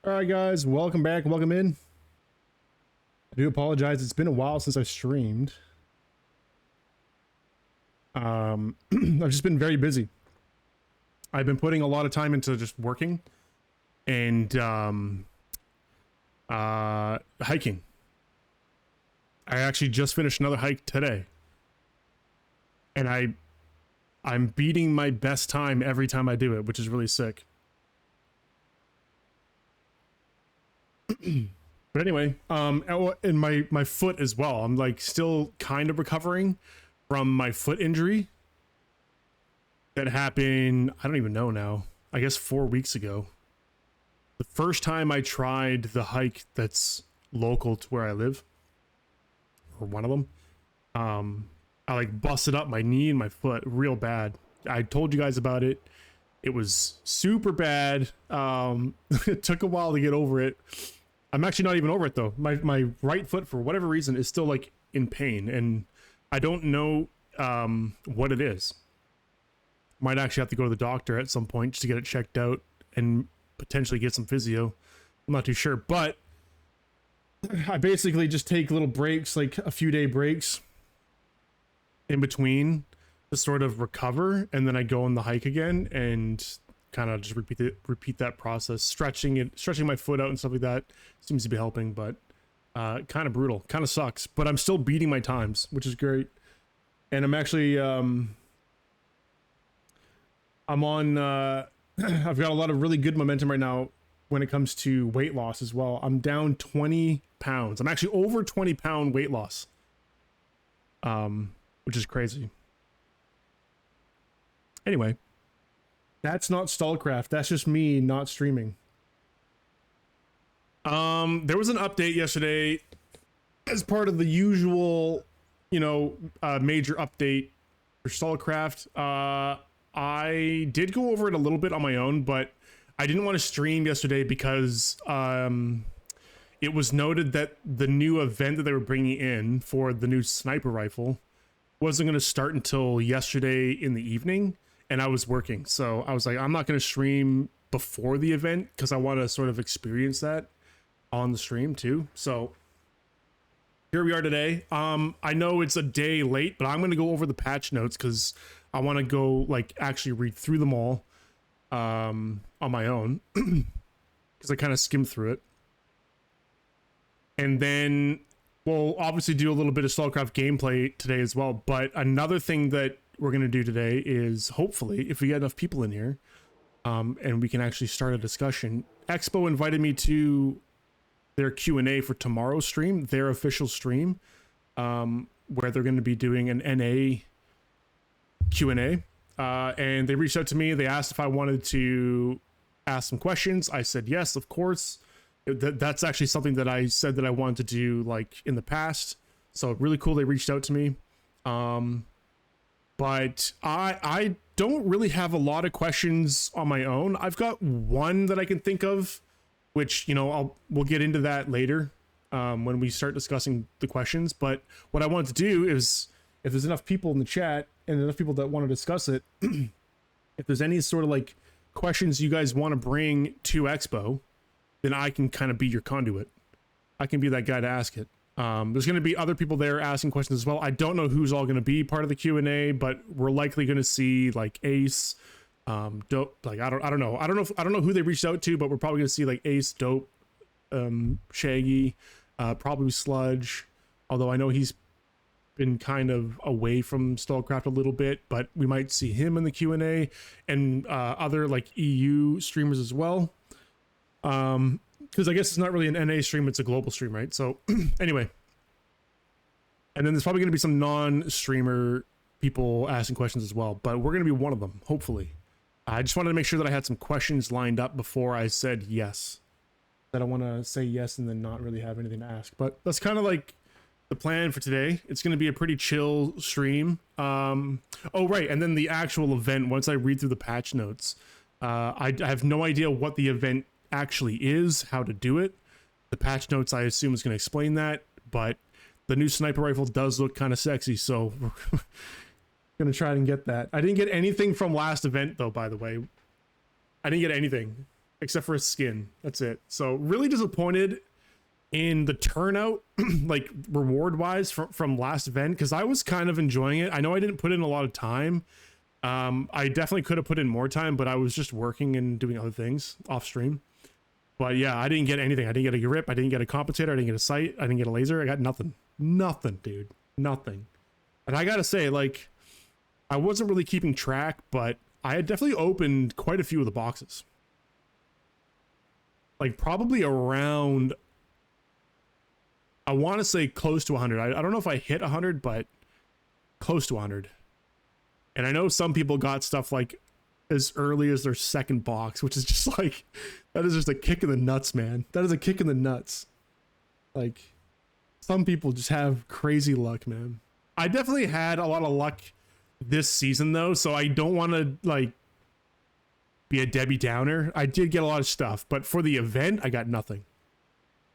All right, guys, welcome back. Welcome in. I do apologize. It's been a while since I streamed. I've just been very busy. I've been putting a lot of time into just working and hiking. I actually just finished another hike today, and I'm beating my best time every time I do it, which is really sick. But anyway, and my foot as well. I'm like still kind of recovering from my foot injury that happened, I don't even know now, I guess 4 weeks ago. The first time I tried the hike that's local to where I live, or one of them, I like busted up my knee and my foot real bad. I told you guys about it. It was super bad. It took a while to get over it. I'm actually not even over it though. My right foot, for whatever reason, is still like in pain, and I don't know what it is. Might actually have to go to the doctor at some point just to get it checked out and potentially get some physio. I'm not too sure, but I basically just take little breaks, like a few day breaks in between to sort of recover, and then I go on the hike again and kind of just repeat that process, stretching my foot out and stuff like that. Seems to be helping, but kind of brutal, kind of sucks, but I'm still beating my times, which is great. And I'm actually I'm on I've got a lot of really good momentum right now when it comes to weight loss as well. I'm down 20 pounds. I'm actually over 20-pound weight loss, which is crazy. Anyway, that's not STALCRAFT. That's just me not streaming. There was an update yesterday as part of the usual, major update for STALCRAFT. I did go over it a little bit on my own, but I didn't want to stream yesterday because it was noted that the new event that they were bringing in for the new sniper rifle wasn't going to start until yesterday in the evening, and I was working. So I was like, I'm not going to stream before the event because I want to sort of experience that on the stream too. So here we are today. I know it's a day late, but I'm going to go over the patch notes because I want to go like actually read through them all on my own because I kind of skimmed through it. And then we'll obviously do a little bit of STALCRAFT gameplay today as well. But another thing that we're going to do today is, hopefully, if we get enough people in here and we can actually start a discussion, EXBO invited me to their Q&A for tomorrow's stream, their official stream, where they're going to be doing an NA Q&A. And they reached out to me. They asked if I wanted to ask some questions. I said yes, of course. That's actually something that I said that I wanted to do like in the past. So really cool. They reached out to me. But I don't really have a lot of questions on my own. I've got one that I can think of, which, we'll get into that later when we start discussing the questions. But what I want to do is, if there's enough people in the chat and enough people that want to discuss it, if there's any sort of like questions you guys want to bring to EXBO, then I can kind of be your conduit. I can be that guy to ask it. There's going to be other people there asking questions as well. I don't know who's all going to be part of the Q&A, but we're likely going to see like Ace, Dope. Like I don't know who they reached out to, but we're probably going to see like Ace, Dope, Shaggy, probably Sludge. Although I know he's been kind of away from STALCRAFT a little bit, but we might see him in the Q&A, and other like EU streamers as well. Because I guess it's not really an NA stream, it's a global stream, right? So anyway, and then there's probably going to be some non-streamer people asking questions as well, but we're going to be one of them, hopefully. I just wanted to make sure that I had some questions lined up before I said yes. That I want to say yes and then not really have anything to ask, but that's kind of like the plan for today. It's going to be a pretty chill stream. Oh, right. And then the actual event, once I read through the patch notes, I have no idea what the event actually is, how to do it. The patch notes, I assume, is going to explain that, but the new sniper rifle does look kind of sexy, so we're going to try and get that. I didn't get anything from last event, though, by the way. I didn't get anything. except for a skin. That's it. So really disappointed in the turnout, like reward wise from last event, because I was kind of enjoying it. I know I didn't put in a lot of time. I definitely could have put in more time, but I was just working and doing other things off stream. But yeah, I didn't get anything. I didn't get a grip. I didn't get a compensator. I didn't get a sight. I didn't get a laser. I got nothing. Nothing, dude. Nothing. And I gotta say, like, I wasn't really keeping track, but I had definitely opened quite a few of the boxes. Like probably around, I want to say close to 100. I don't know if I hit 100, but close to 100. And I know some people got stuff like as early as their second box, which is just like, that is just a kick in the nuts, man. That is a kick in the nuts. Like, some people just have crazy luck, man. I definitely had a lot of luck this season though, so I don't want to like be a Debbie Downer. I did get a lot of stuff, but for the event, I got nothing.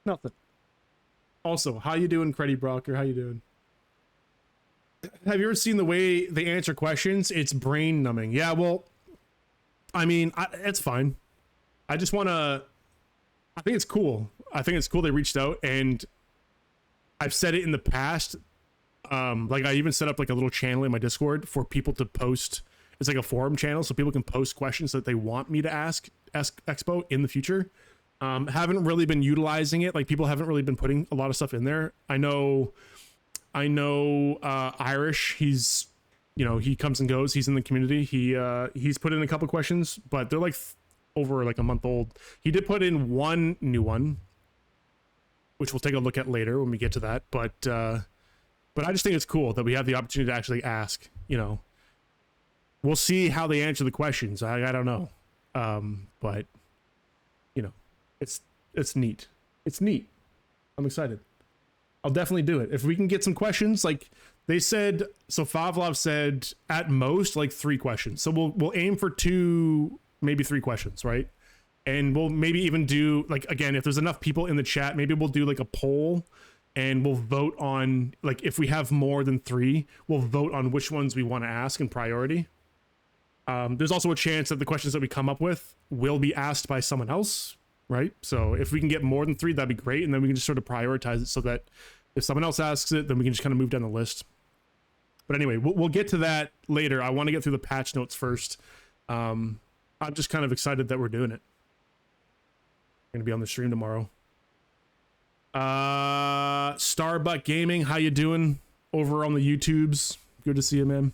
Nothing. Also, how you doing, Creddy Brocker? How you doing? Have you ever seen the way they answer questions? It's brain numbing. Yeah, well, I mean, it's fine. I just want to, I think it's cool. I think it's cool they reached out, and I've said it in the past. Like I even set up like a little channel in my Discord for people to post. It's like a forum channel, so people can post questions that they want me to ask EXBO in the future. Haven't really been utilizing it. Like people haven't really been putting a lot of stuff in there. I know Irish, he's, you know, he comes and goes. He's in the community. He's put in a couple questions, but they're like over like a month old. He did put in one new one, which we'll take a look at later when we get to that. But I just think it's cool that we have the opportunity to actually ask, you know. We'll see how they answer the questions. I don't know. But you know, it's neat. It's neat. I'm excited. I'll definitely do it. If we can get some questions, like they said, so Favlov said at most like 3 questions. So we'll aim for 2, maybe 3 questions, right? And we'll maybe even do like, again, if there's enough people in the chat, maybe we'll do like a poll and we'll vote on, like, if we have more than 3, we'll vote on which ones we want to ask in priority. There's also a chance that the questions that we come up with will be asked by someone else, right? So if we can get more than 3, that'd be great. And then we can just sort of prioritize it so that if someone else asks it, then we can just kind of move down the list. But anyway, we'll get to that later. I want to get through the patch notes first. I'm just kind of excited that we're doing it. I'm going to be on the stream tomorrow. Starbuck Gaming, how you doing over on the YouTubes? Good to see you, man.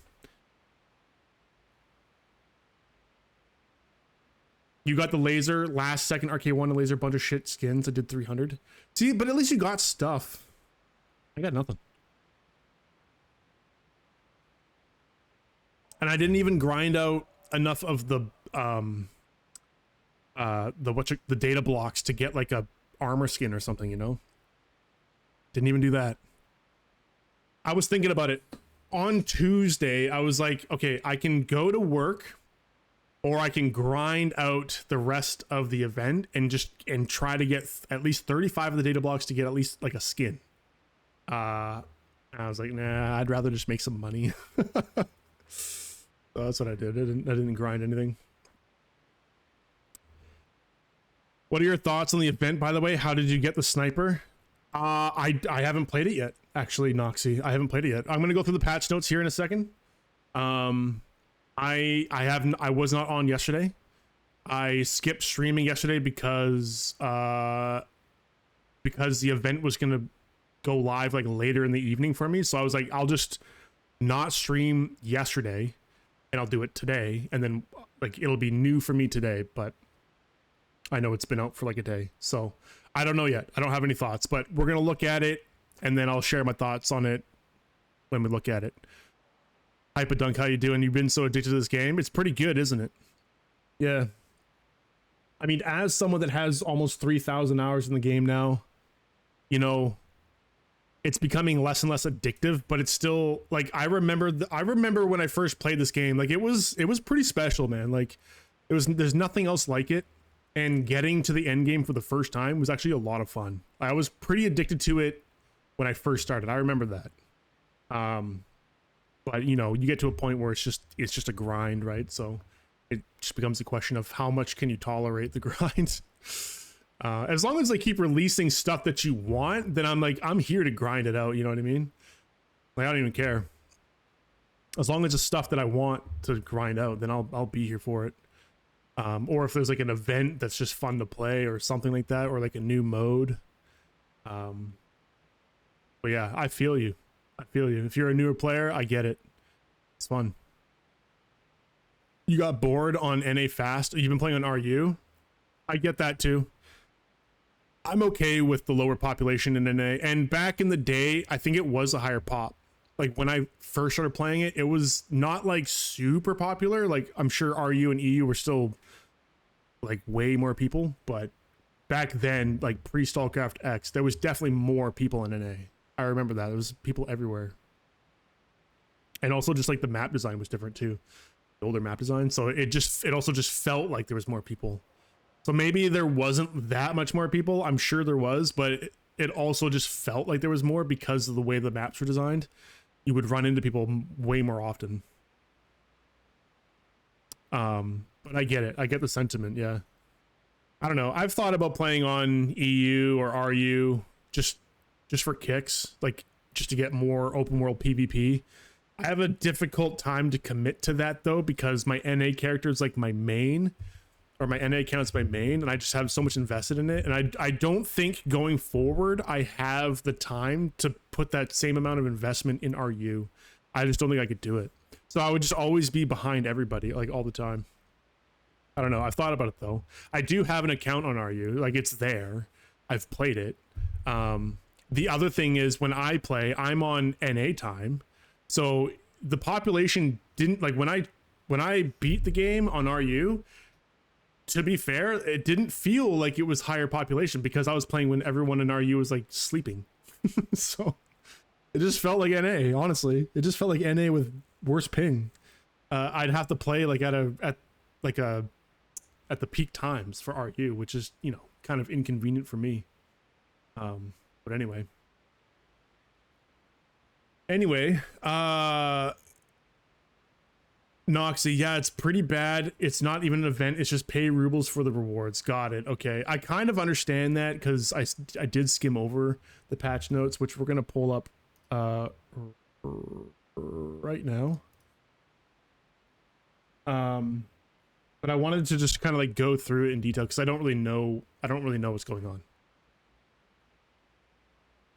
You got the laser last second, RK1, a laser, bunch of shit skins. I did 300. See, but at least you got stuff. I got nothing. And I didn't even grind out enough of the data blocks to get like a armor skin or something, you know? Didn't even do that. I was thinking about it on Tuesday. I was like, okay, I can go to work or I can grind out the rest of the event and try to get at least 35 of the data blocks to get at least like a skin. I was like, nah, I'd rather just make some money. So that's what I did. I didn't grind anything. What are your thoughts on the event, by the way? How did you get the sniper? I haven't played it yet, actually, Noxy. I haven't played it yet. I'm gonna go through the patch notes here in a second. I was not on yesterday. I skipped streaming yesterday because the event was gonna go live like later in the evening for me. So I was like, I'll just not stream yesterday and I'll do it today, and then like it'll be new for me today, but I know it's been out for like a day, so I don't know yet. I don't have any thoughts, but we're gonna look at it and then I'll share my thoughts on it when we look at it. Hyperdunk, how you doing? You've been so addicted to this game. It's pretty good, isn't it? Yeah. I mean, as someone that has almost 3,000 hours in the game now, you know, it's becoming less and less addictive, but it's still like, I remember when I first played this game, like it was pretty special, man. Like there's nothing else like it. And getting to the end game for the first time was actually a lot of fun. I was pretty addicted to it when I first started. I remember that. But you know, you get to a point where it's just a grind, right? So it just becomes a question of how much can you tolerate the grind. As long as they keep releasing stuff that you want, then I'm here to grind it out. You know what I mean? Like, I don't even care. As long as it's stuff that I want to grind out, then I'll be here for it. Or if there's like an event that's just fun to play or something like that, or like a new mode. But yeah, I feel you. I feel you. If you're a newer player, I get it. It's fun. You got bored on NA fast. You've been playing on RU. I get that too. I'm okay with the lower population in NA. And back in the day, I think it was a higher pop. Like when I first started playing it, it was not like super popular. Like I'm sure RU and EU were still like way more people, but back then, like pre-STALCRAFT X, there was definitely more people in NA. I remember that. There was people everywhere. And also just like the map design was different too. The older map design. So it also just felt like there was more people. So maybe there wasn't that much more people. I'm sure there was, but it also just felt like there was more because of the way the maps were designed. You would run into people way more often. But I get it. I get the sentiment. Yeah. I don't know. I've thought about playing on EU or RU just for kicks, like just to get more open world PvP. I have a difficult time to commit to that though, because my NA character is like my main, or my NA account's my main, and I just have so much invested in it. And I don't think going forward, I have the time to put that same amount of investment in RU. I just don't think I could do it. So I would just always be behind everybody, like all the time. I don't know. I've thought about it though. I do have an account on RU, like it's there. I've played it. The other thing is when I play, I'm on NA time. So the population didn't like when I beat the game on RU, to be fair, it didn't feel like it was higher population because I was playing when everyone in RU was like sleeping. So it just felt like NA, honestly. It just felt like NA with worse ping. I'd have to play like at the peak times for RU, which is, you know, kind of inconvenient for me. But anyway, Noxy, yeah, it's pretty bad. It's not even an event. It's just pay rubles for the rewards. Got it. Okay. I kind of understand that because I did skim over the patch notes, which we're going to pull up right now. But I wanted to just kind of like go through it in detail because I don't really know what's going on.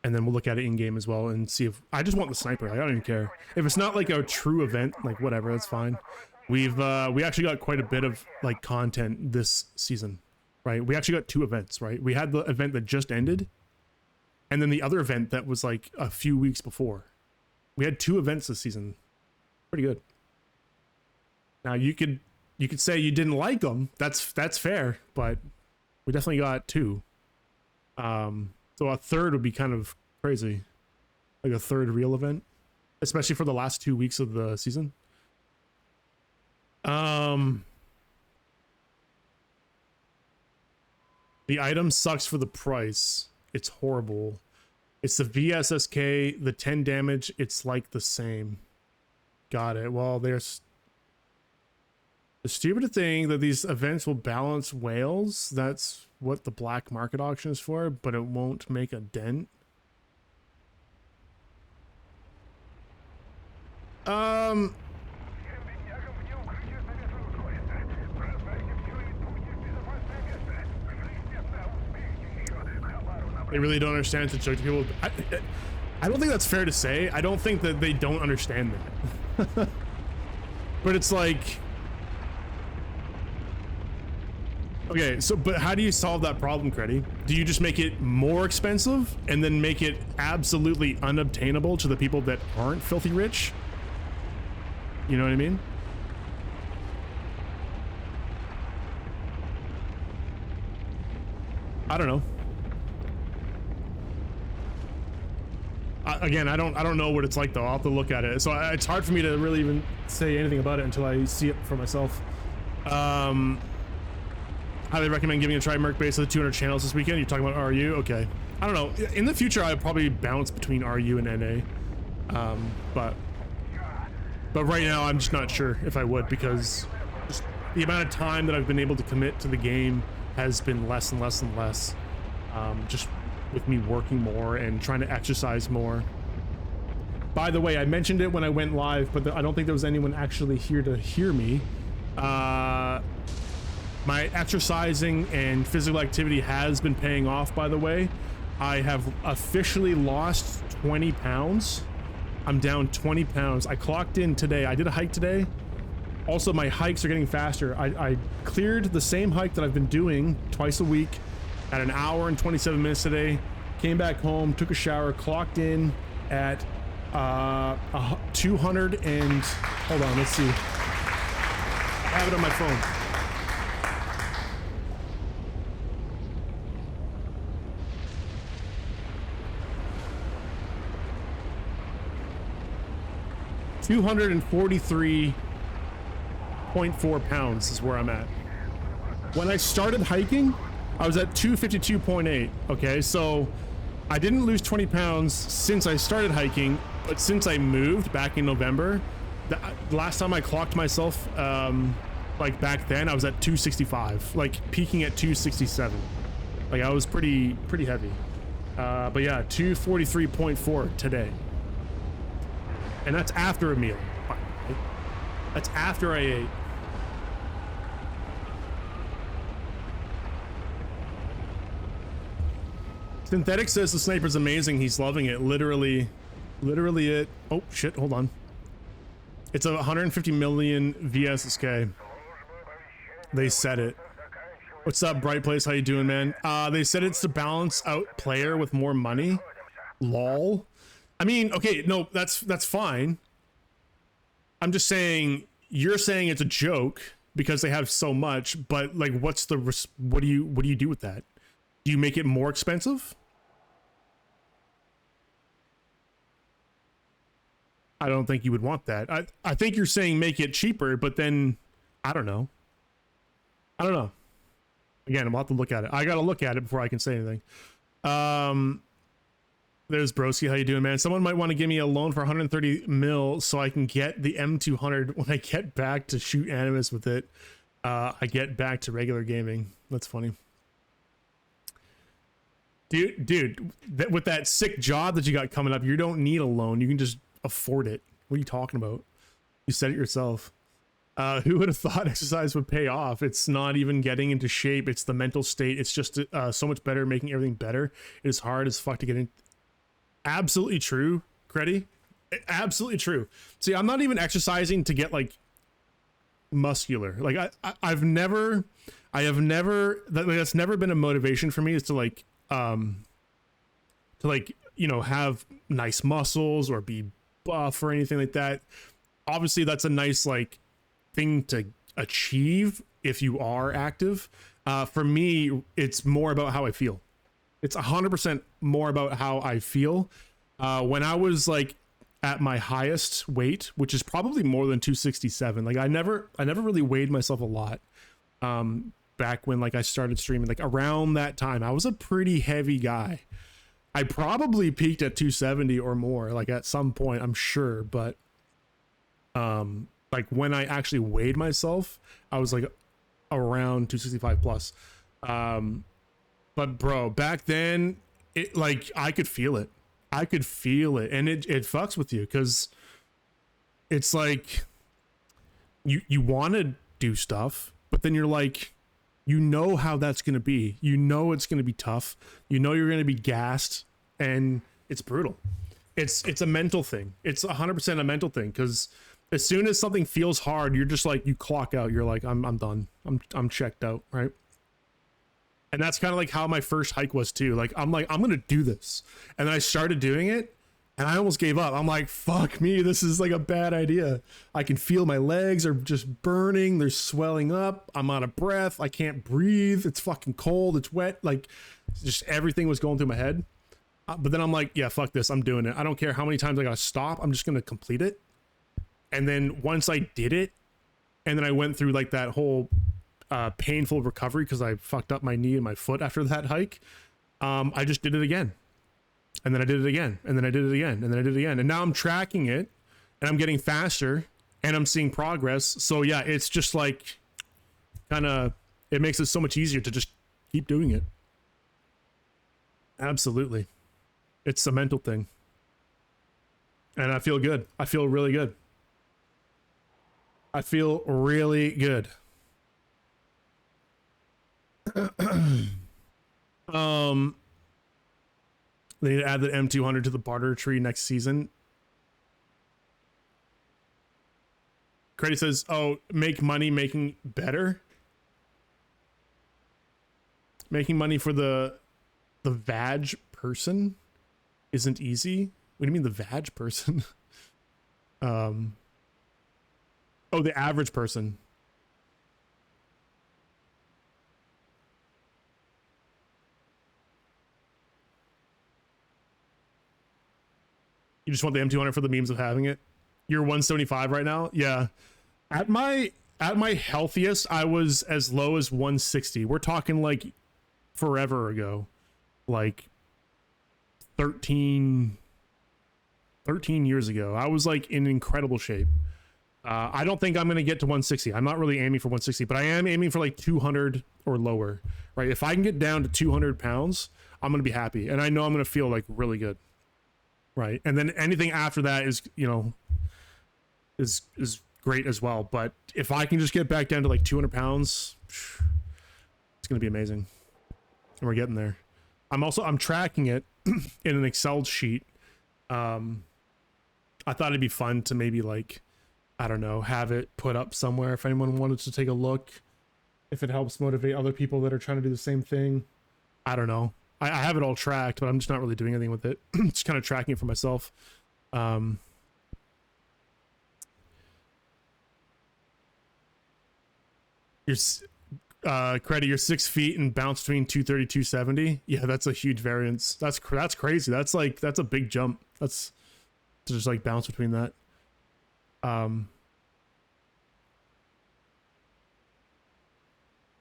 And then we'll look at it in game as well and see if I just want the sniper. Like, I don't even care if it's not like a true event, like whatever, that's fine. We actually got quite a bit of like content this season, right? We actually got 2 events, right? We had the event that just ended and then the other event that was like a few weeks before. We had 2 events this season. Pretty good. Now you could say you didn't like them. That's fair, but we definitely got 2. So a third would be kind of crazy, like a third real event, especially for the last 2 weeks of the season. The item sucks for the price. It's horrible. It's the VSSK, the 10 damage. It's like the same. Got it. Well, there's the stupid thing that these events will balance whales. That's what the black market auction is for, but it won't make a dent. They really don't understand it's a joke to people. I don't think that's fair to say. I don't think that they don't understand that. But it's like, okay, so but how do you solve that problem, Creddy? Do you just make it more expensive and then make it absolutely unobtainable to the people that aren't filthy rich? You know what I mean? I don't know. Again, I don't know what it's like though. I'll have to look at it. So it's hard for me to really even say anything about it until I see it for myself. Highly recommend giving it a try. Merc base of the 200 channels this weekend. You're talking about RU? Okay. I don't know. In the future, I'd probably bounce between RU and NA. But right now, I'm just not sure if I would, because just the amount of time that I've been able to commit to the game has been less and less and less. Just with me working more and trying to exercise more. By the way, I mentioned it when I went live, but I don't think there was anyone actually here to hear me. My exercising and physical activity has been paying off, by the way. I have officially lost 20 pounds. I'm down 20 pounds. I clocked in today. I did a hike today. Also, my hikes are getting faster. I cleared the same hike that I've been doing twice a week at 1 hour and 27 minutes today. Came back home, took a shower, clocked in at 200 and hold on, let's see. I have it on my phone. .4 pounds is where I'm at. When I started hiking, I was at 252.8. Okay, so I didn't lose 20 pounds since I started hiking, but since I moved back in November, the last time I clocked myself, like back then, I was at 265, like peaking at 267. Like I was pretty heavy. But yeah, 243.4 today. And that's after a meal. That's after I ate. Synthetic says the sniper's amazing. He's loving it. Literally it. Oh shit, hold on. It's a 150 million VSSK. They said it. What's up, Bright Place? How you doing, man? They said it's to balance out player with more money. Lol. I mean, okay, no, that's fine. I'm just saying, you're saying it's a joke because they have so much, but like, what do you do with that? Do you make it more expensive? I don't think you would want that. I think you're saying make it cheaper, but then I don't know. Again, I'm about to look at it. I gotta look at it before I can say anything. There's Broski. How you doing, man? Someone might want to give me a loan for 130 mil so I can get the M200 when I get back to shoot Animus with it. I get back to regular gaming. That's funny. Dude, with that sick job that you got coming up, you don't need a loan. You can just afford it. What are you talking about? You said it yourself. Who would have thought exercise would pay off? It's not even getting into shape. It's the mental state. It's just so much better, making everything better. It is hard as fuck to get in. Absolutely true, Creddy. Absolutely true. See, I'm not even exercising to get like muscular. Like that's never been a motivation for me, is to like you know, have nice muscles or be buff or anything like that. Obviously that's a nice like thing to achieve if you are active. For me, it's more about how I feel. It's 100% more about how I feel. When I was like at my highest weight, which is probably more than 267, like I never really weighed myself a lot. Back when like I started streaming, like around that time, I was a pretty heavy guy. I probably peaked at 270 or more, like at some point, I'm sure. But like when I actually weighed myself, I was like around 265 plus. But bro, back then, it like I could feel it. And it fucks with you, because it's like you want to do stuff, but then you're like, you know how that's going to be. You know it's going to be tough. You know you're going to be gassed, and it's brutal. It's a mental thing. It's 100% a mental thing, because as soon as something feels hard, you're just like, you clock out. You're like, I'm done. I'm checked out, right? And that's kind of like how my first hike was too. Like, I'm going to do this. And then I started doing it, and I almost gave up. I'm like, fuck me, this is like a bad idea. I can feel my legs are just burning. They're swelling up. I'm out of breath. I can't breathe. It's fucking cold. It's wet. Like, just everything was going through my head. But then I'm like, yeah, fuck this. I'm doing it. I don't care how many times I got to stop. I'm just going to complete it. And then once I did it, and then I went through like that whole painful recovery, because I fucked up my knee and my foot after that hike, I just did it again. And then I did it again, and then I did it again, and then I did it again. And now I'm tracking it, and I'm getting faster, and I'm seeing progress. So yeah, it's just like, kind of, it makes it so much easier to just keep doing it. Absolutely. It's a mental thing. And I feel good. I feel really good. I feel really good. They need to add the M200 to the barter tree next season. Credit says, oh, make money making better. Making money for the vag person isn't easy. What do you mean the vag person? Oh, the average person. You just want the M200 for the memes of having it? You're 175 right now? Yeah. At my healthiest, I was as low as 160. We're talking like forever ago. Like 13 years ago. I was like in incredible shape. I don't think I'm going to get to 160. I'm not really aiming for 160, but I am aiming for like 200 or lower, right? If I can get down to 200 pounds, I'm going to be happy. And I know I'm going to feel like really good. Right. And then anything after that is, you know, is great as well. But if I can just get back down to like 200 pounds, it's going to be amazing. And we're getting there. I'm tracking it in an Excel sheet. I thought it'd be fun to maybe like, I don't know, have it put up somewhere if anyone wanted to take a look, if it helps motivate other people that are trying to do the same thing. I don't know. I have it all tracked, but I'm just not really doing anything with it. Just kind of tracking it for myself. Credit, you're 6 feet and bounce between 230 270. Yeah, that's a huge variance. That's crazy. That's a big jump. That's to just like bounce between that.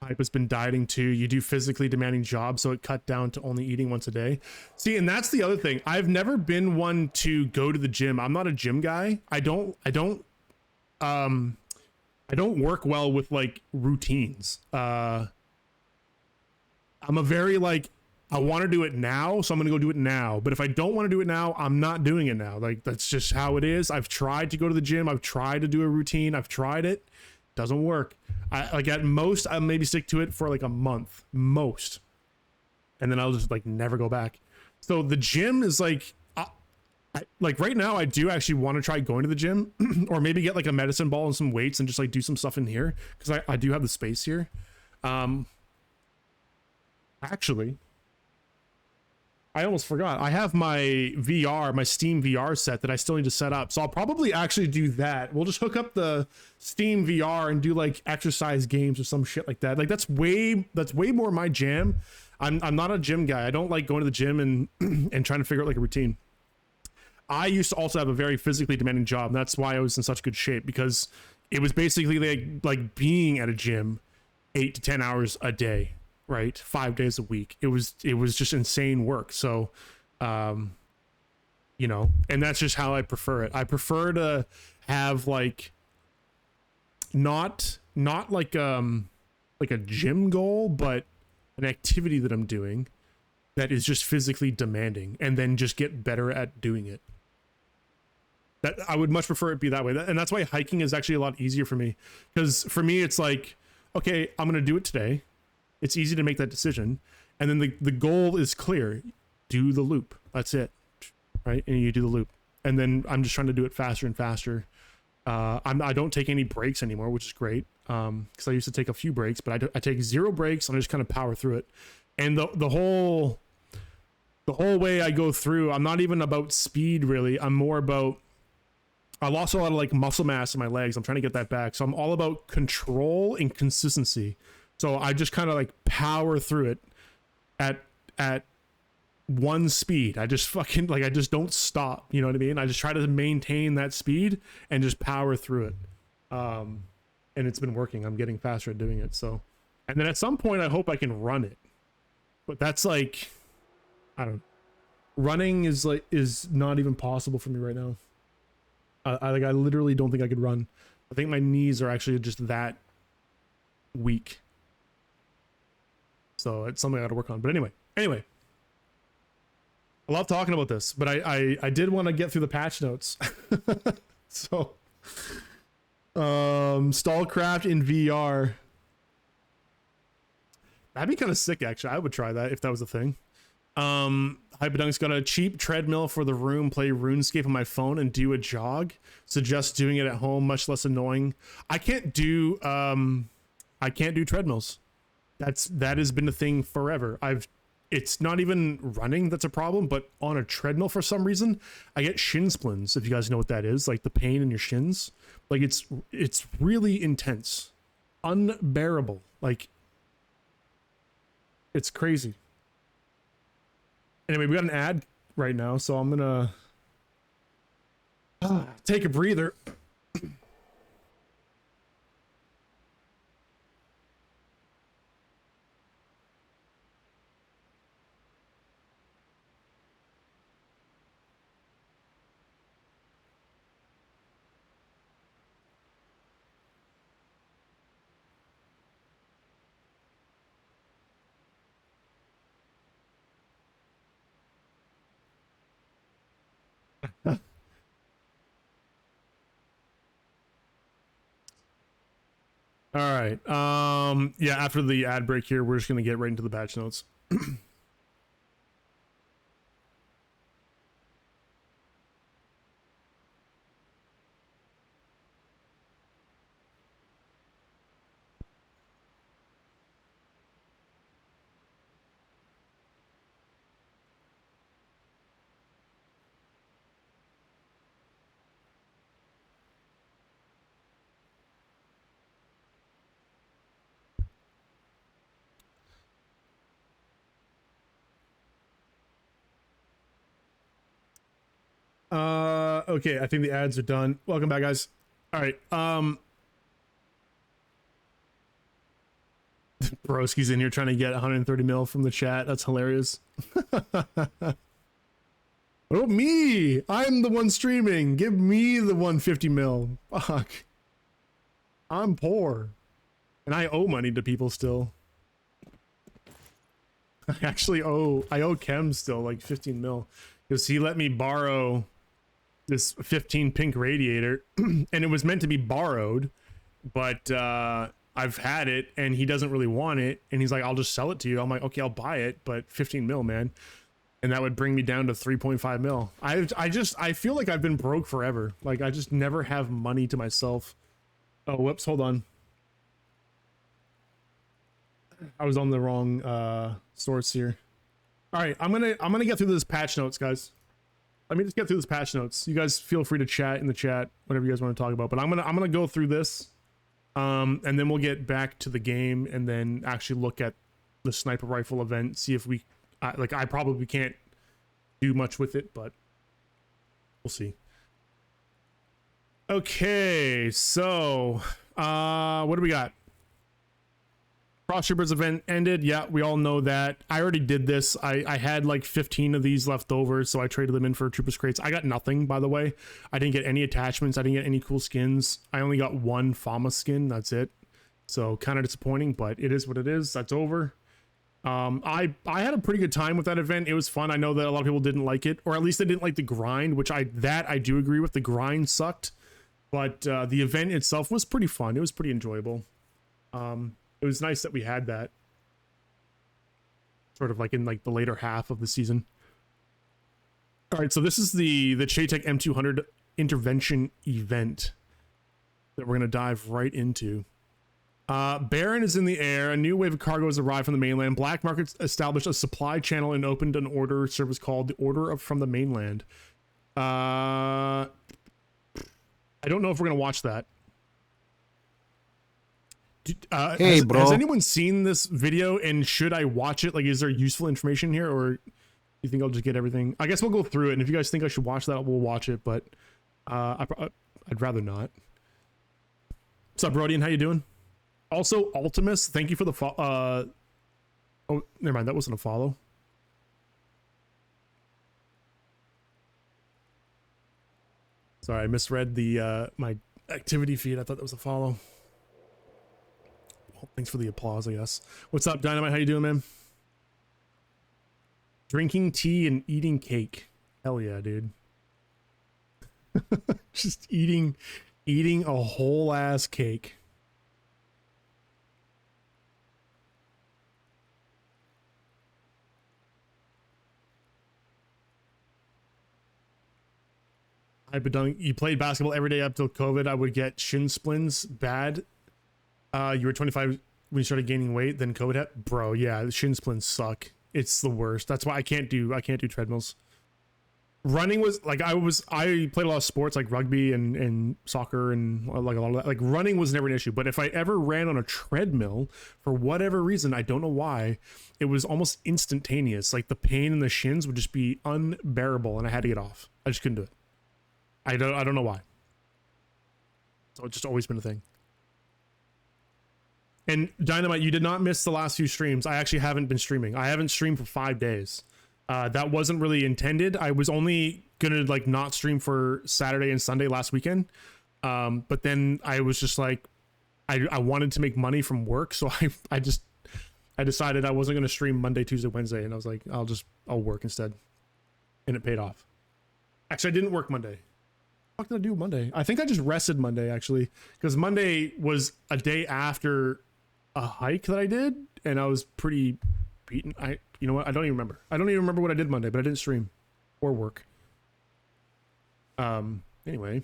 Hype has been dieting too. You do physically demanding jobs, so it cut down to only eating once a day. See, and that's the other thing. I've never been one to go to the gym. I'm not a gym guy. I don't work well with like routines. I'm a very like, I want to do it now, so I'm gonna go do it now. But if I don't want to do it now, I'm not doing it now. Like that's just how it is. I've tried to go to the gym. I've tried to do a routine. I've tried it. Doesn't work. I like at most I'll maybe stick to it for like a month, most, and then I'll just like never go back. So the gym is like, like right now I do actually want to try going to the gym, or maybe get like a medicine ball and some weights and just like do some stuff in here because I do have the space here. Actually, I almost forgot. I have my VR, my Steam VR set that I still need to set up. So I'll probably actually do that. We'll just hook up the Steam VR and do like exercise games or some shit like that. Like that's way more my jam. I'm not a gym guy. I don't like going to the gym and and trying to figure out like a routine. I used to also have a very physically demanding job. And that's why I was in such good shape, because it was basically like being at a gym 8 to 10 hours a day. Right, 5 days a week. It was just insane work. So you know, and that's just how I prefer it. I prefer to have like not like a gym goal, but an activity that I'm doing that is just physically demanding, and then just get better at doing it. That I would much prefer it be that way. And that's why hiking is actually a lot easier for me, because for me it's like, okay, I'm gonna do it today. It's easy to make that decision. And then the goal is clear. Do the loop. That's it. Right? And you do the loop. And then I'm just trying to do it faster and faster. I don't take any breaks anymore, which is great. Because I used to take a few breaks, but I take 0 breaks and I just kind of power through it. And the whole way I go through, I'm not even about speed really. I'm more about, I lost a lot of like muscle mass in my legs. I'm trying to get that back. So I'm all about control and consistency. So I just kind of like power through it at one speed. I just fucking like, I just don't stop. You know what I mean? I just try to maintain that speed and just power through it. And it's been working. I'm getting faster at doing it. So, and then at some point I hope I can run it, but that's like, I don't know. Running is not even possible for me right now. I literally don't think I could run. I think my knees are actually just that week. So it's something I gotta work on. But anyway. I love talking about this, but I did want to get through the patch notes. So STALCRAFT in VR. That'd be kind of sick, actually. I would try that if that was a thing. Hyperdunk's got a cheap treadmill for the room, play RuneScape on my phone and do a jog. Suggest doing it at home, much less annoying. I can't do treadmills. That has been a thing forever. It's not even running that's a problem, but on a treadmill for some reason, I get shin splints, if you guys know what that is, like the pain in your shins. Like it's really intense. Unbearable. Like it's crazy. Anyway, we got an ad right now, so I'm gonna take a breather. All right. Yeah, after the ad break here, we're just gonna get right into the patch notes. Okay, I think the ads are done. Welcome back, guys. All right. Broski's in here trying to get 130 mil from the chat. That's hilarious. Oh, me! I'm the one streaming. Give me the 150 mil. Fuck. I'm poor. And I owe money to people still. I owe Kem still like 15 mil. Because he let me borrow this 15 pink radiator. And it was meant to be borrowed. But I've had it and he doesn't really want it. And he's like, I'll just sell it to you. I'm like, okay, I'll buy it. But 15 mil, man. And that would bring me down to 3.5 mil. I feel like I've been broke forever. Like I just never have money to myself. Oh, whoops, hold on. I was on the wrong source here. All right, I'm gonna get through this patch notes, guys. Let me just get through this patch notes. You guys feel free to chat in the chat, whatever you guys want to talk about. But I'm gonna go through this, and then we'll get back to the game, and then actually look at the sniper rifle event. See if we, I probably can't do much with it, but we'll see. Okay, so what do we got? Cross Troopers event ended. Yeah, we all know that. I already did this. I had like 15 of these left over, so I traded them in for Troopers crates. I got nothing, by the way. I didn't get any attachments. I didn't get any cool skins. I only got one Fama skin. That's it. So kind of disappointing, but it is what it is. That's over. I had a pretty good time with that event. It was fun. I know that a lot of people didn't like it, or at least they didn't like the grind, which I do agree with. The grind sucked, but the event itself was pretty fun. It was pretty enjoyable. It was nice that we had that sort of like in like the later half of the season. All right, so this is the Chaytek M200 intervention event that we're gonna dive right into. Baron is in the air. A new wave of cargo has arrived from the mainland. Black markets established a supply channel and opened an order service called the Order from the Mainland. I don't know if we're gonna watch that. Hey, bro. Has anyone seen this video, and should I watch it? Like, is there useful information here, or you think I'll just get everything? I guess we'll go through it, and if you guys think I should watch that, we'll watch it, but I'd rather not. What's up, Brodian? How you doing? Also, Ultimus, thank you for the oh, never mind, that wasn't a follow. Sorry, I misread the my activity feed. I thought that was a follow. Well, Thanks for the applause, I guess. What's up, Dynamite? How you doing, man? Drinking tea and eating cake. Hell yeah, dude. Just eating a whole ass cake. You played basketball every day up till COVID. I would get shin splints bad. You were 25 when you started gaining weight, then COVID hit. Bro, yeah, the shin splints suck. It's the worst. That's why I can't do treadmills. Running was like I played a lot of sports like rugby and soccer and like a lot of that. Like running was never an issue. But if I ever ran on a treadmill for whatever reason, I don't know why, it was almost instantaneous. Like the pain in the shins would just be unbearable and I had to get off. I just couldn't do it. I don't know why. So it's just always been a thing. And Dynamite, you did not miss the last few streams. I actually haven't been streaming. I haven't streamed for 5 days. That wasn't really intended. I was only gonna like not stream for Saturday and Sunday last weekend. But then I was just like, I wanted to make money from work. So I decided I wasn't gonna stream Monday, Tuesday, Wednesday. And I was like, I'll work instead. And it paid off. Actually, I didn't work Monday. What did I do Monday? I think I just rested Monday actually, because Monday was a day after a hike that I did, and I was pretty beaten. You know what? I don't even remember. I don't even remember what I did Monday, but I didn't stream or work. Anyway,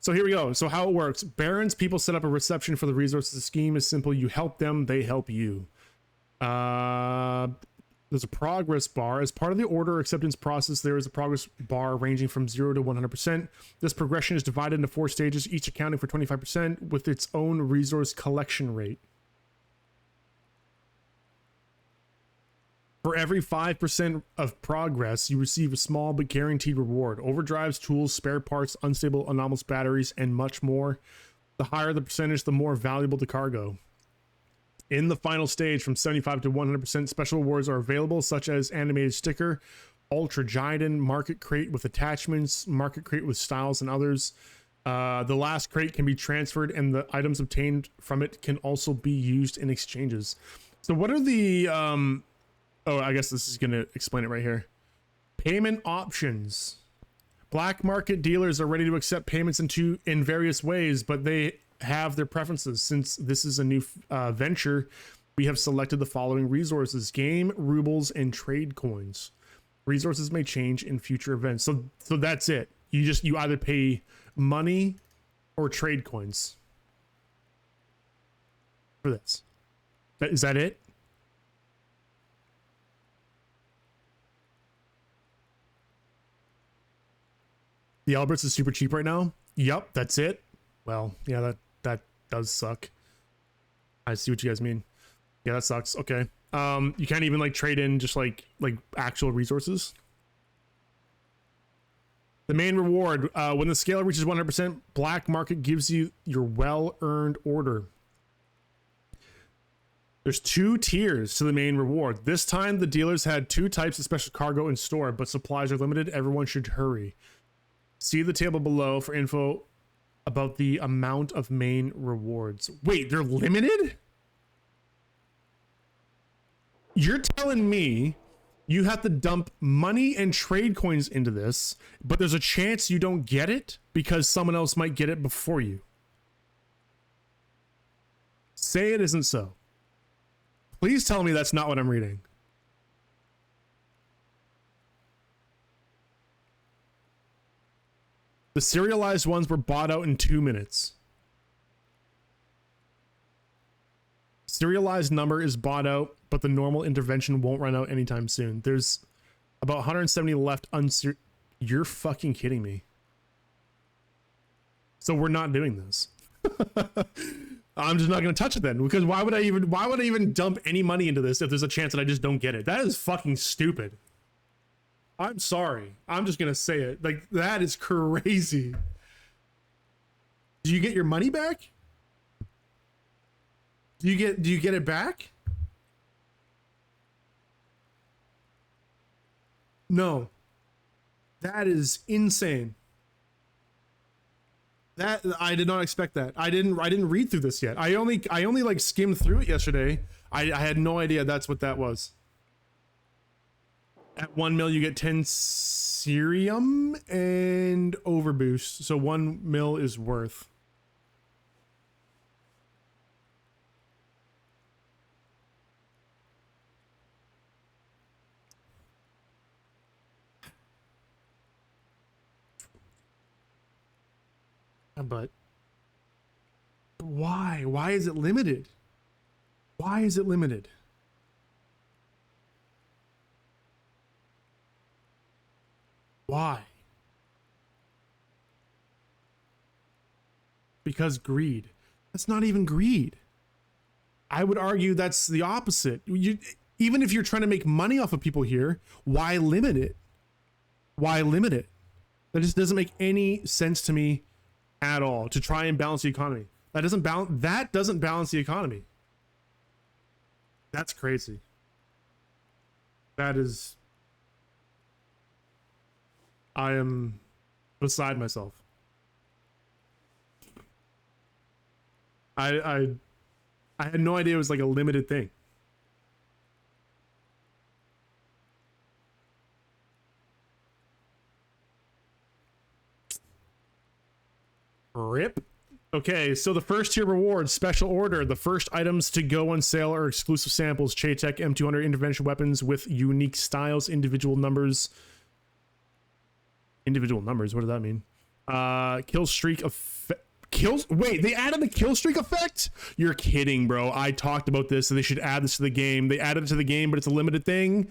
so here we go. So how it works: Barons people set up a reception for the resources. The scheme is simple. You help them, they help you. There's a progress bar. As part of the order acceptance process, there is a progress bar ranging from 0 to 100%. This progression is divided into 4 stages, each accounting for 25% with its own resource collection rate. For every 5% of progress, you receive a small but guaranteed reward. Overdrives, tools, spare parts, unstable anomalous batteries, and much more. The higher the percentage, the more valuable the cargo. In the final stage, from 75 to 100%, special rewards are available, such as animated sticker, ultra Jiden, market crate with attachments, market crate with styles, and others. The last crate can be transferred, and the items obtained from it can also be used in exchanges. So what are the... oh, I guess this is going to explain it right here. Payment options. Black market dealers are ready to accept payments in various ways, but they have their preferences. Since this is a new venture, we have selected the following resources: game, rubles, and trade coins. Resources may change in future events. So that's it. You either pay money or trade coins for this. Is that it? The Alberts is super cheap right now. Yep, that's it. Well, yeah, that does suck. I see what you guys mean. Yeah, that sucks. Okay. You can't even like trade in just like actual resources. The main reward, when the scale reaches 100%, black market gives you your well-earned order. There's 2 tiers to the main reward. This time, the dealers had 2 types of special cargo in store, but supplies are limited. Everyone should hurry. See the table below for info about the amount of main rewards. Wait, they're limited? You're telling me you have to dump money and trade coins into this, but there's a chance you don't get it because someone else might get it before you. Say it isn't so. Please tell me that's not what I'm reading. The serialized ones were bought out in 2 minutes. Serialized number is bought out, but the normal intervention won't run out anytime soon. There's about 170 left You're fucking kidding me. So we're not doing this. I'm just not going to touch it then, because why would I even dump any money into this if there's a chance that I just don't get it? That is fucking stupid. I'm sorry. I'm just going to say it. Like, that is crazy. Do you get your money back? Do you get it back? No. That is insane. That I did not expect that. I didn't read through this yet. I only like skimmed through it yesterday. I had no idea that's what that was. At 1 mil you get 10 serum and overboost. So 1 mil is worth. But why? Why is it limited? Why is it limited? Why? Because greed. That's not even greed. I would argue that's the opposite. Even if you're trying to make money off of people here, why limit it? Why limit it? That just doesn't make any sense to me at all, to try and balance the economy. That doesn't balance the economy. That's crazy. That is, I am beside myself. I had no idea it was like a limited thing. Rip. Okay, so the first tier rewards, special order. The first items to go on sale are exclusive samples, Chaytech M200 intervention weapons with unique styles, individual numbers. Individual numbers, what does that mean? Kill streak effect. Wait, they added the kill streak effect? You're kidding, bro. I talked about this, so they should add this to the game. They added it to the game, but it's a limited thing.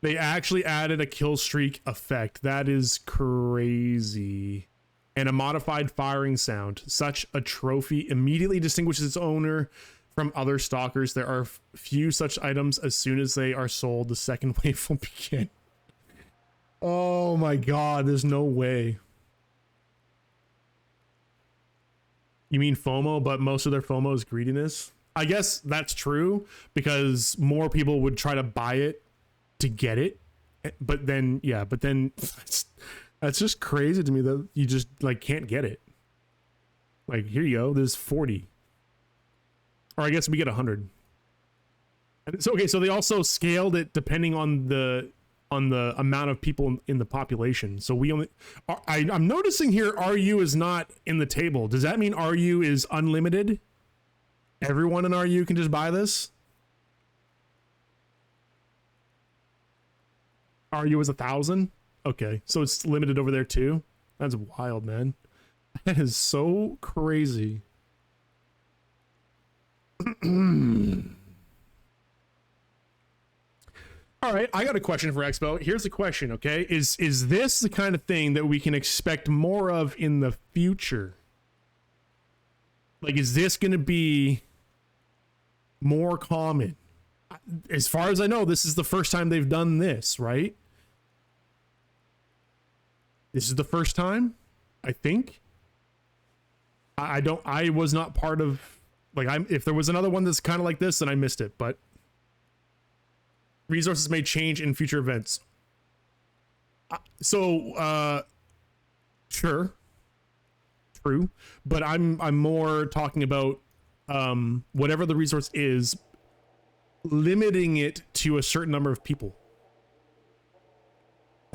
They actually added a kill streak effect. That is crazy. And a modified firing sound. Such a trophy immediately distinguishes its owner from other stalkers. There are few such items. As soon as they are sold, the second wave will begin. Oh my god, there's no way. You mean FOMO, but most of their FOMO is greediness? I guess that's true, because more people would try to buy it to get it, but then that's just crazy to me that you just like can't get it. Like, here you go, there's 40, or I guess we get 100. And so okay, so they also scaled it depending on the amount of people in the population. So we only I'm noticing here RU is not in the table. Does that mean RU is unlimited? Everyone in RU can just buy this? RU is 1,000? Okay, so it's limited over there too? That's wild, man. That is so crazy. All right, I got a question for Expo. Here's the question, okay? Is this the kind of thing that we can expect more of in the future? Like, is this going to be more common? As far as I know, this is the first time they've done this, right? This is the first time, I think. I was not part of, like, if there was another one that's kind of like this, then I missed it, but resources may change in future events. Sure. True. But I'm more talking about whatever the resource is, limiting it to a certain number of people.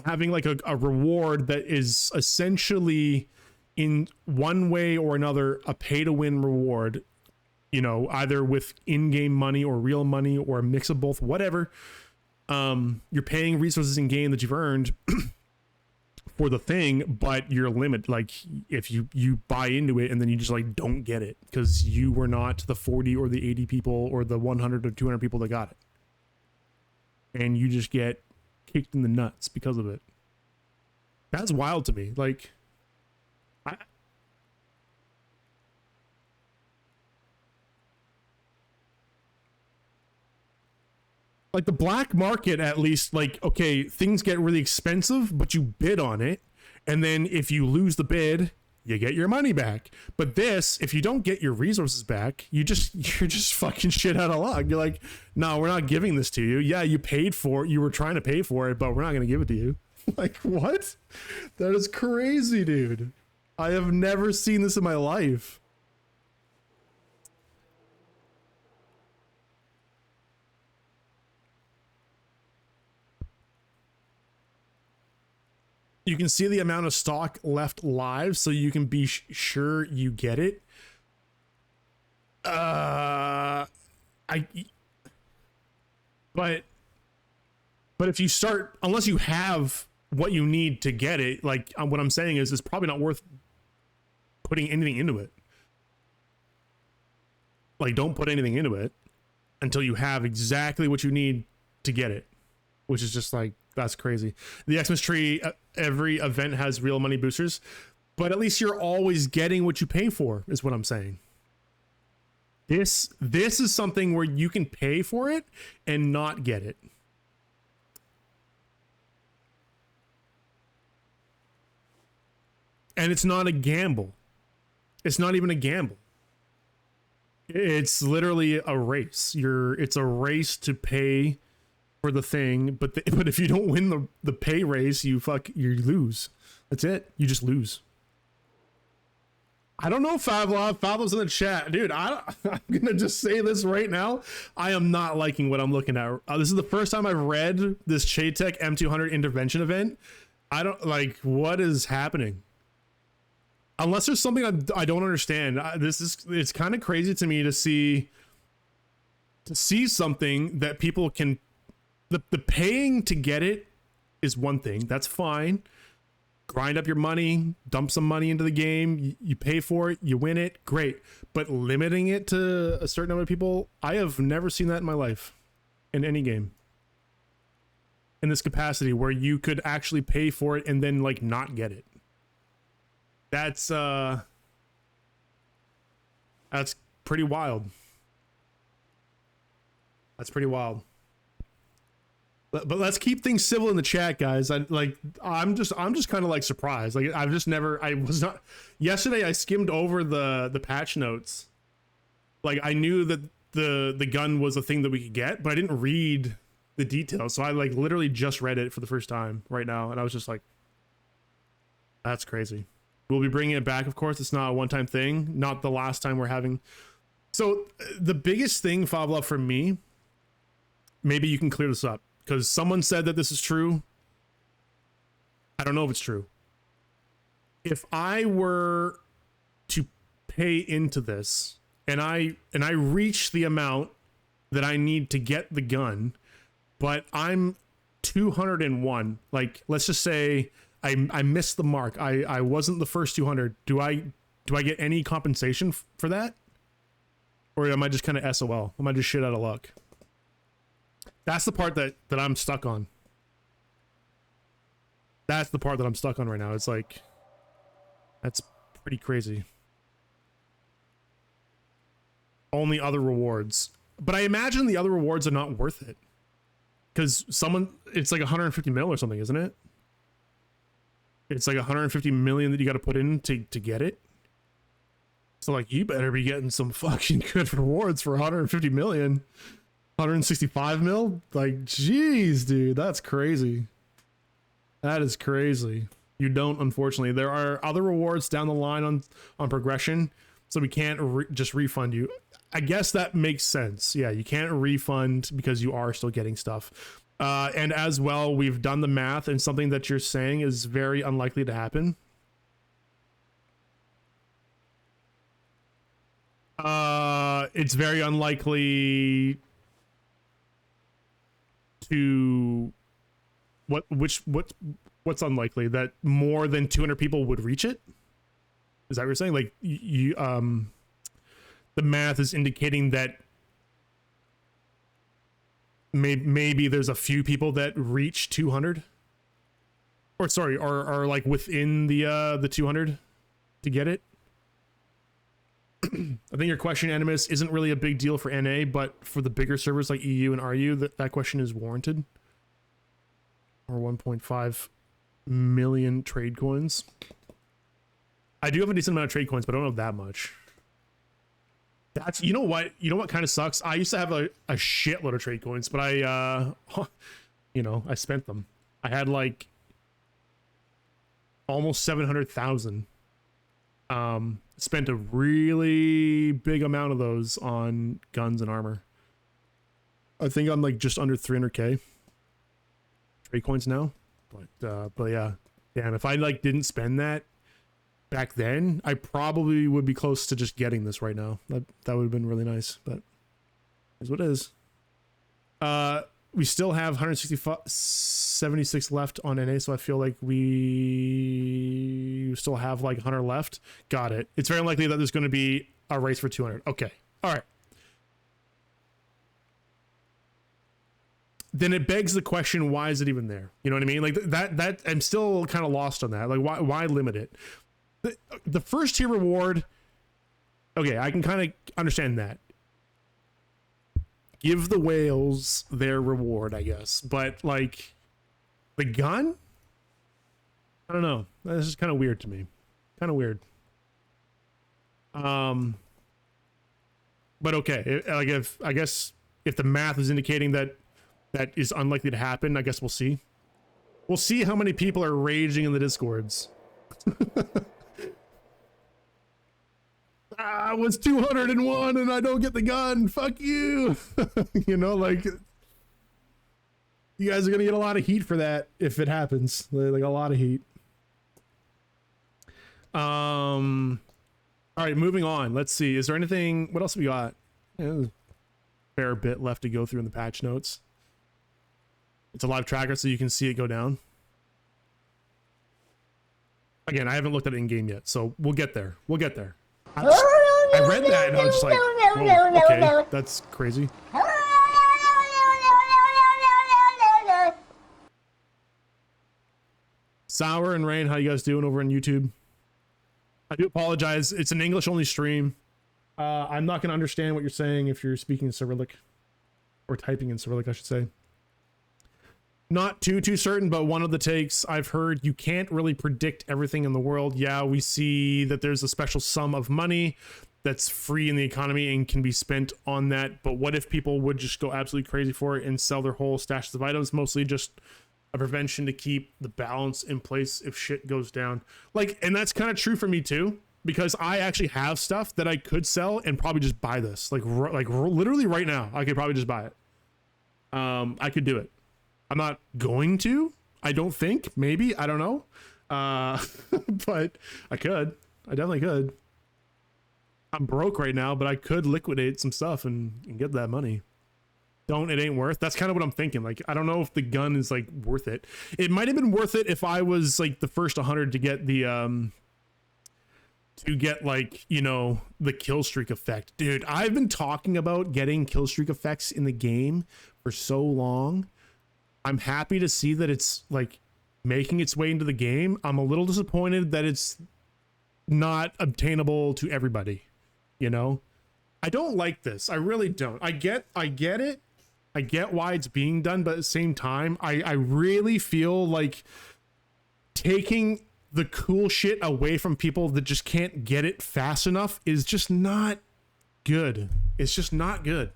Having like a reward that is essentially, in one way or another, a pay-to-win reward, you know, either with in-game money or real money or a mix of both, whatever. You're paying resources in game that you've earned for the thing, but you're limited. Like, if you buy into it and then you just like don't get it because you were not the 40 or the 80 people or the 100 or 200 people that got it, and you just get kicked in the nuts because of it. That's wild to me. Like, like the black market, at least, like, okay, things get really expensive, but you bid on it, and then if you lose the bid, you get your money back. But this, if you don't get your resources back, you're just fucking shit out of luck. You're like, no, we're not giving this to you. Yeah, you paid for it. You were trying to pay for it, but we're not going to give it to you. Like, what? That is crazy, dude. I have never seen this in my life. You can see the amount of stock left live so you can be sure you get it. But if you start, unless you have what you need to get it, like what I'm saying is it's probably not worth putting anything into it. Like, don't put anything into it until you have exactly what you need to get it, which is just like, that's crazy. The Xmas tree, every event has real money boosters, but at least you're always getting what you pay for, is what I'm saying. This is something where you can pay for it and not get it. And it's not a gamble. It's not even a gamble. It's literally a race. It's a race to pay for the thing, but if you don't win the pay race, you lose. That's it. You just lose. I don't know, Favlov's in the chat, dude. I'm gonna just say this right now. I am not liking what I'm looking at. This is the first time I've read this Chaytech M200 intervention event. I don't like what is happening. Unless there's something I don't understand. It's kind of crazy to me to see something that people can. The paying to get it is one thing. That's fine. Grind up your money, dump some money into the game. You pay for it, you win it, great. But limiting it to a certain number of people, I have never seen that in my life, in any game. In this capacity, where you could actually pay for it and then like not get it. That's pretty wild. That's pretty wild. But let's keep things civil in the chat, guys. I'm just kind of like surprised. Like I was not yesterday. I skimmed over the patch notes. Like I knew that the gun was a thing that we could get, but I didn't read the details. So I like literally just read it for the first time right now, and I was just like, that's crazy. We'll be bringing it back, of course. It's not a one-time thing. Not the last time we're having. So the biggest thing, Favlov, for me, maybe you can clear this up, because someone said that this is true. I don't know if it's true. If I were to pay into this and I reach the amount that I need to get the gun, but I'm 201, like let's just say I missed the mark. I wasn't the first 200. Do I get any compensation for that? Or am I just kind of SOL? Am I just shit out of luck? That's the part that I'm stuck on. That's the part that I'm stuck on right now. It's like, that's pretty crazy. Only other rewards. But I imagine the other rewards are not worth it. Because it's like 150 mil or something, isn't it? It's like 150 million that you got to put in to get it. So like, you better be getting some fucking good rewards for 150 million. 165 mil? Like, jeez, dude, that's crazy. That is crazy. You don't, unfortunately. There are other rewards down the line on progression, so we can't just refund you. I guess that makes sense. Yeah, you can't refund because you are still getting stuff. And as well, we've done the math, and something that you're saying is very unlikely to happen. It's very unlikely to what's unlikely? That more than 200 people would reach it? Is that what you're saying? Like you the math is indicating that maybe there's a few people that reach 200, or sorry, are like within the 200 to get it. I think your question, Animus, isn't really a big deal for NA, but for the bigger servers like EU and RU, that question is warranted. Or 1.5 million trade coins. I do have a decent amount of trade coins, but I don't have that much. That's, you know what kind of sucks? I used to have a shitload of trade coins, but I I spent them. I had like almost 700,000. Spent a really big amount of those on guns and armor. I think I'm like just under 300k trade coins now, but yeah, damn, if I like didn't spend that back then, I probably would be close to just getting this right now. That would have been really nice, but here's what it is. We still have 76 left on NA, so I feel like we still have like 100 left. Got it. It's very likely that there's going to be a race for 200. Okay. All right. Then it begs the question, why is it even there? You know what I mean? Like that I'm still kind of lost on that. Like why limit it? The first tier reward, okay, I can kind of understand that. Give the whales their reward, I guess. But like the gun, I don't know. This is kind of weird to me. Kind of weird. But okay, like I guess if the math is indicating that is unlikely to happen, I guess we'll see. We'll see how many people are raging in the discords. I was 201 and I don't get the gun. Fuck you. You know, like, you guys are gonna get a lot of heat for that if it happens. Like a lot of heat. All right, moving on. Let's see. Is there anything? What else we got? Yeah, fair bit left to go through in the patch notes. It's a live tracker, so you can see it go down. Again, I haven't looked at it in game yet, so we'll get there. We'll get there. I read that and I was just like, whoa, okay, that's crazy. Sour and Rain, how you guys doing over on YouTube? I do apologize. It's an English only stream. I'm not going to understand what you're saying if you're speaking Cyrillic, or typing in Cyrillic, I should say. Not too certain, but one of the takes I've heard, you can't really predict everything in the world. Yeah, we see that there's a special sum of money that's free in the economy and can be spent on that. But what if people would just go absolutely crazy for it and sell their whole stashes of items? Mostly just a prevention to keep the balance in place if shit goes down. Like, and that's kind of true for me too, because I actually have stuff that I could sell and probably just buy this. Like literally right now, I could probably just buy it. I could do it. I'm not going to, I don't think, maybe, I don't know. But I could, I definitely could. I'm broke right now, but I could liquidate some stuff and get that money. It ain't worth. That's kind of what I'm thinking. Like, I don't know if the gun is like worth it. It might've been worth it if I was like the first 100 to get the, like, you know, the kill streak effect. Dude, I've been talking about getting kill streak effects in the game for so long. I'm happy to see that it's like making its way into the game. I'm a little disappointed that it's not obtainable to everybody. You know, I don't like this. I really don't. I get it. I get why it's being done, but at the same time, I really feel like taking the cool shit away from people that just can't get it fast enough is just not good. It's just not good.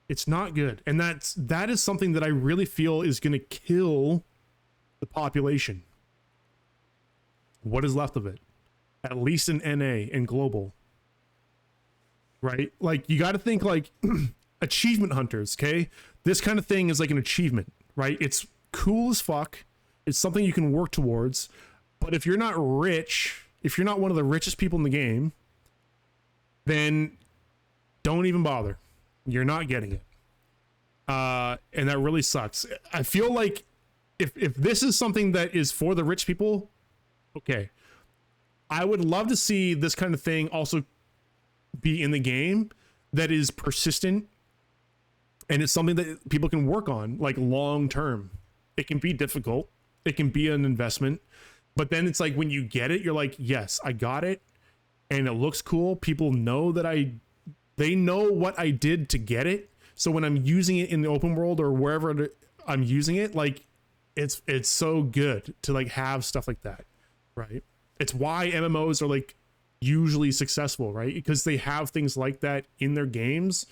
It's not good. And that is something that I really feel is going to kill the population. What is left of it? At least in NA and global. Right? Like, you got to think like achievement hunters, okay? This kind of thing is like an achievement, right? It's cool as fuck. It's something you can work towards. But if you're not rich, if you're not one of the richest people in the game, then don't even bother. You're not getting it. And that really sucks. I feel like if this is something that is for the rich people, okay. I would love to see this kind of thing also be in the game that is persistent, and it's something that people can work on like long term. It can be difficult. It can be an investment, but then it's like when you get it, you're like, yes, I got it. And it looks cool. People know that they know what I did to get it. So when I'm using it in the open world or wherever I'm using it, like it's so good to like have stuff like that. Right. It's why MMOs are like usually successful, right? Because they have things like that in their games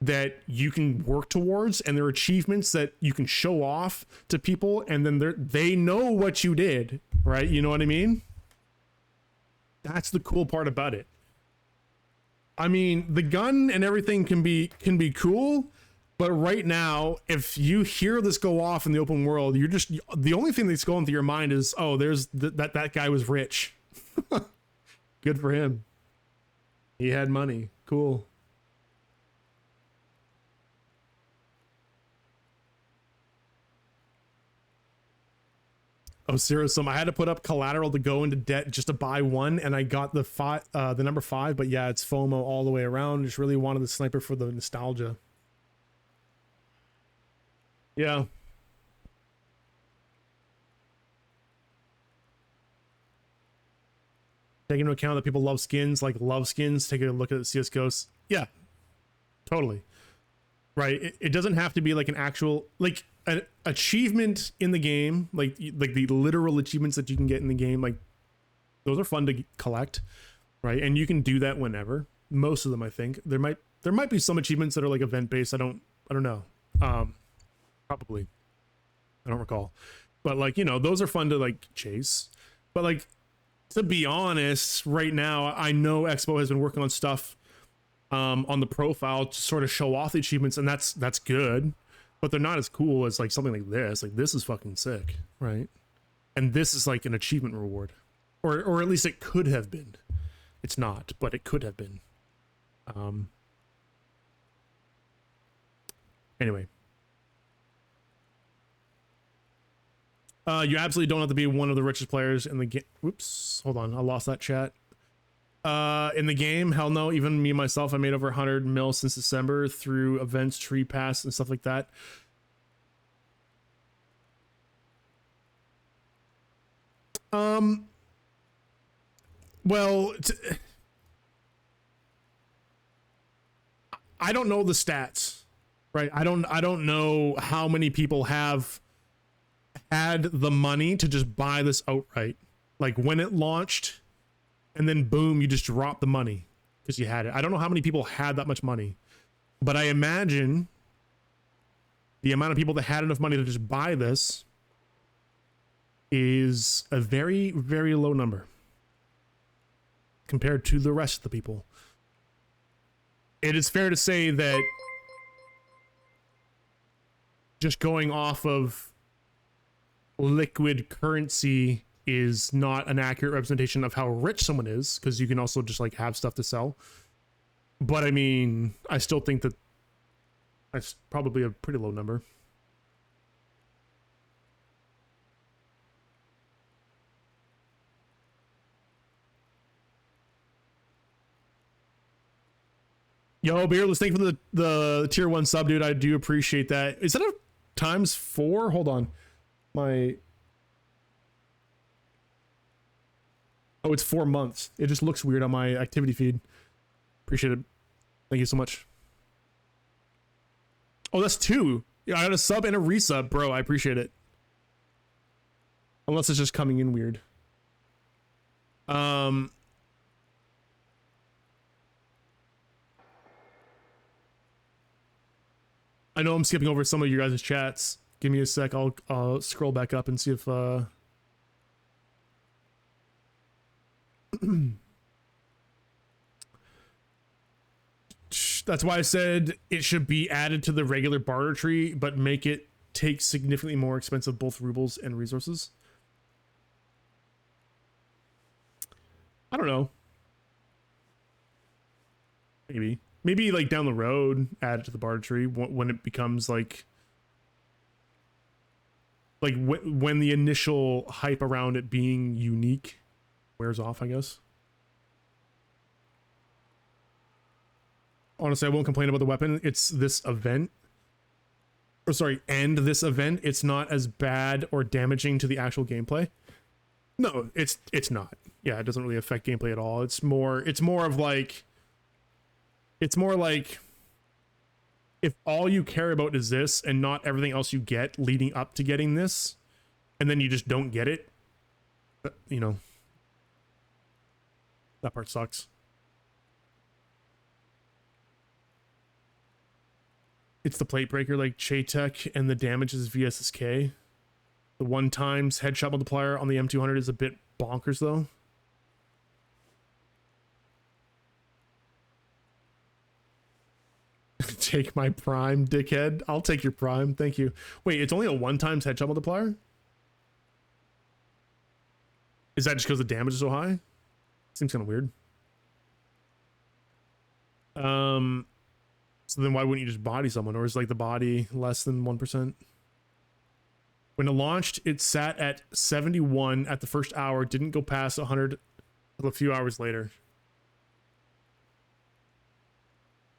that you can work towards, and there are achievements that you can show off to people, and then they know what you did, right? You know what I mean? That's the cool part about it. I mean, the gun and everything can be cool, but right now, if you hear this go off in the open world, you're just, the only thing that's going through your mind is, oh, there's that guy was rich. Good for him. He had money. Cool. Oh, serious. I had to put up collateral to go into debt just to buy one, and I got the number 5. But yeah, it's FOMO all the way around. Just really wanted the sniper for the nostalgia. Yeah. Taking into account that people love skins, take a look at CSGO's. Yeah, totally. Right. It doesn't have to be like an actual, like an achievement in the game, like the literal achievements that you can get in the game. Like those are fun to collect, right? And you can do that whenever. Most of them, I think. There might be some achievements that are like event based. I don't know. Probably. I don't recall. But like, you know, those are fun to like chase. But like, to be honest, right now, I know EXBO has been working on stuff on the profile to sort of show off the achievements, and that's good, but they're not as cool as like something like this. Like this is fucking sick, right? And this is like an achievement reward, or at least it could have been. It's not, but it could have been. Anyway. You absolutely don't have to be one of the richest players in the game. Whoops, hold on, I lost that chat. In the game, hell no. Even me myself, I made over 100 mil since December through events, tree pass, and stuff like that. Well, I don't know the stats, right? I don't know how many people have had the money to just buy this outright, like when it launched, and then boom, you just dropped the money because you had it. I don't know how many people had that much money, but I imagine the amount of people that had enough money to just buy this is a very, very low number compared to the rest of the people. It is fair to say that just going off of liquid currency is not an accurate representation of how rich someone is, because you can also just like have stuff to sell. But I mean, I still think that that's probably a pretty low number. Yo, Beerless, thank you for the tier 1 sub, dude. I do appreciate that. Is that a ×4? Hold on. Oh, it's 4 months. It just looks weird on my activity feed. Appreciate it. Thank you so much. Oh, that's 2. Yeah, I got a sub and a resub, bro. I appreciate it. Unless it's just coming in weird. I know I'm skipping over some of you guys' chats. Give me a sec. I'll scroll back up and see if that's why I said it should be added to the regular barter tree, but make it take significantly more expensive both rubles and resources. I don't know. Maybe like down the road, add it to the barter tree when it becomes like when the initial hype around it being unique wears off, I guess. Honestly, I won't complain about the weapon. It's this event. Or sorry, and this event. It's not as bad or damaging to the actual gameplay. No, it's not. Yeah, it doesn't really affect gameplay at all. It's more like if all you care about is this and not everything else you get leading up to getting this, and then you just don't get it, you know, That part sucks. It's the plate breaker like Chaytek, and the damage is VSSK. The 1 times headshot multiplier on the M200 is a bit bonkers though. Take my prime, dickhead. I'll take your prime, thank you. Wait, it's only a 1 times headshot multiplier? Is that just because the damage is so high? Seems kind of weird. So then why wouldn't you just body someone? Or is like the body less than 1%? When it launched, it sat at 71 at the first hour, didn't go past 100 until a few hours later.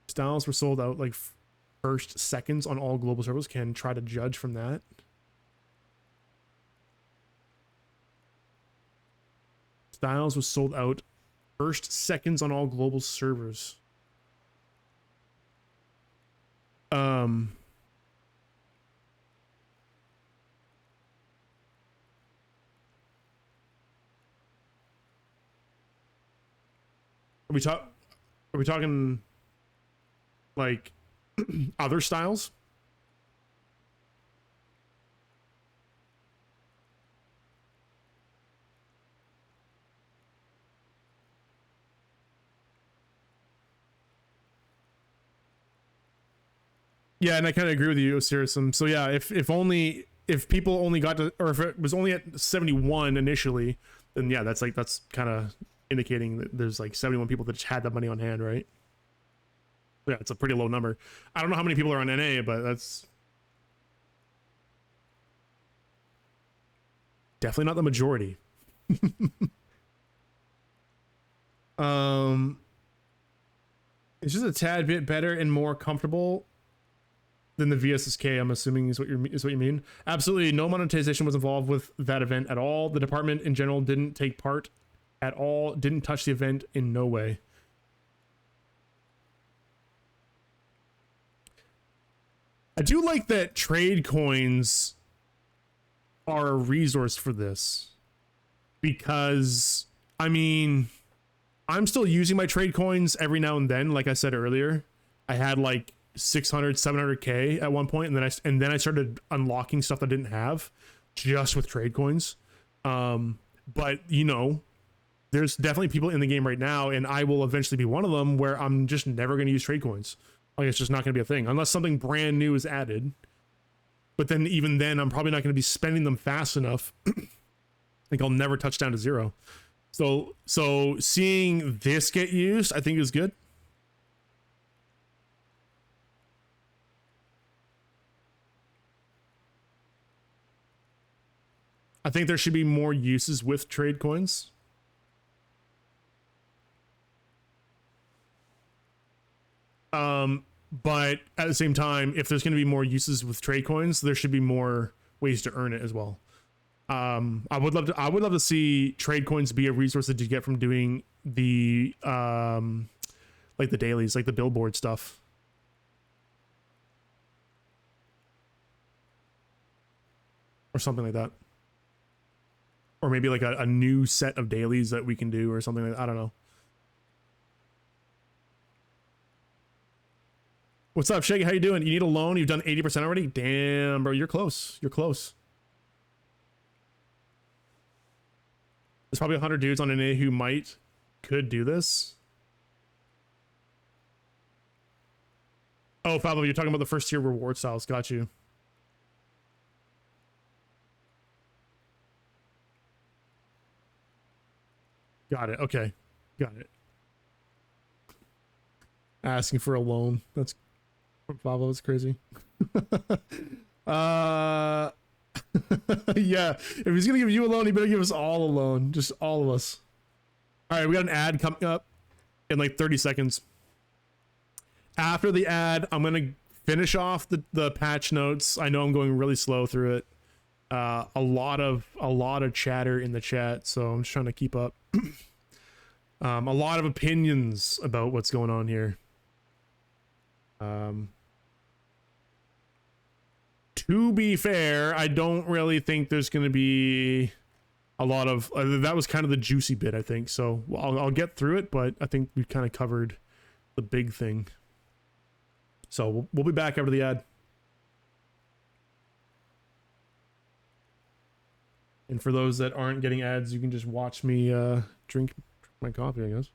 Styles were sold out like first seconds on all global servers. Can try to judge from that. Styles was sold out first seconds on all global servers. Are we talking like other styles? Yeah, and I kind of agree with you, Osirisum. So yeah, if people only got to, or if it was only at 71 initially, then yeah, that's kind of indicating that there's like 71 people that just had that money on hand, right? Yeah, it's a pretty low number. I don't know how many people are on NA, but that's definitely not the majority. It's just a tad bit better and more comfortable than the VSSK, I'm assuming is what you mean. Absolutely no monetization was involved with that event at all. The department in general didn't take part at all, didn't touch the event in no way. I do like that trade coins are a resource for this, because I mean, I'm still using my trade coins every now and then. Like I said earlier, I had like 600, 700k at one point, and then I started unlocking stuff that I didn't have just with trade coins. But you know, there's definitely people in the game right now, and I will eventually be one of them, where I'm just never going to use trade coins. Like, it's just not going to be a thing unless something brand new is added. But then even then, I'm probably not going to be spending them fast enough. Like, I'll never touch down to 0. So seeing this get used, I think is good. I think there should be more uses with trade coins. But at the same time, if there's going to be more uses with trade coins, there should be more ways to earn it as well. I would love to see trade coins be a resource that you get from doing the like the dailies, like the billboard stuff. Or something like that. Or maybe like a new set of dailies that we can do or something like that. I don't know. What's up, Shaggy? How you doing? You need a loan? You've done 80% already? Damn, bro, you're close. You're close. There's probably 100 dudes on NA who could do this. Oh, Pablo, you're talking about the first tier reward styles. Got you. Got it. Okay. Got it. Asking for a loan. That's Pablo, it's crazy. Yeah, if he's gonna give you a loan, he better give us all a loan. Just all of us. All right, we got an ad coming up in like 30 seconds. After the ad, I'm gonna finish off the patch notes. I know I'm going really slow through it. A lot of chatter in the chat, so I'm just trying to keep up. A lot of opinions about what's going on here. To be fair, I don't really think there's going to be a lot of that was kind of the juicy bit, I think. So I'll get through it, but I think we kind of covered the big thing. So we'll be back after the ad. And for those that aren't getting ads, you can just watch me drink my coffee, I guess.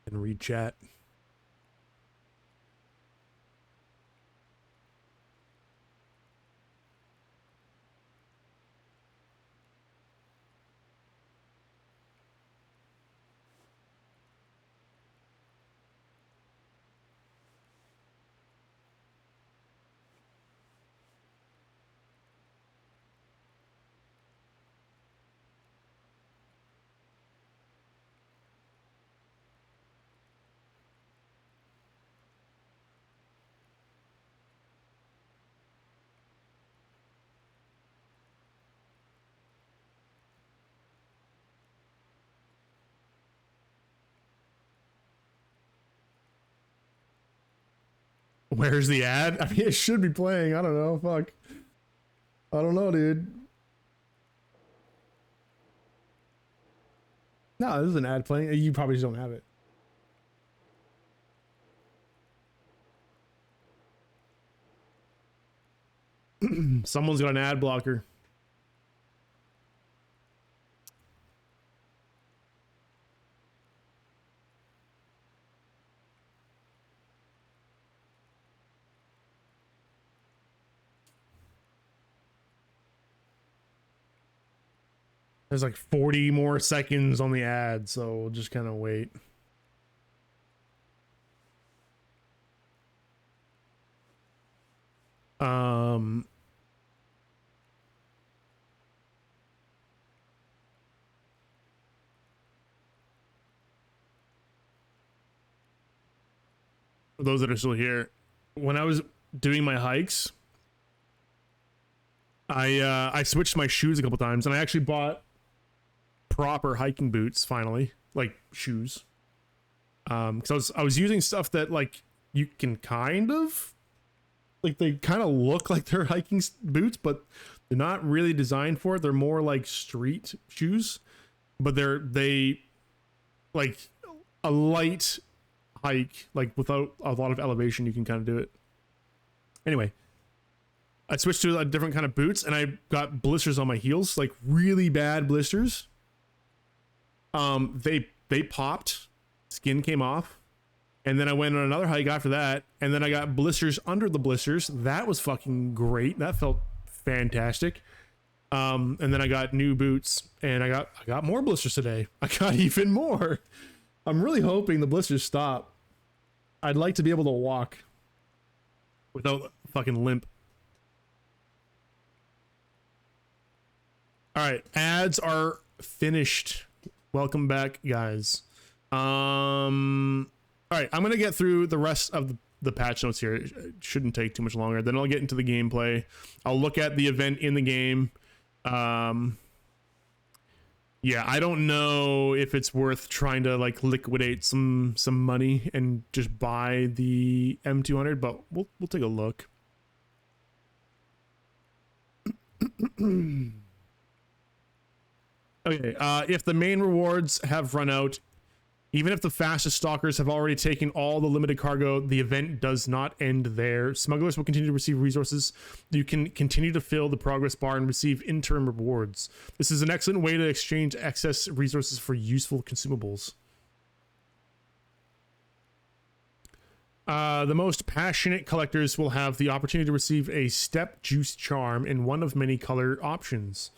And read chat. Where's the ad? I mean, it should be playing. I don't know. Fuck. I don't know, dude. No, this is an ad playing. You probably just don't have it. Someone's got an ad blocker. There's like 40 more seconds on the ad, so we'll just kind of wait. For those that are still here, when I was doing my hikes, I switched my shoes a couple times, and I actually bought proper hiking boots finally, like shoes. Because I was using stuff that like you can kind of like, they kind of look like they're hiking boots, but they're not really designed for it. They're more like street shoes, but they like a light hike, like without a lot of elevation, you can kind of do it. Anyway, I switched to a different kind of boots, and I got blisters on my heels, like really bad blisters. They popped, skin came off, and then I went on another hike after that, and then I got blisters under the blisters. That was fucking great. That felt fantastic. And then I got new boots, and I got more blisters today. I got even more. I'm really hoping the blisters stop. I'd like to be able to walk without fucking limp. All right, ads are finished. Welcome back, guys. All right, I'm gonna get through the rest of the patch notes here. It shouldn't take too much longer. Then I'll get into the gameplay. I'll look at the event in the game. Yeah, I don't know if it's worth trying to like liquidate some money and just buy the M200, but we'll take a look. Okay, if the main rewards have run out, even if the fastest stalkers have already taken all the limited cargo, the event does not end there. Smugglers will continue to receive resources. You can continue to fill the progress bar and receive interim rewards. This is an excellent way to exchange excess resources for useful consumables. The most passionate collectors will have the opportunity to receive a step juice charm in one of many color options.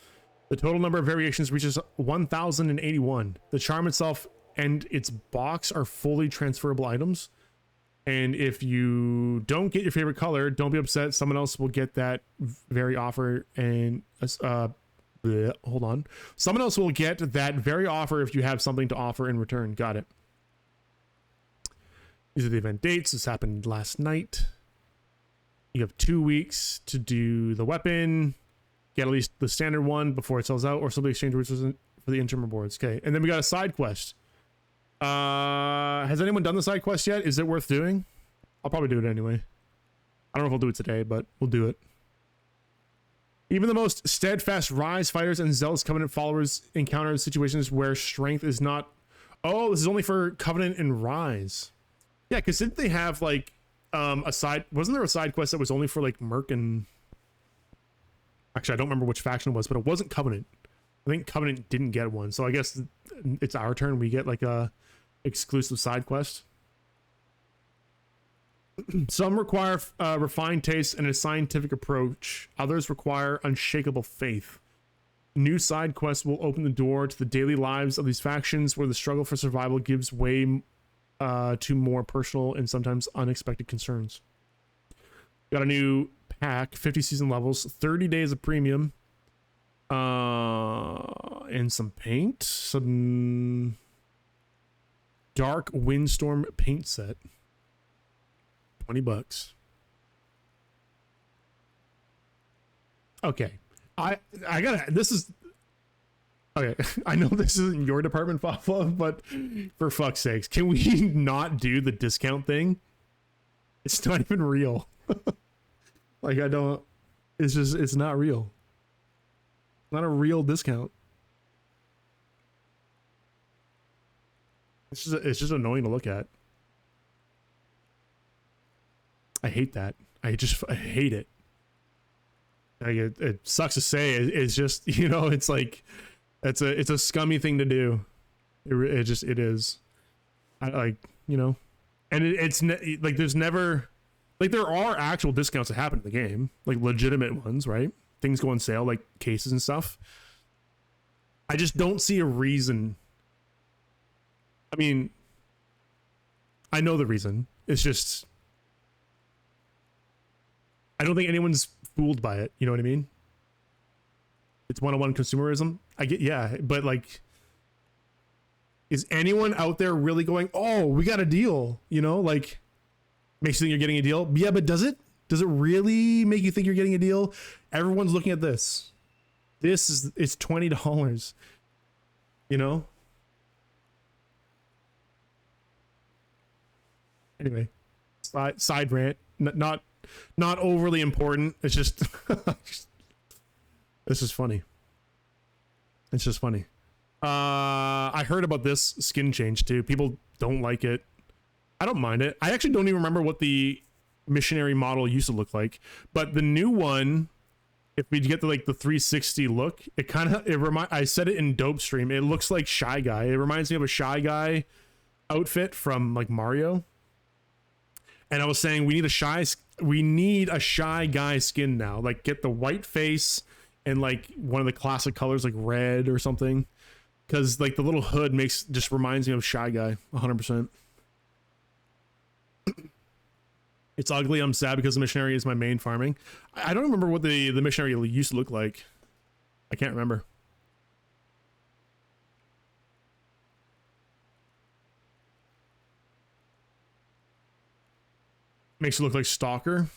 The total number of variations reaches 1,081. The charm itself and its box are fully transferable items. And if you don't get your favorite color, don't be upset. Someone else will get that very offer. And hold on. Someone else will get that very offer if you have something to offer in return. Got it. These are the event dates. This happened last night. You have 2 weeks to do the weapon. Get at least the standard one before it sells out, or simply exchange resources for the interim rewards. Okay, and then we got a side quest. Has anyone done the side quest yet? Is it worth doing? I'll probably do it anyway. I don't know if I'll do it today, but we'll do it. Even the most steadfast Rise fighters and zealous Covenant followers encounter situations where strength is not. Oh, this is only for Covenant and Rise. Yeah, because didn't they have like a side? Wasn't there a side quest that was only for like Merc and? Actually, I don't remember which faction it was, but it wasn't Covenant. I think Covenant didn't get one, so I guess it's our turn. We get like a exclusive side quest. Some require refined taste and a scientific approach. Others require unshakable faith. New side quests will open the door to the daily lives of these factions, where the struggle for survival gives way to more personal and sometimes unexpected concerns. Got a new pack, 50 season levels, 30 days of premium, and some paint, some dark windstorm paint set. $20. Okay. I gotta, this is, okay. I know this isn't your department, Fafa, but for fuck's sakes, can we not do the discount thing? It's not even real. Like, I don't, it's just, it's not real. Not a real discount. It's just annoying to look at. I hate that. I hate it. Like it sucks to say. It's just, you know, it's like, it's a scummy thing to do. It is. I like, you know, and like there's never, like there are actual discounts that happen in the game, like legitimate ones, right? Things go on sale, like cases and stuff. I just don't see a reason. I mean, I know the reason. It's just, I don't think anyone's fooled by it. You know what I mean? It's one-on-one consumerism. I get, yeah, but like, is anyone out there really going, oh, we got a deal? You know, like, makes you think you're getting a deal. Yeah, but does it? Does it really make you think you're getting a deal? Everyone's looking at this. It's $20. You know? Anyway, side rant. Not overly important. It's just this is funny. It's just funny. I heard about this skin change too. People don't like it. I don't mind it. I actually don't even remember what the missionary model used to look like, but the new one, if we get the 360 look, I said it in Dope Stream, it looks like Shy Guy. It reminds me of a Shy Guy outfit from like Mario. And I was saying we need a Shy Guy skin now. Like, get the white face and like one of the classic colors, like red or something, because like the little hood just reminds me of Shy Guy 100%. It's ugly. I'm sad because the missionary is my main farming. I don't remember what the missionary used to look like. I can't remember. Makes it look like Stalker.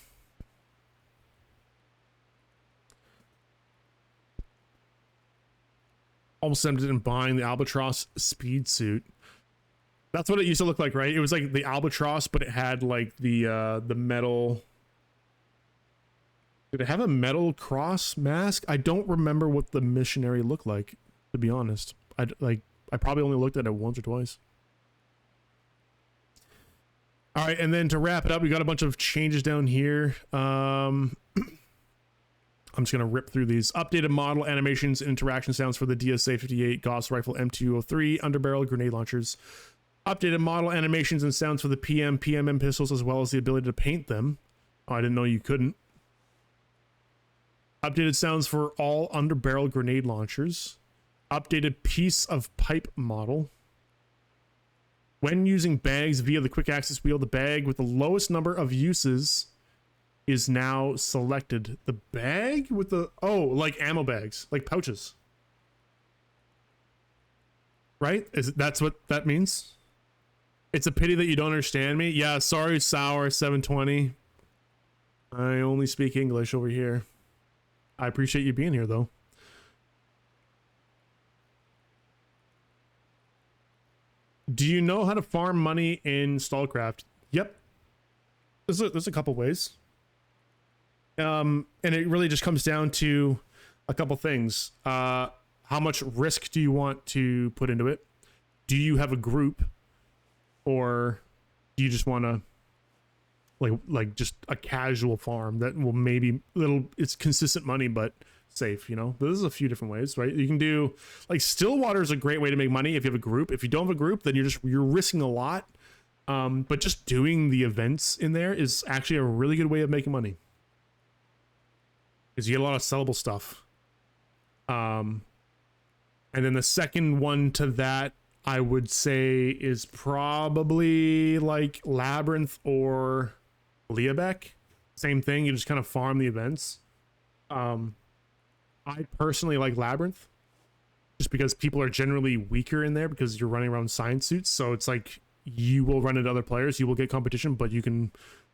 Almost tempted in buying the Albatross speed suit. That's what it used to look like, right? It was like the Albatross, but it had like the metal. Did it have a metal cross mask? I don't remember what the missionary looked like, to be honest. I probably only looked at it once or twice. All right, and then to wrap it up, we got a bunch of changes down here. I'm just gonna rip through these. Updated model animations and interaction sounds for the DSA 58 Gauss Rifle M203 underbarrel grenade launchers. Updated model animations and sounds for the PMM pistols, as well as the ability to paint them. Oh, I didn't know you couldn't. Updated sounds for all underbarrel grenade launchers. Updated piece of pipe model. When using bags via the quick access wheel, the bag with the lowest number of uses is now selected. The bag with the, oh, like ammo bags, like pouches. Right? That's what that means? It's a pity that you don't understand me. Yeah, sorry, Sour 720. I only speak English over here. I appreciate you being here, though. Do you know how to farm money in STALCRAFT? Yep. There's a couple ways. And it really just comes down to a couple things. How much risk do you want to put into it? Do you have a group, or do you just want to like just a casual farm that will maybe it's consistent money but safe, you know? There's a few different ways, right? You can do like Stillwater is a great way to make money if you have a group. If you don't have a group, then you're risking a lot. But just doing the events in there is actually a really good way of making money, because you get a lot of sellable stuff. And then the second one to that, I would say, is probably like Labyrinth or Leabeck. Same thing, you just kind of farm the events. I personally like Labyrinth just because people are generally weaker in there because you're running around science suits. So it's like you will run into other players, you will get competition, but you can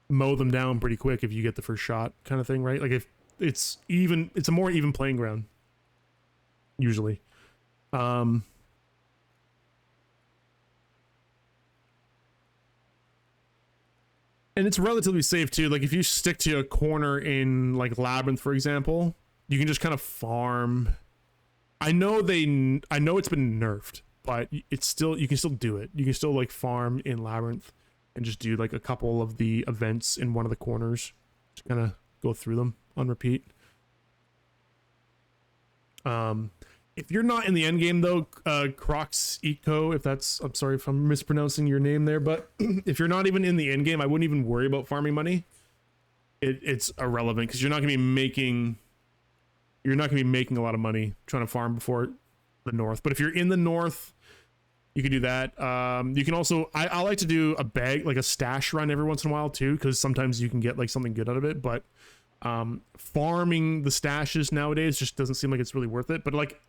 mow them down pretty quick if you get the first shot, kind of thing, right? Like if it's a more even playing ground usually. And it's relatively safe too. Like if you stick to a corner in like Labyrinth, for example, you can just kind of farm. I know it's been nerfed, but it's still, you can still do it. You can still like farm in Labyrinth and just do like a couple of the events in one of the corners. Just kind of go through them on repeat. If you're not in the end game though, Crocs Eco, I'm sorry if I'm mispronouncing your name there, but if you're not even in the end game, I wouldn't even worry about farming money. It's irrelevant because you're not gonna be making a lot of money trying to farm before the north. But if you're in the north, you can do that. You can also, I like to do a bag, like a stash run every once in a while too, because sometimes you can get like something good out of it. But farming the stashes nowadays just doesn't seem like it's really worth it. But like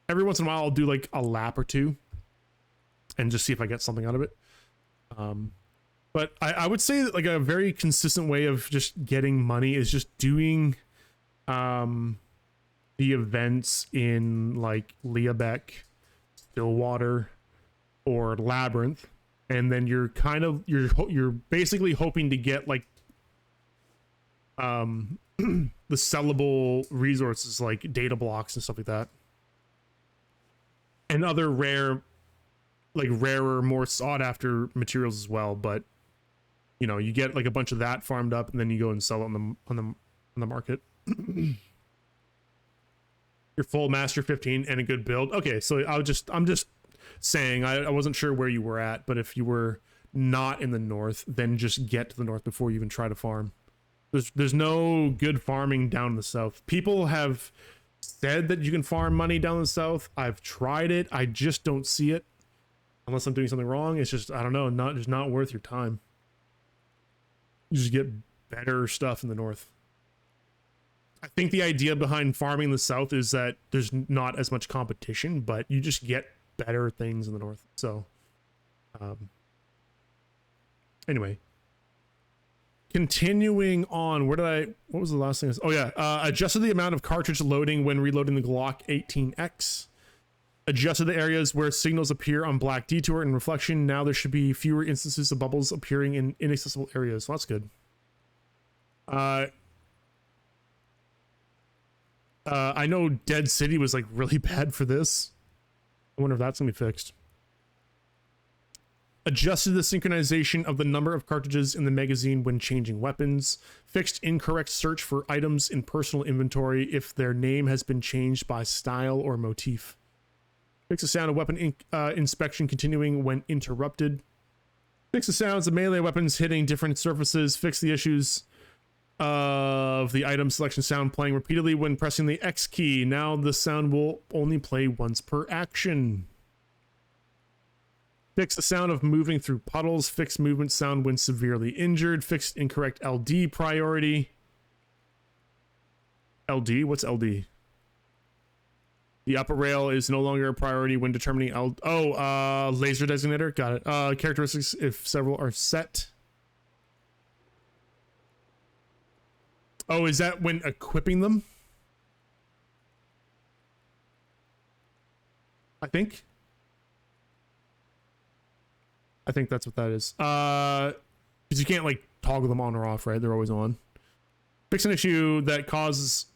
every once in a while, I'll do like a lap or two and just see if I get something out of it. But I would say that like a very consistent way of just getting money is just doing the events in like Leabeck, Stillwater, or Labyrinth, and then you're basically hoping to get like the sellable resources like data blocks and stuff like that, and other rarer, more sought after materials as well. But you know, you get like a bunch of that farmed up, and then you go and sell it on the market. Your full master 15 and a good build. Okay, so I'm just saying, I wasn't sure where you were at, but if you were not in the north, then just get to the north before you even try to farm. There's no good farming down in the south. People have said that you can farm money down in the south. I've tried it. I just don't see it. Unless I'm doing something wrong. It's just, I don't know, just not worth your time. You just get better stuff in the north. I think the idea behind farming in the south is that there's not as much competition, but you just get better things in the north. So, anyway, continuing on, what was the last thing? Oh yeah, adjusted the amount of cartridge loading when reloading the Glock 18X. Adjusted the areas where signals appear on black detour and reflection. Now there should be fewer instances of bubbles appearing in inaccessible areas. So that's good. I know Dead City was like really bad for this. I wonder if that's gonna be fixed. Adjusted the synchronization of the number of cartridges in the magazine when changing weapons. Fixed incorrect search for items in personal inventory if their name has been changed by style or motif. Fix the sound of weapon inspection continuing when interrupted. Fix the sounds of melee weapons hitting different surfaces. Fix the issues of the item selection sound playing repeatedly when pressing the X key. Now the sound will only play once per action. Fix the sound of moving through puddles. Fix movement sound when severely injured. Fixed incorrect LD priority. LD? What's LD? The upper rail is no longer a priority when determining laser designator. Got it. Characteristics if several are set. Oh, is that when equipping them? I think that's what that is. Because you can't like toggle them on or off, right? They're always on. Fix an issue that caused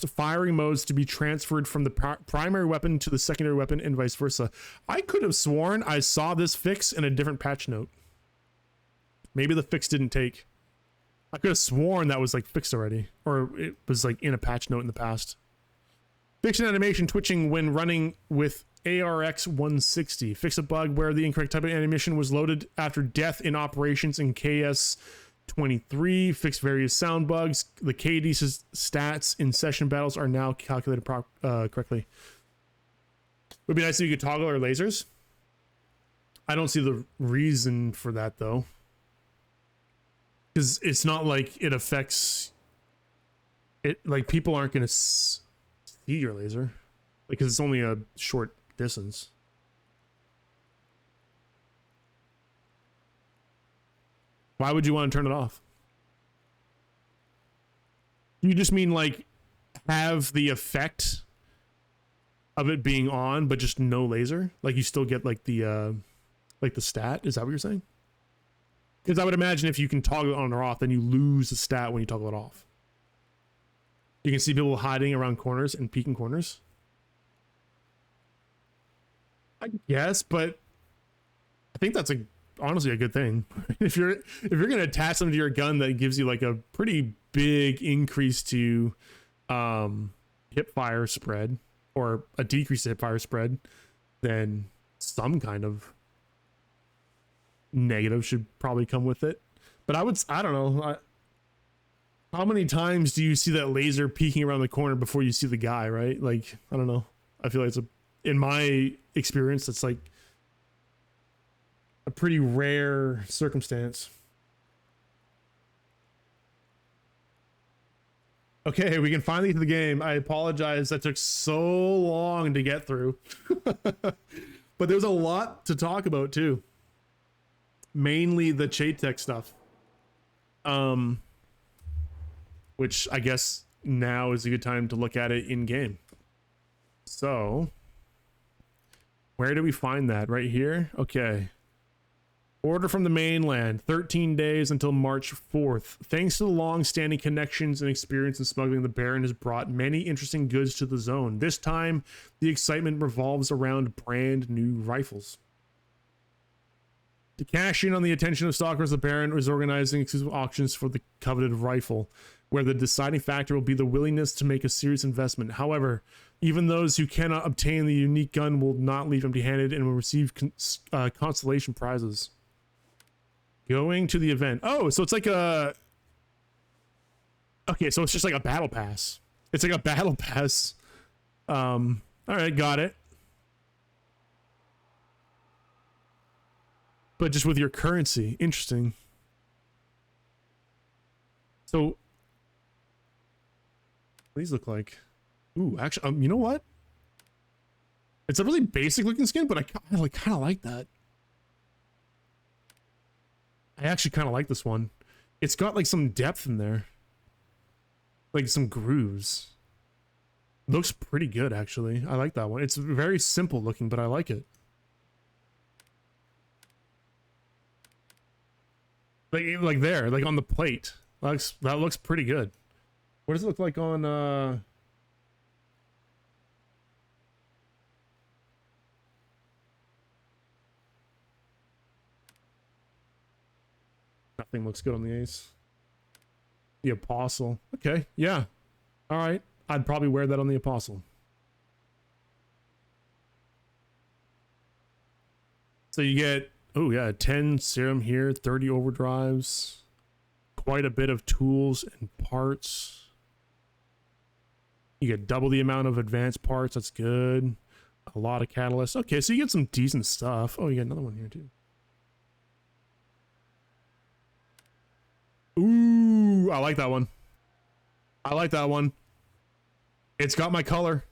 firing modes to be transferred from the primary weapon to the secondary weapon and vice versa. I could have sworn I saw this fix in a different patch note. Maybe the fix didn't take. I could have sworn that was like fixed already, or it was like in a patch note in the past. Fix an animation twitching when running with ARX 160. Fix a bug where the incorrect type of animation was loaded after death in operations in KS 23. Fix various sound bugs. The KD stats in session battles are now calculated correctly. Would be nice if you could toggle our lasers. I don't see the reason for that though, because it's not like it affects it. Like people aren't going to see your laser because it's only a short distance. Why would you want to turn it off? You just mean like have the effect of it being on, but just no laser? Like you still get like the stat? Is that what you're saying? Because I would imagine if you can toggle it on or off, then you lose the stat when you toggle it off. You can see people hiding around corners and peeking corners. I guess, but I think that's honestly a good thing. if you're gonna attach them to your gun that gives you like a pretty big increase to hip fire spread or a decrease to hip fire spread, then some kind of negative should probably come with it. But I don't know, how many times do you see that laser peeking around the corner before you see the guy, right? Like, I don't know, I feel like in my experience, it's like a pretty rare circumstance. Okay, we can finally get to the game. I apologize that took so long to get through. But there's a lot to talk about too. Mainly the Chaytech stuff. Which I guess now is a good time to look at it in game. So, where do we find that? Right here? Okay. Order from the mainland, 13 days until March 4th. Thanks to the long-standing connections and experience in smuggling, the Baron has brought many interesting goods to the zone. This time, the excitement revolves around brand new rifles. To cash in on the attention of stalkers, the Baron is organizing exclusive auctions for the coveted rifle, where the deciding factor will be the willingness to make a serious investment. However, even those who cannot obtain the unique gun will not leave empty-handed and will receive consolation prizes. Going to the event. Oh, so it's like a... Okay, so it's just like a battle pass. It's like a battle pass. All right, got it. But just with your currency. Interesting. So... What these look like? Ooh, actually, you know what? It's a really basic looking skin, but I kind of like that. I actually kind of like this one. It's got like some depth in there. Like some grooves. Looks pretty good, actually. I like that one. It's very simple looking, but I like it. Like there, like on the plate. That looks pretty good. What does it look like on Nothing looks good on the Ace. The Apostle. Okay, yeah. All right. I'd probably wear that on the Apostle. So you get, oh yeah, 10 serum here, 30 overdrives, quite a bit of tools and parts. You get double the amount of advanced parts. That's good. A lot of catalysts. Okay, so you get some decent stuff. Oh, you got another one here too. Ooh, I like that one. I like that one. It's got my color.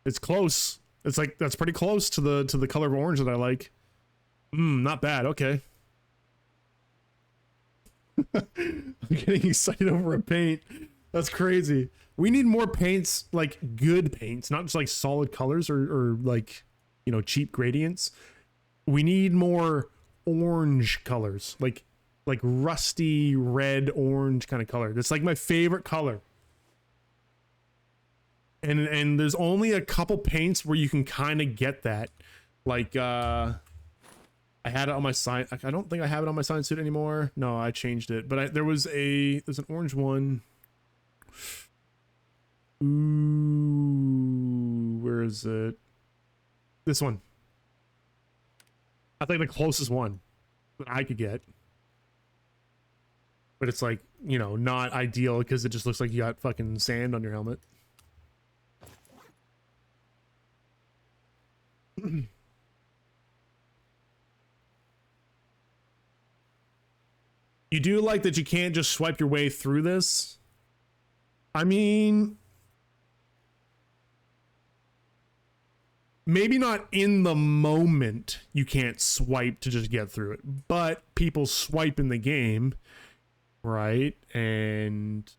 It's close. It's like, that's pretty close to the color of orange that I like. Not bad. Okay. I'm getting excited over a paint. That's crazy. We need more paints, like good paints, not just like solid colors or like, cheap gradients. We need more orange colors, like like rusty red orange kind of color. That's like my favorite color. And there's only a couple paints where you can kind of get that. Like I had it on my sign. I don't think I have it on my sign suit anymore. No, I changed it. But there's an orange one. Ooh, where is it? This one. I think the closest one that I could get. But it's like, you know, not ideal because it just looks like you got fucking sand on your helmet. You do like that you can't just swipe your way through this? I mean, maybe not in the moment you can't swipe to just get through it, but people swipe in the game, right? And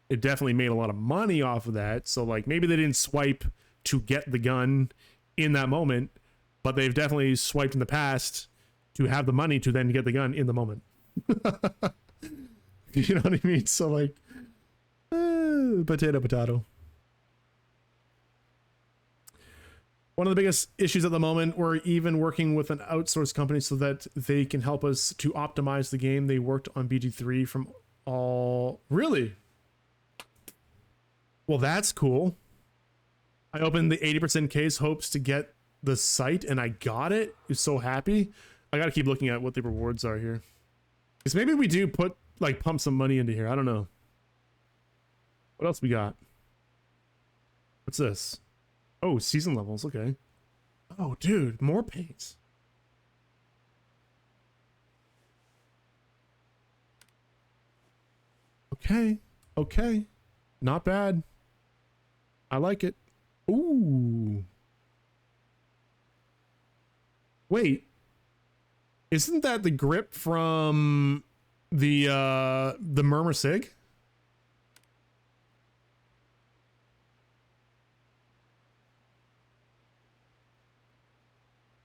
it definitely made a lot of money off of that. So like maybe they didn't swipe to get the gun in that moment, but they've definitely swiped in the past to have the money to then get the gun in the moment. You know what I mean? So like potato. One of the biggest issues at the moment, we're even working with an outsourced company so that they can help us to optimize the game. They worked on BG3 from all... Really? Well, that's cool. I opened the 80% case, hopes to get the site, and I got it. I'm so happy. I gotta keep looking at what the rewards are here. Because maybe we do pump some money into here. I don't know. What else we got? What's this? Oh, season levels. Okay. Oh, dude, more paints. Okay. Not bad. I like it. Ooh. Wait. Isn't that the grip from the Murmur Sig?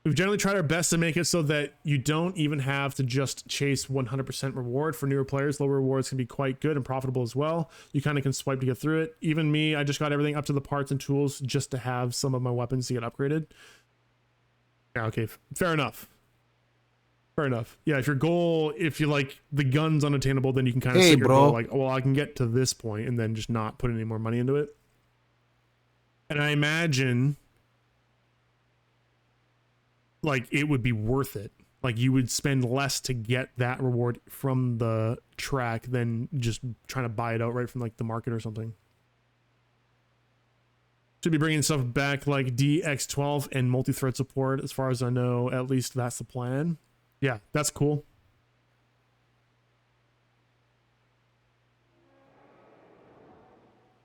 We've generally tried our best to make it so that you don't even have to just chase 100% reward. For newer players, lower rewards can be quite good and profitable as well. You kind of can swipe to get through it. Even me, I just got everything up to the parts and tools just to have some of my weapons to get upgraded. Yeah, okay, fair enough. Yeah, if your goal, if you like the gun's unattainable, then you can kind of set your goal like, well, I can get to this point and then just not put any more money into it. And I imagine like it would be worth it. Like you would spend less to get that reward from the track than just trying to buy it outright from like the market or something. Should be bringing stuff back like DX12 and multi-thread support as far as I know. At least that's the plan. Yeah, that's cool.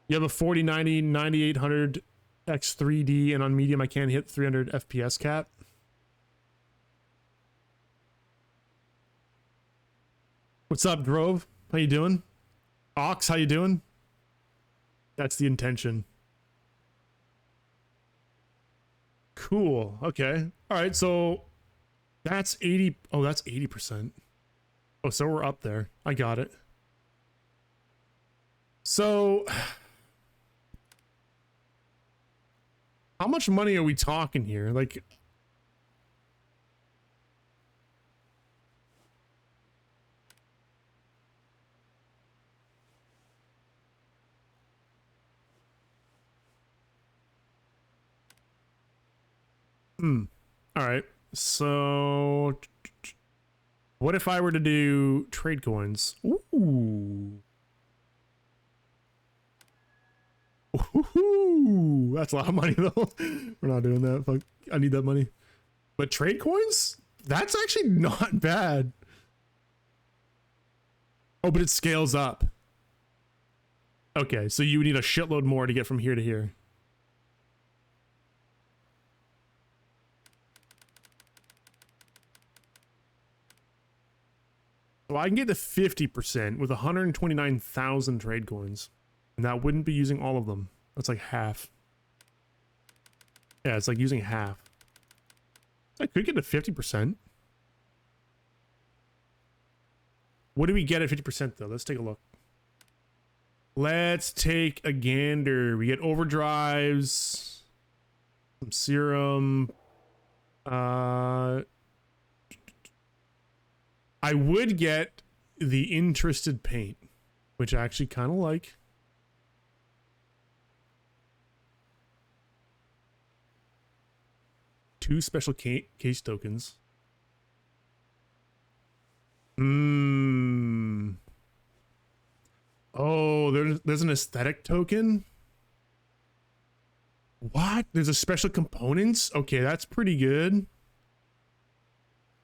You have a 4090 9800 X3D, and on medium I can't hit 300 FPS cap. What's up, Grove? How you doing? Ox, how you doing? That's the intention. Cool. Okay. All right, so that's 80. Oh, that's 80%. Oh, so we're up there. I got it. So how much money are we talking here? Like, all right. So what if I were to do trade coins? Ooh. Ooh, that's a lot of money though. We're not doing that. Fuck, I need that money. But trade coins? That's actually not bad. Oh, but it scales up. Okay, so you would need a shitload more to get from here to here. So I can get to 50% with 129,000 trade coins. And that wouldn't be using all of them. That's like half. Yeah, it's like using half. I could get to 50%. What do we get at 50% though? Let's take a look. Let's take a gander. We get overdrives, some serum. I would get the interested paint, which I actually kind of like. Two special case tokens. Oh, there's an aesthetic token. What? There's a special components? Okay, that's pretty good.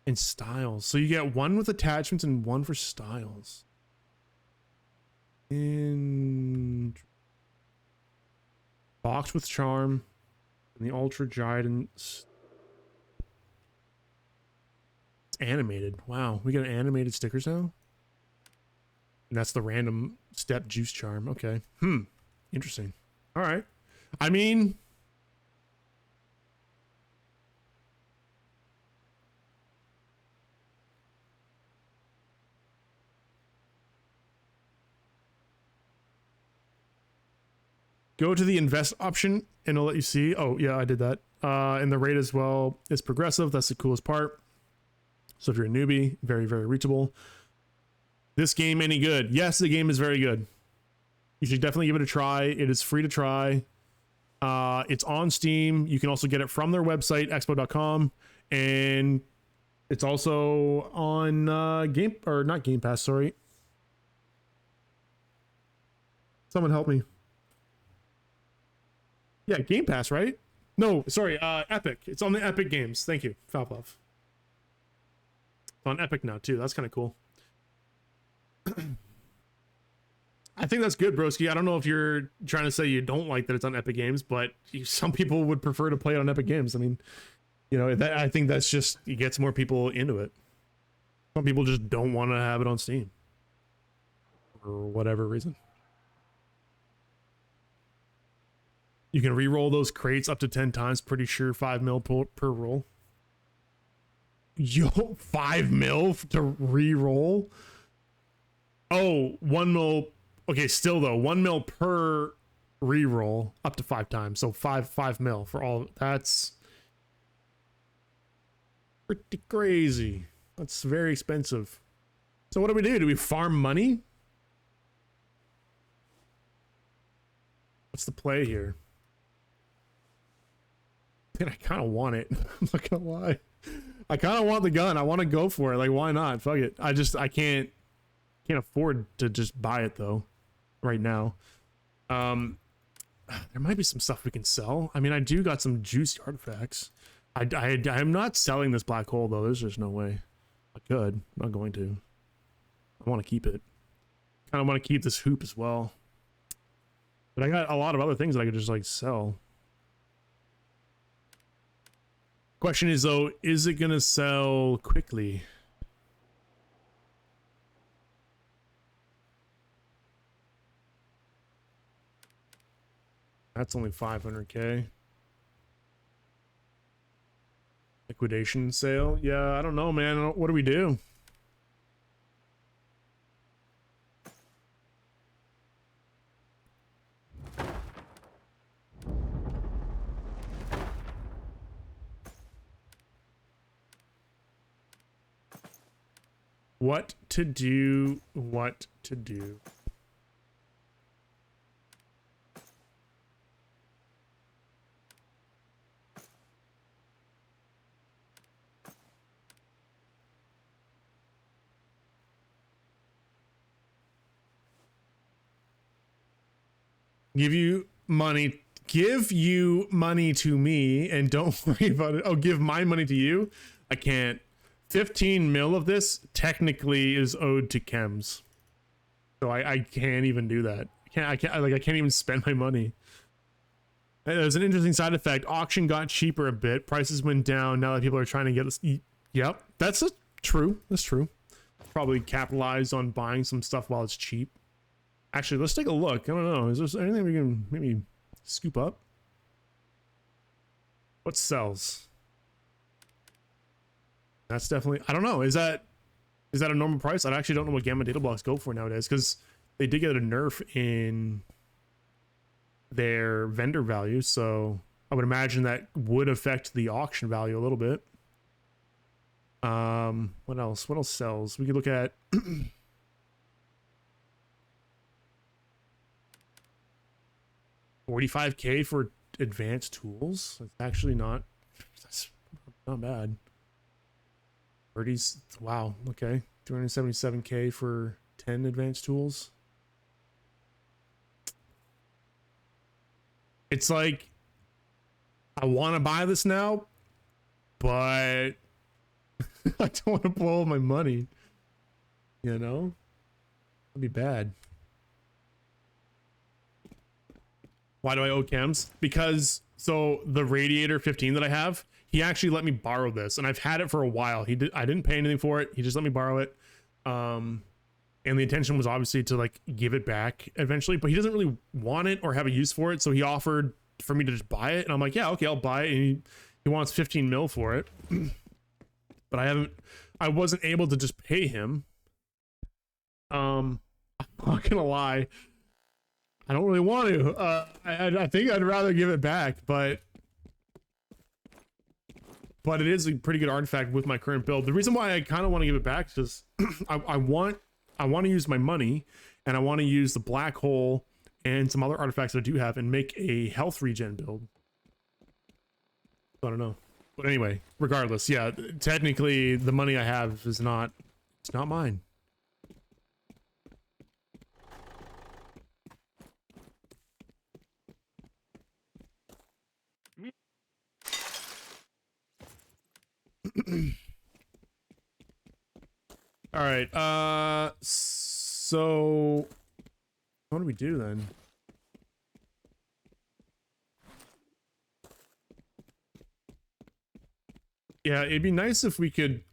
And styles. So you get one with attachments and one for styles. And box with charm. And the ultra guidance. It's animated. Wow, we got animated stickers now? And that's the random step juice charm. Okay. Interesting. All right. I mean, go to the invest option and it'll let you see. Oh, yeah, I did that. And the rate as well is progressive. That's the coolest part. So if you're a newbie, very, very reachable. This game any good? Yes, the game is very good. You should definitely give it a try. It is free to try. It's on Steam. You can also get it from their website, expo.com, and it's also on not Game Pass, sorry. Someone help me. Yeah, Game Pass, right? No, sorry, Epic. It's on the Epic Games. Thank you, Falplov. It's on Epic now too. That's kind of cool. I think that's good, broski. I don't know if you're trying to say you don't like that it's on Epic Games, but some people would prefer to play it on Epic Games. I mean, you know, I think that's just, it gets more people into it. Some people just don't want to have it on Steam for whatever reason. You can re-roll those crates up to 10 times. Pretty sure 5 mil per roll. Yo, 5 mil to re-roll? Oh, 1 mil. Okay, still though, 1 mil per re-roll up to 5 times. So 5 mil for all. That's pretty crazy. That's very expensive. So what do we do? Do we farm money? What's the play here? Man, I kind of want it. I'm not gonna lie. I kind of want the gun. I want to go for it. Like, why not? Fuck it. I can't afford to just buy it though right now. There might be some stuff we can sell. I mean, I do got some juicy artifacts. I'm not selling this black hole though. There's just no way. I could. I'm not going to. I want to keep it. Kind of want to keep this hoop as well. But I got a lot of other things that I could just like sell. Question is though, is it gonna sell quickly? That's only 500k. Liquidation sale? Yeah, I don't know, man. What do we do? What to do? What to do? Give you money to me and don't worry about it. Oh, give my money to you? I can't. 15 mil of this technically is owed to chems. So I can't even do that. I can't even spend my money. There's an interesting side effect. Auction got cheaper a bit. Prices went down now that people are trying to get this. Yep, that's true. That's true. Probably capitalized on buying some stuff while it's cheap. Actually, let's take a look. I don't know. Is there anything we can maybe scoop up? What sells? That's definitely, I don't know. Is that Is that a normal price? I actually don't know what gamma data blocks go for nowadays, because they did get a nerf in their vendor value, so I would imagine that would affect the auction value a little bit. What else? What else sells? We could look at $45K for advanced tools. That's actually that's not bad. 30s. Wow. Okay. 377K for 10 advanced tools. It's like, I want to buy this now, but I don't want to blow all my money. You know? That'd be bad. Why do I owe Cams? Because, so the Radiator 15 that I have, he actually let me borrow this, and I've had it for a while. I didn't pay anything for it. He just let me borrow it. And the intention was obviously to like give it back eventually, but he doesn't really want it or have a use for it. So he offered for me to just buy it, and I'm like, yeah, okay, I'll buy it. And he wants 15 mil for it, but I wasn't able to just pay him. I'm not gonna lie, I don't really want to. I think I'd rather give it back, but it is a pretty good artifact with my current build. The reason why I kind of want to give it back is I want to use my money, and I want to use the black hole and some other artifacts that I do have and make a health regen build. I don't know, but anyway, regardless, yeah, technically the money I have is not, it's not mine. All right, so what do we do then? Yeah, it'd be nice if we could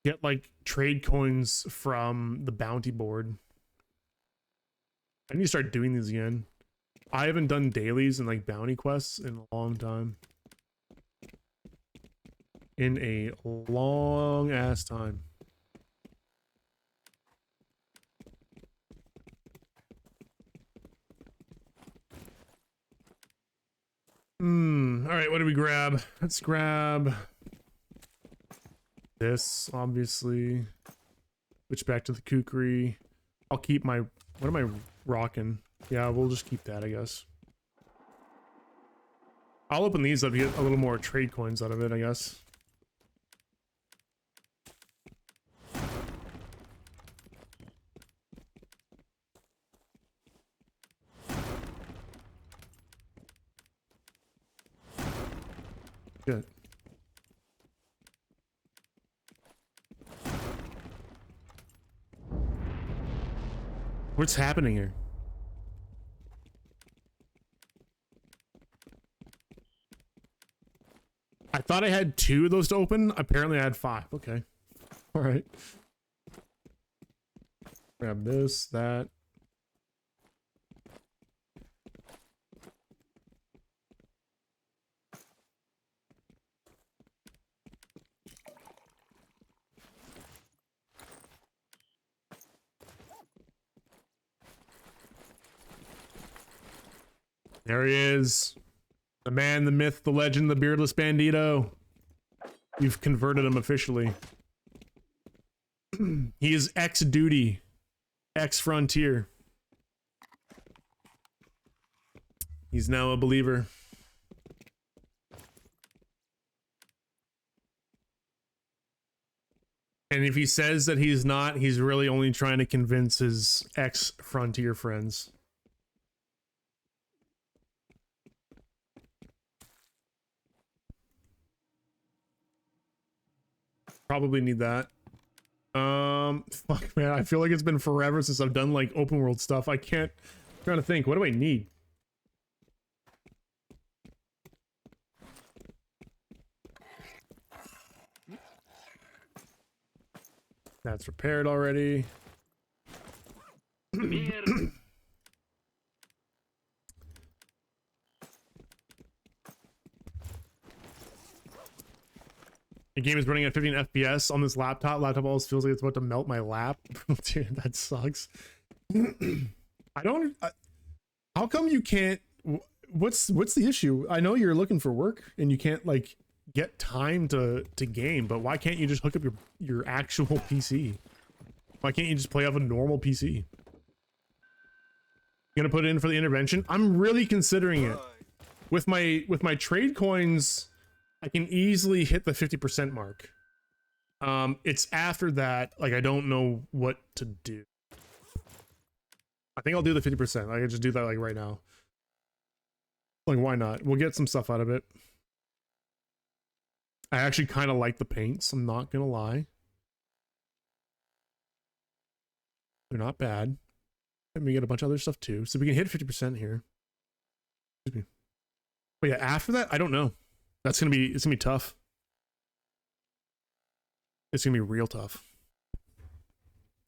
get like trade coins from the bounty board. I need to start doing these again. I haven't done dailies and like bounty quests in a long time. In a long ass time. All right, what do we grab? Let's grab this, obviously. Switch back to the kukri. I'll keep my, what am I rocking? Yeah, we'll just keep that, I guess. I'll open these up to get a little more trade coins out of it, I guess. Good. What's happening here? I thought I had 2 of those to open. Apparently I had 5. Okay. All right. Grab this, that. There he is. The man, the myth, the legend, the beardless bandito. We've converted him officially. He is ex-duty. Ex-frontier. He's now a believer. And if he says that he's not, he's really only trying to convince his ex-frontier friends. Probably need that. Fuck, man, I feel like it's been forever since I've done like open world stuff. I'm trying to think, what do I need? That's repaired already. The game is running at 15 FPS on this laptop. Laptop always feels like it's about to melt my lap. Dude, that sucks. I don't. How come you can't? What's the issue? I know you're looking for work and you can't like get time to game, but why can't you just hook up your actual PC? Why can't you just play off a normal PC? You gonna put it in for the intervention? I'm really considering it. With my trade coins, I can easily hit the 50% mark. It's after that, like I don't know what to do. I think I'll do the 50%. I can just do that like right now. Like why not? We'll get some stuff out of it. I actually kind of like the paints, I'm not gonna lie. They're not bad. And we get a bunch of other stuff too. So we can hit 50% here. Excuse me. But yeah, after that, I don't know. It's gonna be tough. It's gonna be real tough.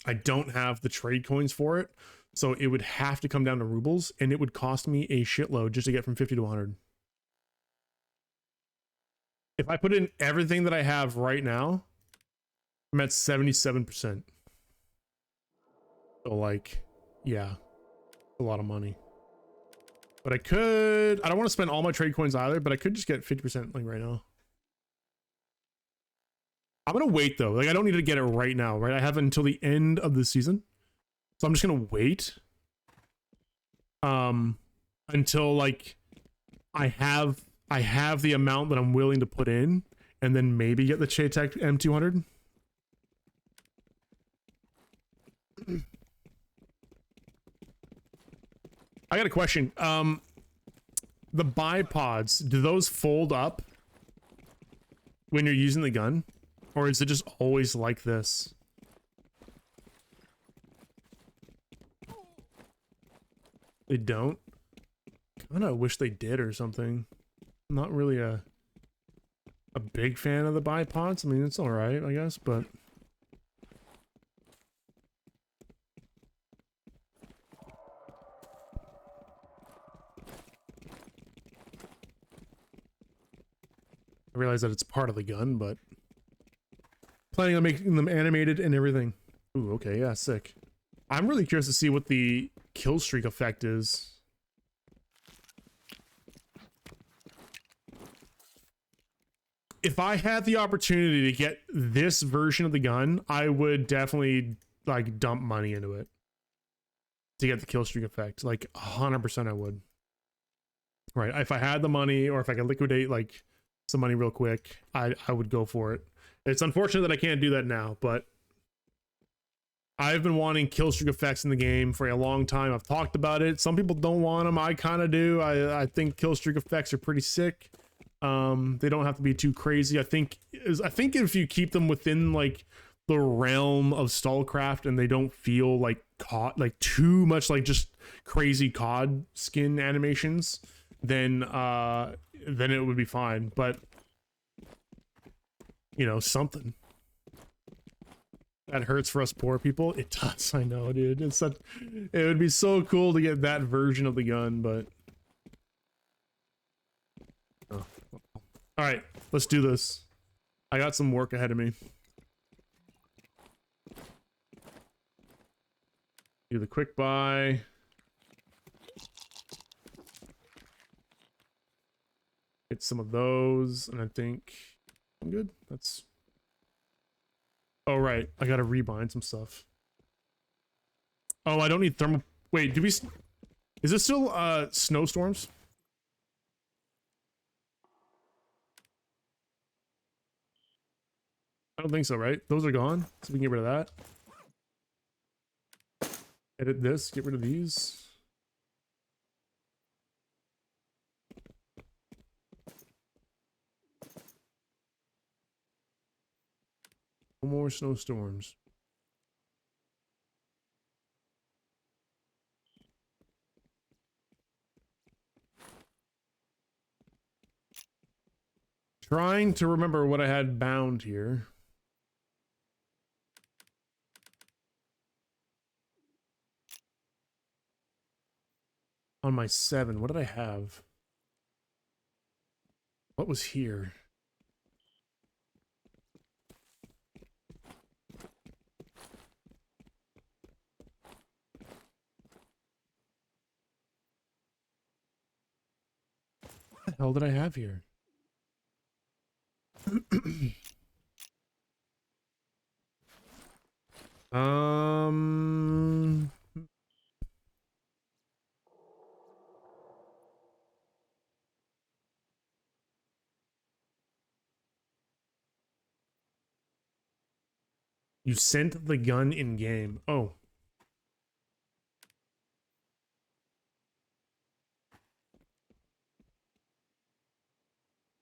I don't have the trade coins for it, so it would have to come down to rubles, and it would cost me a shitload just to get from 50 to 100. If I put in everything that I have right now, I'm at 77%. So like, yeah, a lot of money. But I don't want to spend all my trade coins either, but I could just get 50% like right now. I'm going to wait though. Like I don't need to get it right now, right? I have until the end of the season. So I'm just going to wait. Until like I have the amount that I'm willing to put in and then maybe get the Chaytech M200. I got a question. The bipods, do those fold up when you're using the gun? Or is it just always like this? They don't? Kinda wish they did or something. I'm not really a big fan of the bipods. I mean, it's alright, I guess, but... I realize that it's part of the gun, but planning on making them animated and everything. Ooh, okay, yeah, sick. I'm really curious to see what the kill streak effect is. If I had the opportunity to get this version of the gun, I would definitely like dump money into it to get the kill streak effect. Like 100% I would. Right, if I had the money or if I could liquidate like some money real quick, I would go for it. It's unfortunate that I can't do that now, but I've been wanting kill streak effects in the game for a long time. I've talked about it. Some people don't want them. I kind of do. I think kill streak effects are pretty sick. They don't have to be too crazy. I think if you keep them within like the realm of STALCRAFT and they don't feel like caught like too much like just crazy COD skin animations, then it would be fine. But you know, something that hurts for us poor people. It does. I know, dude. It would be so cool to get that version of the gun, but oh. All right, let's do this. I got some work ahead of me. Do the quick buy. Get some of those, and I think I'm good. That's... Oh, right. I gotta rebind some stuff. Oh, I don't need thermal... Wait, do we... Is this still, snowstorms? I don't think so, right? Those are gone, so we can get rid of that. Edit this, get rid of these. No more snowstorms. Trying to remember what I had bound here. On my 7, what did I have? What was here? hell did I have here? Um, you sent the gun in game. Oh.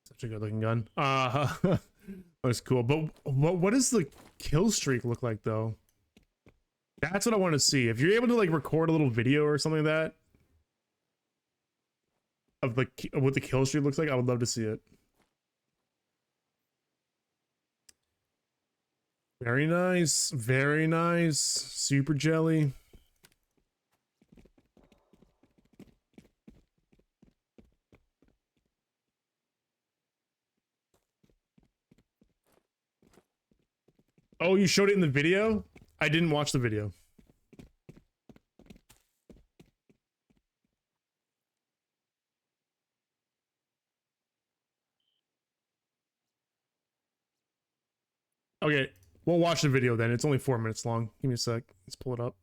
Such a good looking gun. That's cool. But what does the kill streak look like though? That's what I want to see. If you're able to like record a little video or something like that of the what the kill streak looks like, I would love to see it. Very nice. Very nice. Super jelly. Oh, you showed it in the video? I didn't watch the video. Okay, we'll watch the video then. It's only 4 minutes long. Give me a sec. Let's pull it up.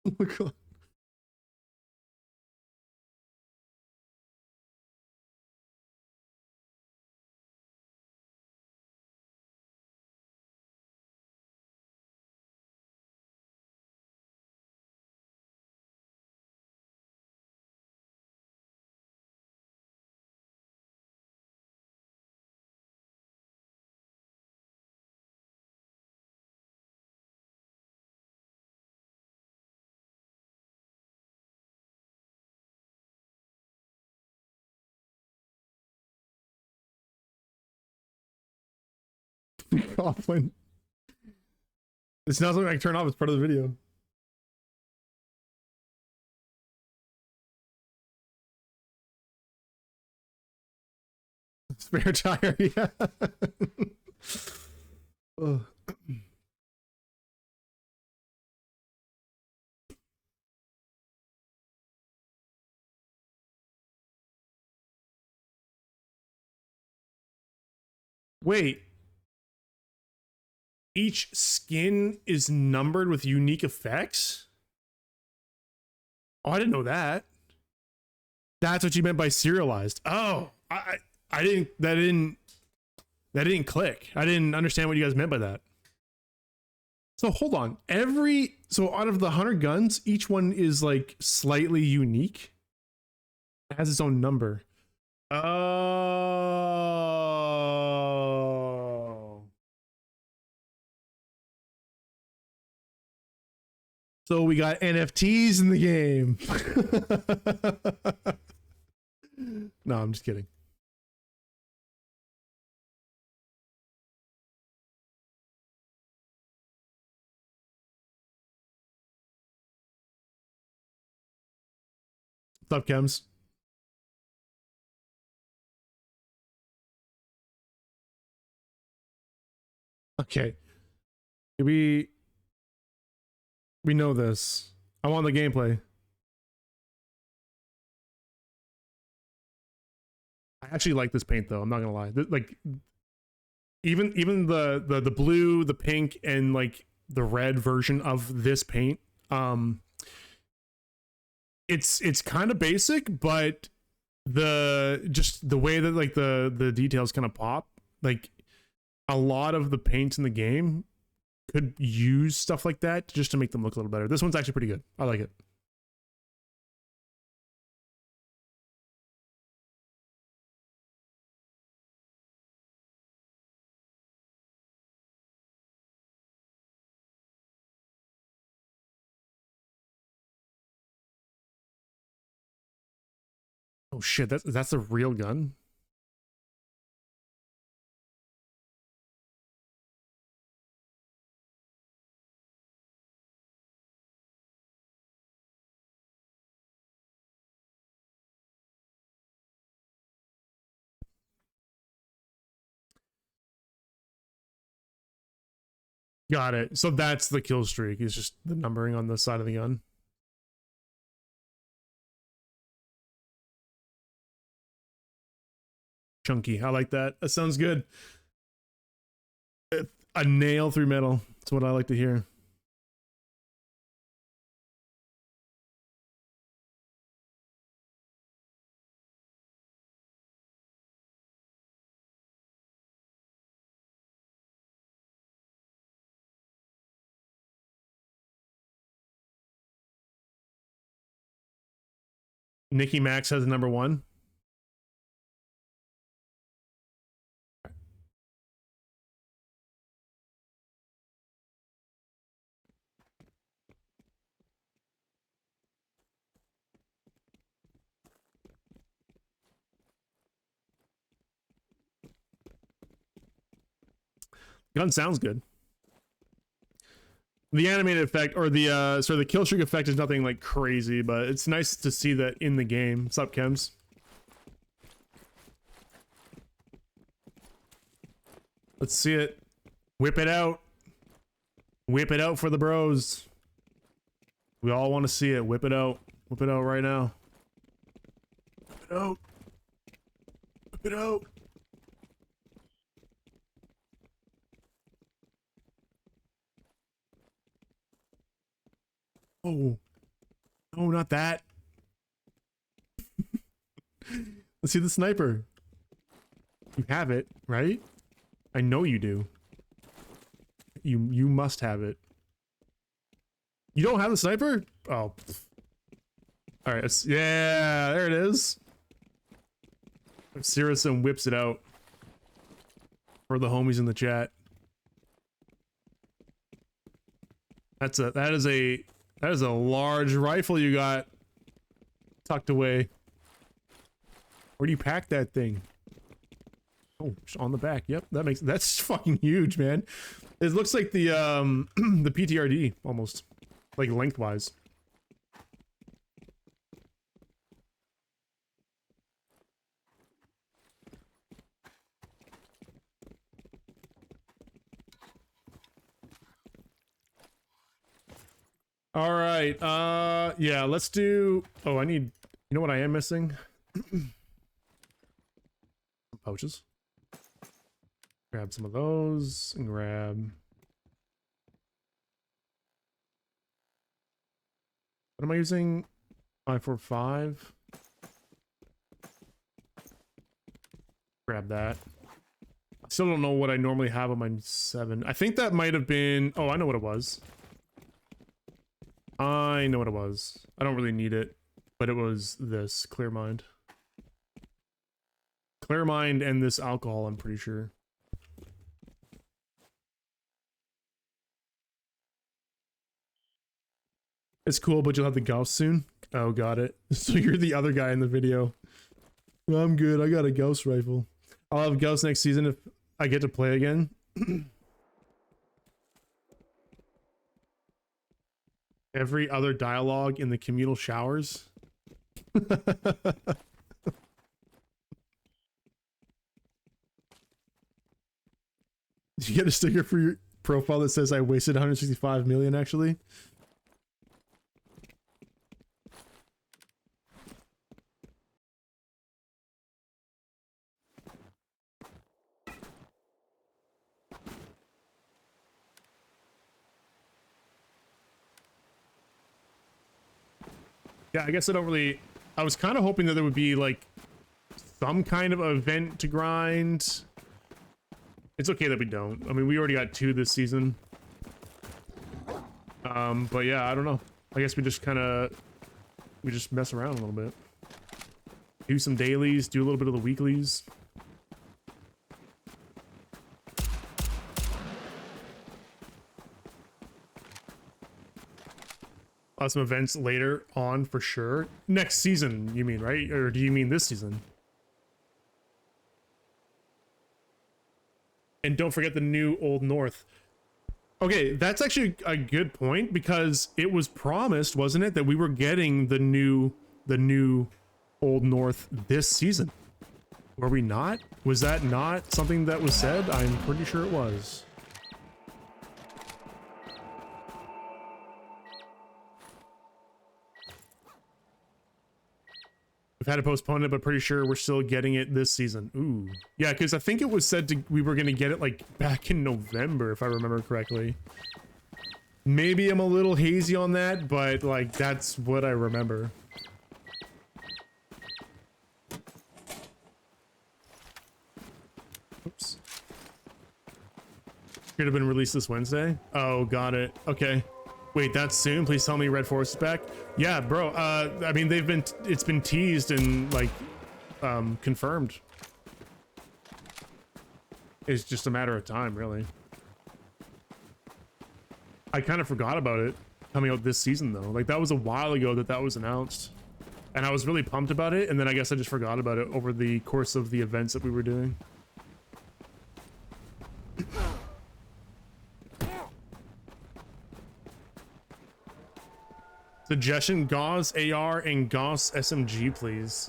Oh my god. Coughlin. It's not something I can turn off as part of the video. Spare tire, yeah. Ugh. Wait. Each skin is numbered with unique effects? Oh, I didn't know that. That's what you meant by serialized. Oh, I didn't that didn't click. I didn't understand what you guys meant by that. So hold on. So out of the 100 guns, each one is like slightly unique. It has its own number. Oh. So we got NFTs in the game. No, I'm just kidding. What's up, Chems? Okay. We know this. I want the gameplay. I actually like this paint though. I'm not gonna lie. Like even the blue, the pink, and like the red version of this paint. It's kind of basic, but the way that like the details kind of pop, like a lot of the paints in the game could use stuff like that just to make them look a little better. This one's actually pretty good. I like it. Oh Oh shit, that's a real gun? Got it. So that's the kill streak. It's just the numbering on the side of the gun. Chunky. I like that. That sounds good. A nail through metal. That's what I like to hear. Nikki Max has number 1. Gun sounds good. The animated effect, or the the kill streak effect, is nothing like crazy, but it's nice to see that in the game. What's up, Chems? Let's see it. Whip it out. Whip it out for the bros. We all want to see it. Whip it out. Whip it out right now. Whip it out. Whip it out. Oh. No, not that. Let's see the sniper. You have it, right? I know you do. You must have it. You don't have the sniper? Oh. Alright, yeah, there it is. Sirison whips it out for the homies in the chat. That is a large rifle you got tucked away. Where do you pack that thing? Oh, on the back. Yep, that's fucking huge, man. It looks like the the PTRD almost, like lengthwise. All right. Yeah, let's do. Oh, I need. You know what I am missing? Pouches. Grab some of those and grab. What am I using? 545. Grab that. I still don't know what I normally have on my 7. I think that might have been. Oh, I know what it was. I know what it was. I don't really need it, but it was this Clear Mind. Clear Mind and this alcohol, I'm pretty sure. It's cool, but you'll have the Gauss soon. Oh, got it. So you're the other guy in the video. I'm good. I got a Gauss rifle. I'll have Gauss next season if I get to play again. Every other dialogue in the communal showers. Did you get a sticker for your profile that says I wasted 165 million actually? Yeah, I guess I don't really. I was kind of hoping that there would be like some kind of event to grind. It's okay that we don't. I mean, we already got 2 this season. But yeah, I don't know. I guess we just mess around a little bit. Do some dailies, do a little bit of the weeklies. some events later on for sure. Next season, you mean, right? Or do you mean this season? And don't forget the new Old North. Okay, that's actually a good point because it was promised, wasn't it, that we were getting the new Old North this season. Were we not? Was that not something that was said? I'm pretty sure it was. We've had to postpone it, but pretty sure we're still getting it this season. Ooh. Yeah, because I think it was said we were going to get it like back in November, if I remember correctly. Maybe I'm a little hazy on that, but like that's what I remember. Oops. Should have been released this Wednesday. Oh, got it. Okay. Wait, that's soon? Please tell me Red Forest is back. Yeah, bro. I mean, it's been teased and like confirmed. It's just a matter of time, really. I kind of forgot about it coming out this season though. Like that was a while ago that was announced. And I was really pumped about it, and then I guess I just forgot about it over the course of the events that we were doing. Suggestion, Gauss AR and Gauss SMG, please.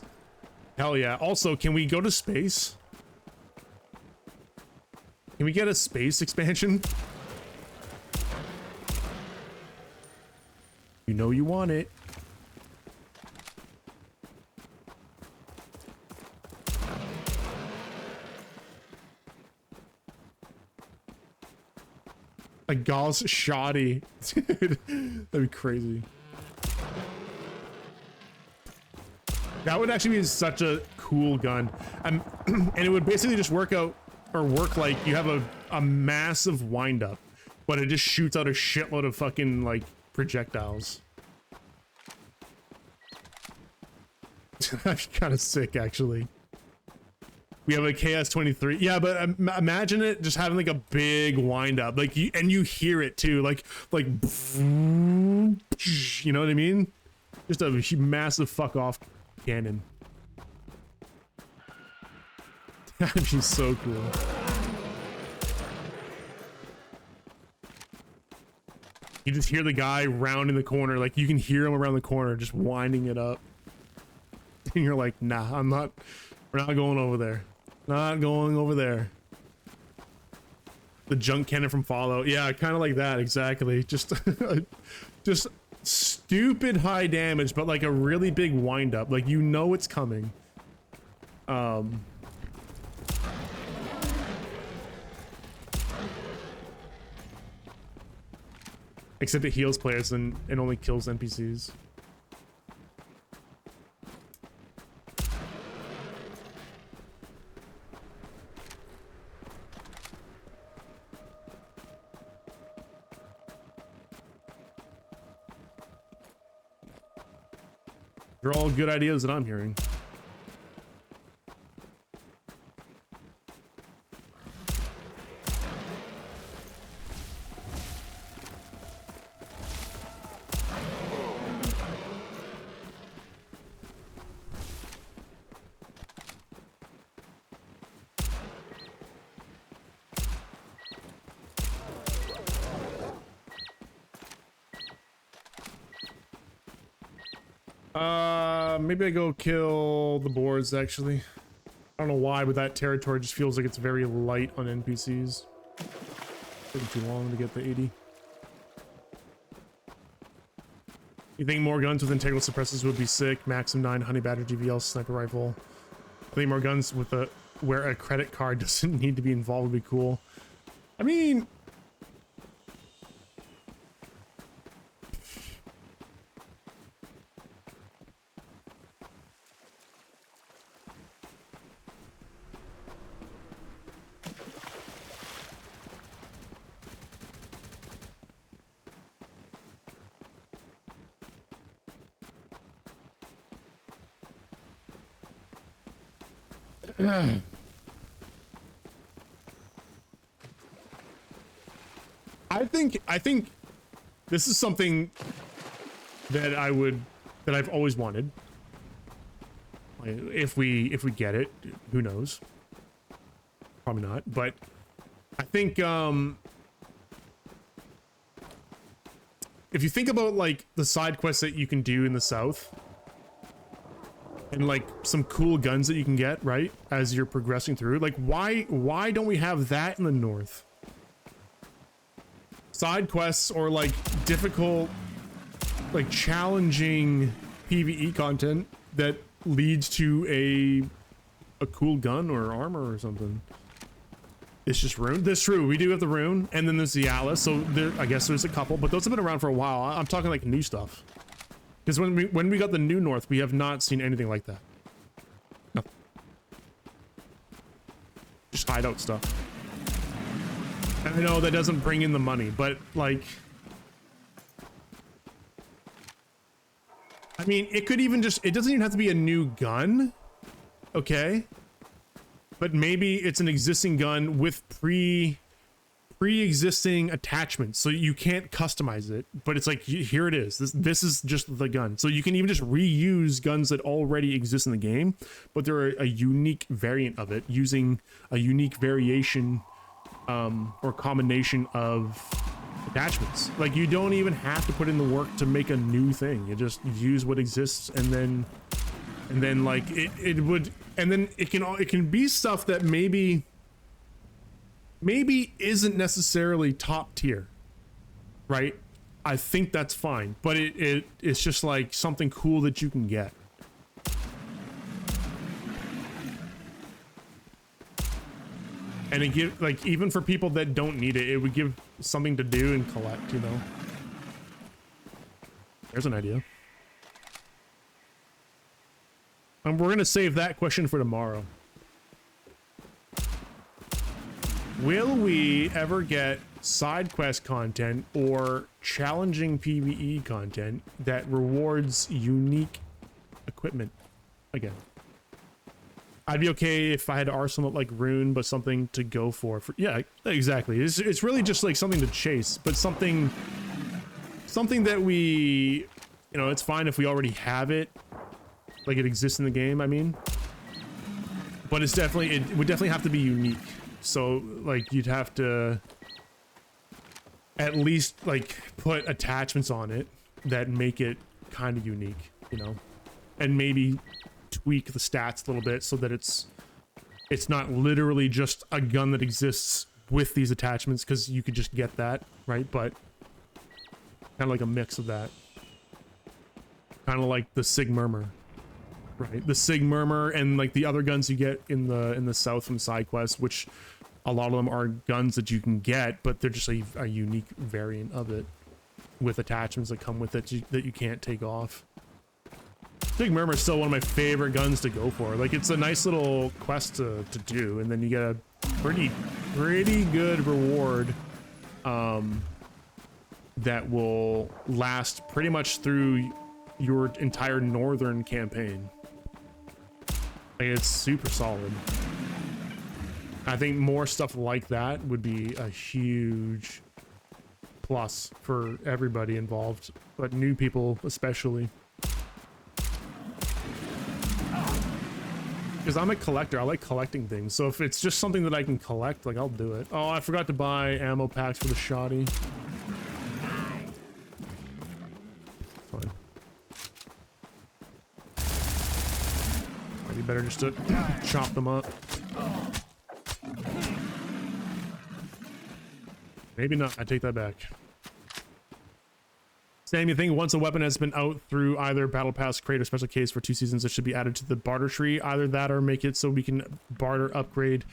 Hell yeah. Also, can we go to space? Can we get a space expansion? You know you want it. A Gauss shoddy. Dude, that'd be crazy. That would actually be such a cool gun. And it would basically just work like you have a massive windup, but it just shoots out a shitload of fucking like projectiles. That's kind of sick, actually. We have a KS-23. Yeah, but imagine it just having like a big windup, like you hear it too, like you know what I mean? Just a massive fuck off cannon. That'd be so cool. You just hear the guy rounding the corner, like you can hear him around the corner just winding it up. And you're like, nah, we're not going over there. Not going over there. The junk cannon from Fallout. Yeah, kind of like that, exactly. Just just stupid high damage, but like a really big wind up. Like you know it's coming. Except it heals players and only kills NPCs. They're all good ideas that I'm hearing. Maybe I go kill the boards, actually. I don't know why, but that territory just feels like it's very light on NPCs. Taking too long to get the 80. You think more guns with integral suppressors would be sick? Maxim 9, Honey Badger, GVL, sniper rifle. I think more guns with where a credit card doesn't need to be involved would be cool. I mean... I think this is something that I've always wanted. Like, if we get it, who knows? Probably not, but I think if you think about like the side quests that you can do in the south and like some cool guns that you can get, right, as you're progressing through, like why don't we have that in the north? Side quests or like difficult, like challenging PvE content that leads to a cool gun or armor or something. It's just rune. That's true. We do have the rune, and then there's the Atlas. So there, I guess there's a couple, but those have been around for a while. I'm talking like new stuff. Because when we got the new north, we have not seen anything like that. No. Just hideout stuff. And I know that doesn't bring in the money, but like, I mean, it could even just, it doesn't even have to be a new gun. Okay. But maybe it's an existing gun with pre-existing attachments, so you can't customize it, but it's like, here it is. This is just the gun. So you can even just reuse guns that already exist in the game, but they're a unique variant of it using a unique variation or combination of attachments. Like, you don't even have to put in the work to make a new thing. You just use what exists, and then like it would, and then it can be stuff that maybe isn't necessarily top tier, right? I think that's fine, but it's just like something cool that you can get. And it give, like, even for people that don't need it, it would give something to do and collect, you know? There's an idea. And we're gonna save that question for tomorrow. Will we ever get side quest content or challenging PvE content that rewards unique equipment again? I'd be okay if I had to arsenal like rune, but something to go for yeah, exactly. It's really just like something to chase, but something that we, you know, it's fine if we already have it. Like, it exists in the game, I mean, but it would definitely have to be unique. So like, you'd have to at least like put attachments on it that make it kind of unique, you know, and maybe tweak the stats a little bit so that it's not literally just a gun that exists with these attachments, because you could just get that, right? But kind of like a mix of that, kind of like the Sig Murmur. Right, the Sig Murmur and like the other guns you get in the south from side quests, which a lot of them are guns that you can get, but they're just a unique variant of it with attachments that come with it that you can't take off. Sig Murmur is still one of my favorite guns to go for. Like, it's a nice little quest to do, and then you get a pretty good reward that will last pretty much through your entire northern campaign. Like, it's super solid. I think more stuff like that would be a huge plus for everybody involved, but new people especially. Because I'm a collector, I like collecting things, so if it's just something that I can collect, like, I'll do it. Oh, I forgot to buy ammo packs for the shoddy. Fine. Maybe better just to chop them up. Maybe not, I take that back. Sam, you think once a weapon has been out through either Battle Pass, crate, or special case for 2 seasons, it should be added to the barter tree? Either that or make it so we can barter upgrade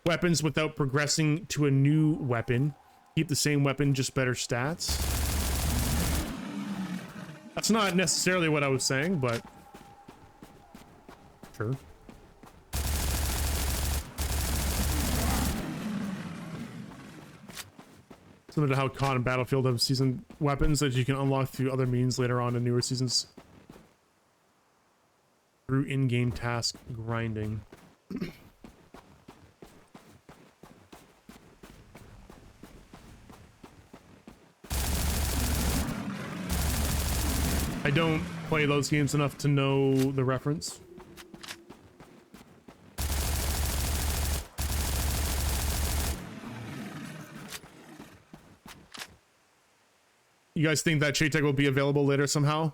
weapons without progressing to a new weapon. Keep the same weapon, just better stats. That's not necessarily what I was saying, but sure. Similar to how COD and Battlefield have season weapons that you can unlock through other means later on in newer seasons through in-game task grinding. I don't play those games enough to know the reference. You guys think that Chaytech will be available later somehow?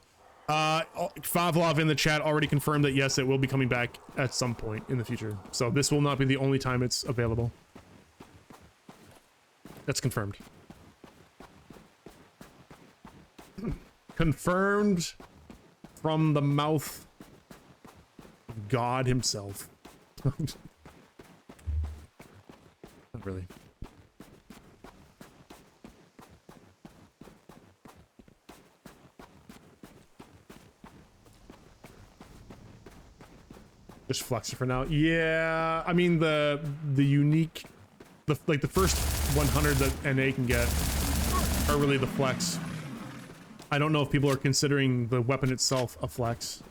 Favlov in the chat already confirmed that yes, it will be coming back at some point in the future. So this will not be the only time it's available. That's confirmed. Confirmed from the mouth of God himself. Not really. Just flex it for now. Yeah, I mean the unique, like the first 100 that NA can get are really the flex. I don't know if people are considering the weapon itself a flex.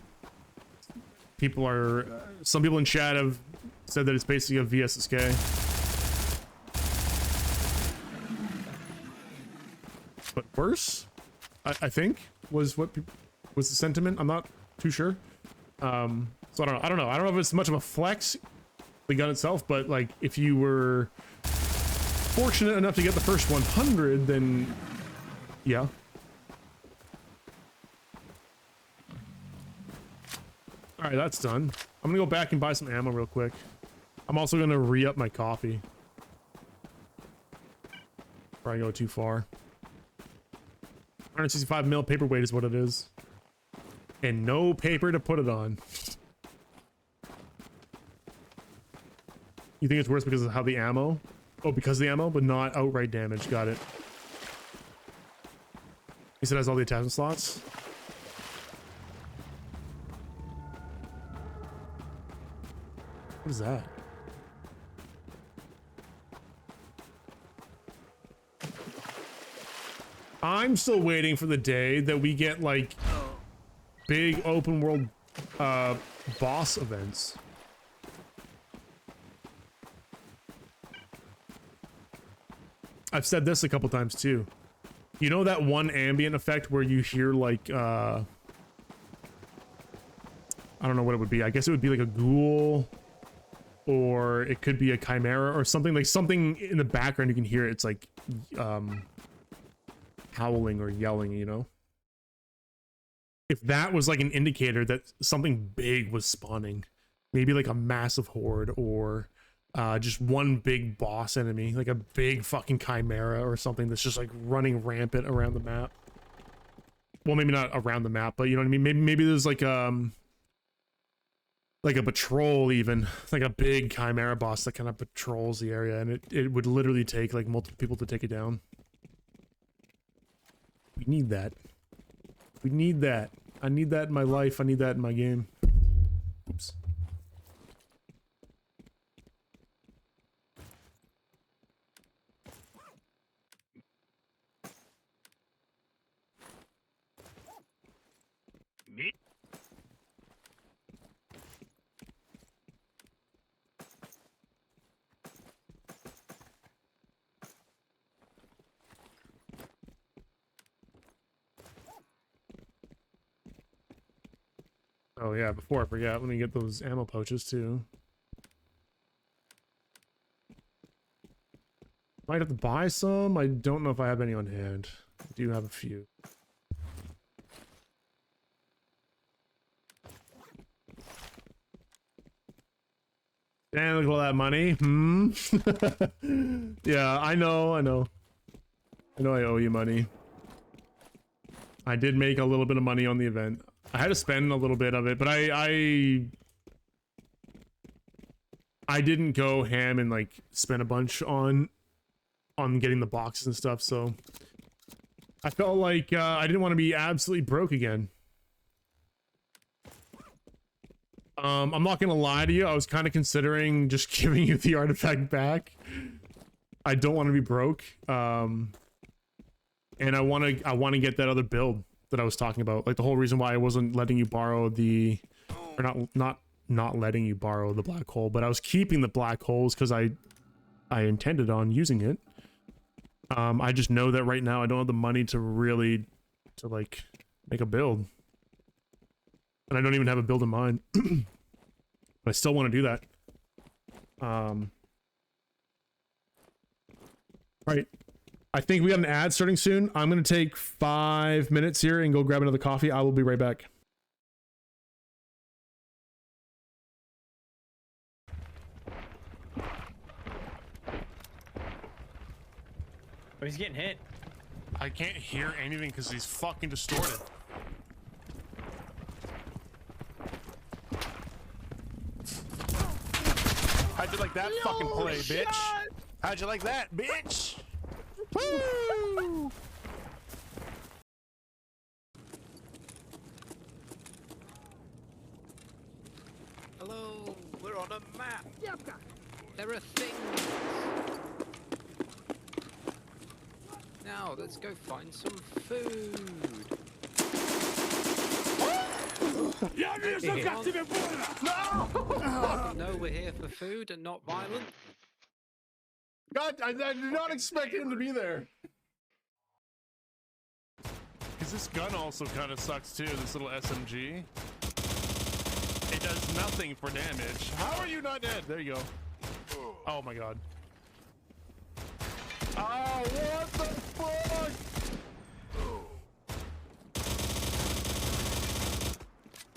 People are, some people in chat have said that it's basically a VSSK. But worse, I think was what was the sentiment. I'm not too sure. So I don't know. I don't know if it's much of a flex, the gun itself, but like if you were fortunate enough to get the first 100, then yeah. All right, that's done. I'm gonna go back and buy some ammo real quick. I'm also gonna re-up my coffee before I go too far. 165 mil paperweight is what it is. And no paper to put it on. You think it's worse because of how the ammo? Oh, because of the ammo, but not outright damage. Got it. He said it has all the attachment slots. What is that? I'm still waiting for the day that we get like big open world boss events. I've said this a couple times too. You know that one ambient effect where you hear like I don't know what it would be. I guess it would be like a ghoul, or it could be a chimera or something, like something in the background you can hear. It's like howling or yelling, you know? If that was like an indicator that something big was spawning, maybe like a massive horde or just one big boss enemy, like a big fucking chimera or something that's just like running rampant around the map. Well, maybe not around the map, but you know what I mean? Maybe there's like a patrol, even like a big chimera boss that kind of patrols the area, and it would literally take like multiple people to take it down. We need that. We need that. I need that in my life. I need that in my game. Oops. Oh yeah, before I forget, let me get those ammo pouches too. Might have to buy some. I don't know if I have any on hand. I do have a few. And look at all that money. Yeah, I know I owe you money. I did make a little bit of money on the event. I had to spend a little bit of it, but I didn't go ham and like spend a bunch on getting the boxes and stuff, so I felt like I didn't want to be absolutely broke again. I'm not gonna lie to you, I was kind of considering just giving you the artifact back. I don't want to be broke, and I want to get that other build that I was talking about. Like the whole reason why I wasn't letting you borrow the, or not letting you borrow the black hole, but I was keeping the black holes because I intended on using it. I just know that right now I don't have the money to really like make a build. And I don't even have a build in mind. But I still want to do that. Right. I think we got an ad starting soon. I'm going to take 5 minutes here and go grab another coffee. I will be right back. Oh, he's getting hit. I can't hear anything because he's fucking distorted. How'd you like that fucking play, bitch? How'd you like that, bitch? Woo! Hello, we're on a map. There are things. Now, let's go find some food. No, we're here for food and not violent. God, I did not expect him to be there. Because this gun also kind of sucks too, this little SMG. It does nothing for damage. How are you not dead? There you go. Oh my god. Oh, what the fuck?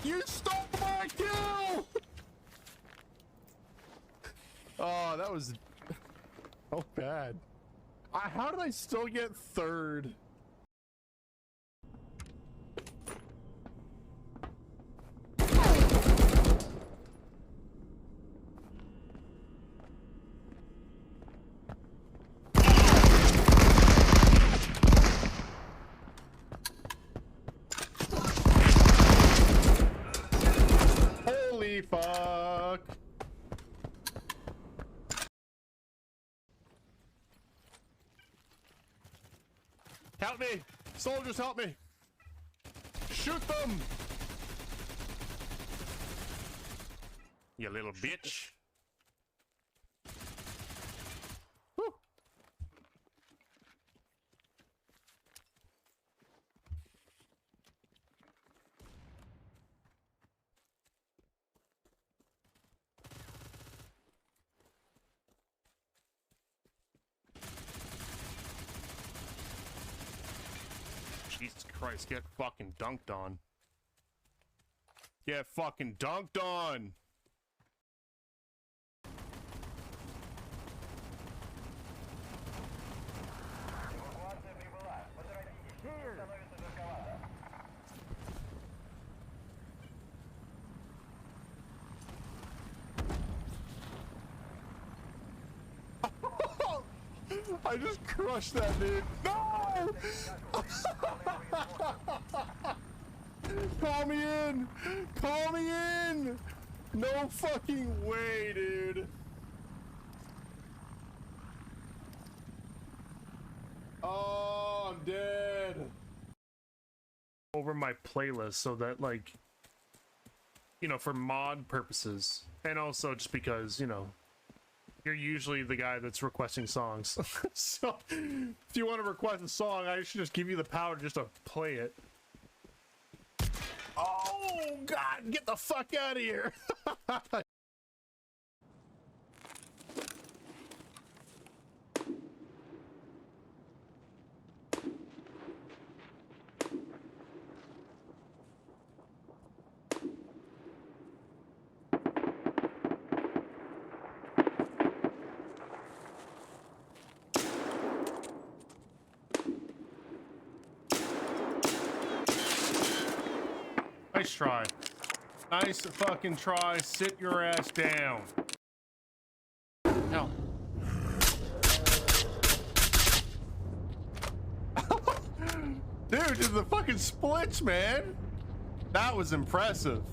You stole my kill! Oh, that was so bad. How did I still get third? Holy fuck. Help me! Soldiers, help me! Shoot them! You little bitch. Whew. Jesus Christ, get fucking dunked on. Get fucking dunked on! I just crushed that dude. No! Call me in! Call me in! No fucking way, dude. Oh, I'm dead. Over my playlist so that, like, you know, for mod purposes. And also just because, you know, you're usually the guy that's requesting songs. So if you want to request a song, I should just give you the power just to play it. Oh god, get the fuck out of here. Nice try. Nice fucking try. Sit your ass down. No. Dude, did the fucking splits, man. That was impressive.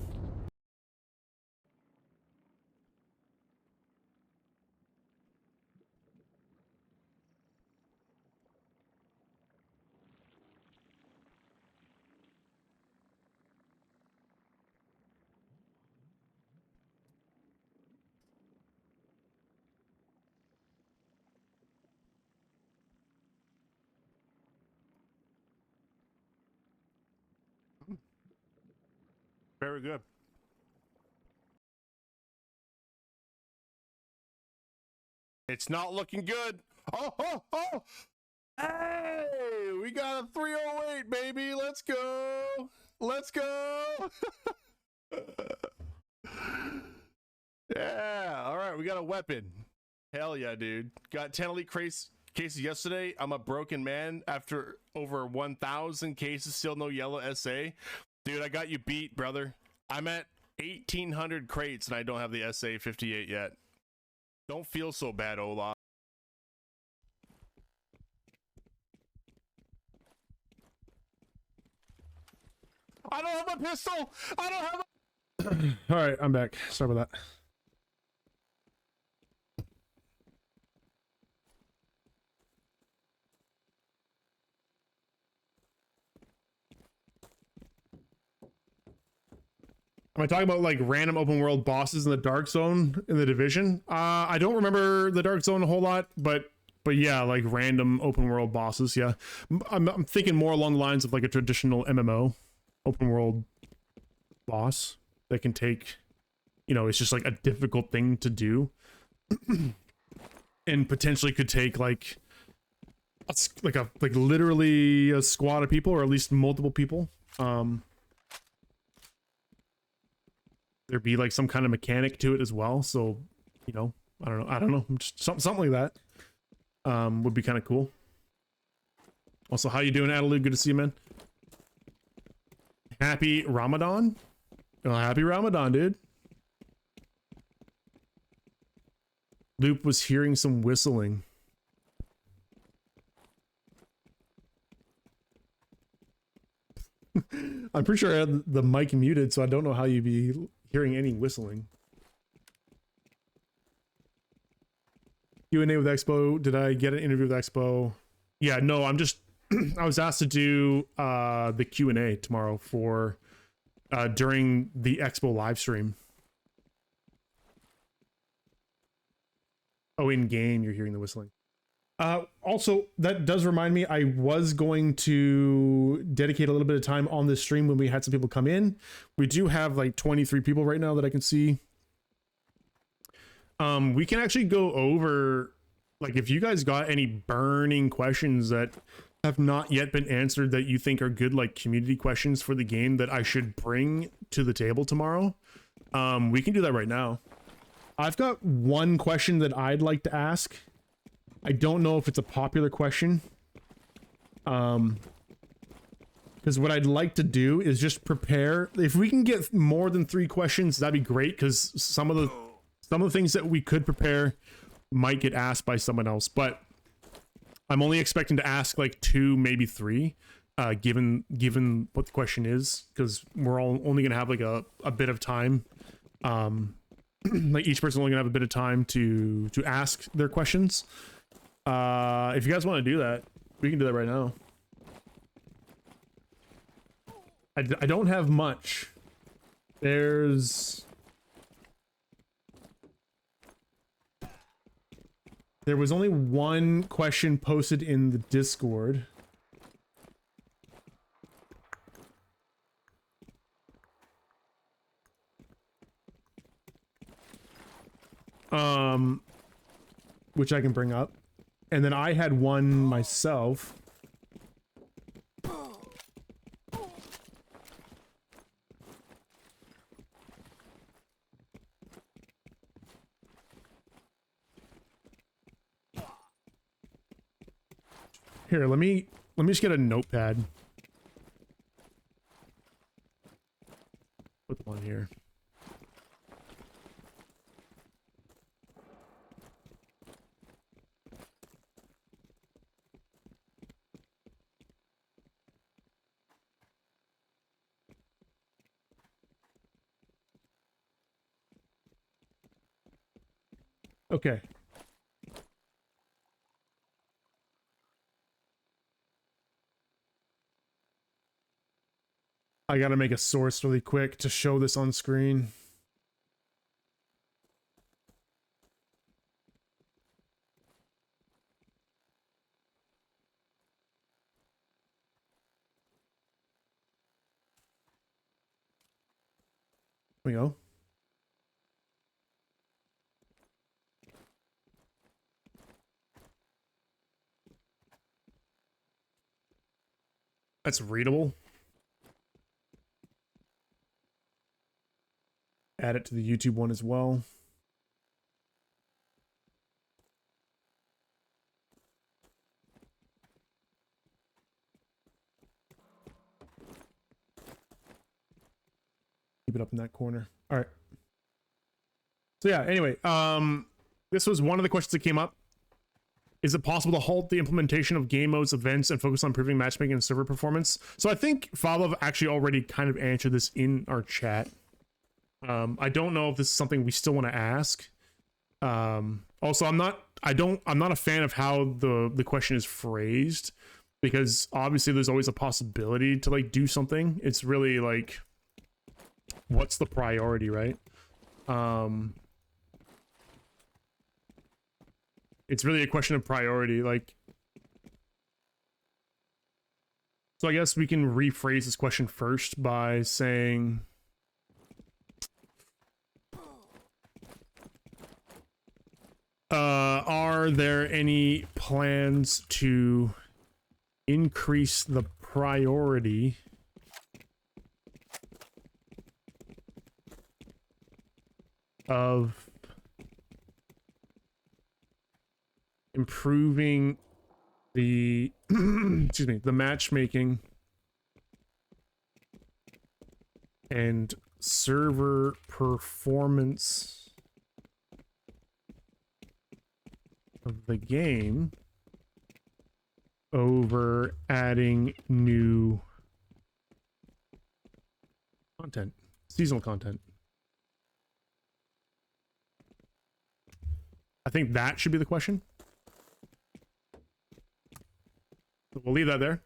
Very good. It's not looking good. Oh! Hey, we got a 308, baby. Let's go. Let's go. Yeah. All right, we got a weapon. Hell yeah, dude. Got 10 elite cases yesterday. I'm a broken man after over 1,000 cases. Still no yellow SA. Dude, I got you beat, brother. I'm at 1,800 crates and I don't have the SA 58 yet. Don't feel so bad, Olaf. I don't have a pistol. I don't have a... All right, I'm back. Sorry about that. Am I talking about like random open world bosses in the dark zone in the division? I don't remember the dark zone a whole lot, but yeah, like random open world bosses. Yeah, I'm thinking more along the lines of like a traditional MMO open world boss that can take, you know, it's just like a difficult thing to do, and potentially could take like literally a squad of people or at least multiple people. There be like some kind of mechanic to it as well, so you know, I don't know, just something like that would be kind of cool. Also, how you doing, Adelude? Good to see you, man. Happy Ramadan. Oh, happy Ramadan, dude. Loop was hearing some whistling. I'm pretty sure I had the mic muted, so I don't know how you'd be hearing any whistling. Q&A with Expo. Did I get an interview with Expo? Yeah, no, I'm just I was asked to do the Q&A tomorrow for during the Expo live stream. Oh, in game you're hearing the whistling. Also, that does remind me, I was going to dedicate a little bit of time on this stream when we had some people come in. We do have like 23 people right now that I can see. We can actually go over, like, if you guys got any burning questions that have not yet been answered that you think are good, like community questions for the game that I should bring to the table tomorrow. We can do that right now. I've got one question that I'd like to ask. I don't know if it's a popular question. Because what I'd like to do is just prepare. If we can get more than 3 questions, that'd be great, because some of the things that we could prepare might get asked by someone else. But I'm only expecting to ask like 2, maybe 3, given what the question is, because we're all only gonna have like a bit of time. Like each person only gonna have a bit of time to ask their questions. If you guys want to do that, we can do that right now. I don't have much. There was only one question posted in the Discord. Which I can bring up. And then I had one myself. Here, let me just get a notepad. Put one here. Okay. I gotta make a source really quick to show this on screen. we go. That's readable. Add it to the YouTube one as well. Keep it up in that corner. All right. So yeah, anyway, this was one of the questions that came up. Is it possible to halt the implementation of game modes, events, and focus on improving matchmaking and server performance? So I think Favlov actually already kind of answered this in our chat. I don't know if this is something we still want to ask. Also, I'm not a fan of how the question is phrased, because obviously there's always a possibility to like do something. It's really like, what's the priority, right? It's really a question of priority, like. So I guess we can rephrase this question first by saying, are there any plans to increase the priority of improving the excuse me, the matchmaking and server performance of the game over adding new content, seasonal content? I think that should be the question. We'll leave that there.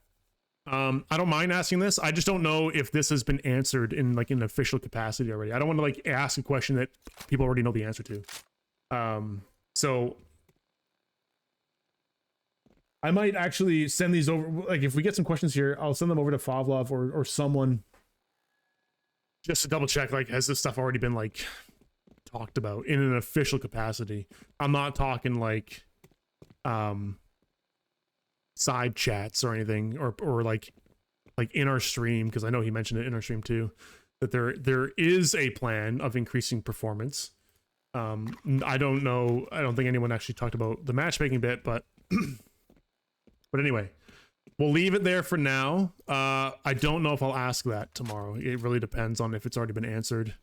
I don't mind asking this. I just don't know if this has been answered in like an official capacity already. I don't want to like ask a question that people already know the answer to. So I might actually send these over. Like if we get some questions here, I'll send them over to Favlov or someone just to double check. Like, has this stuff already been like talked about in an official capacity? I'm not talking like side chats or anything, or like in our stream, because I know he mentioned it in our stream too, that there is a plan of increasing performance. I don't know, I don't think anyone actually talked about the matchmaking bit, but but anyway, we'll leave it there for now. I don't know if I'll ask that tomorrow. It really depends on if it's already been answered.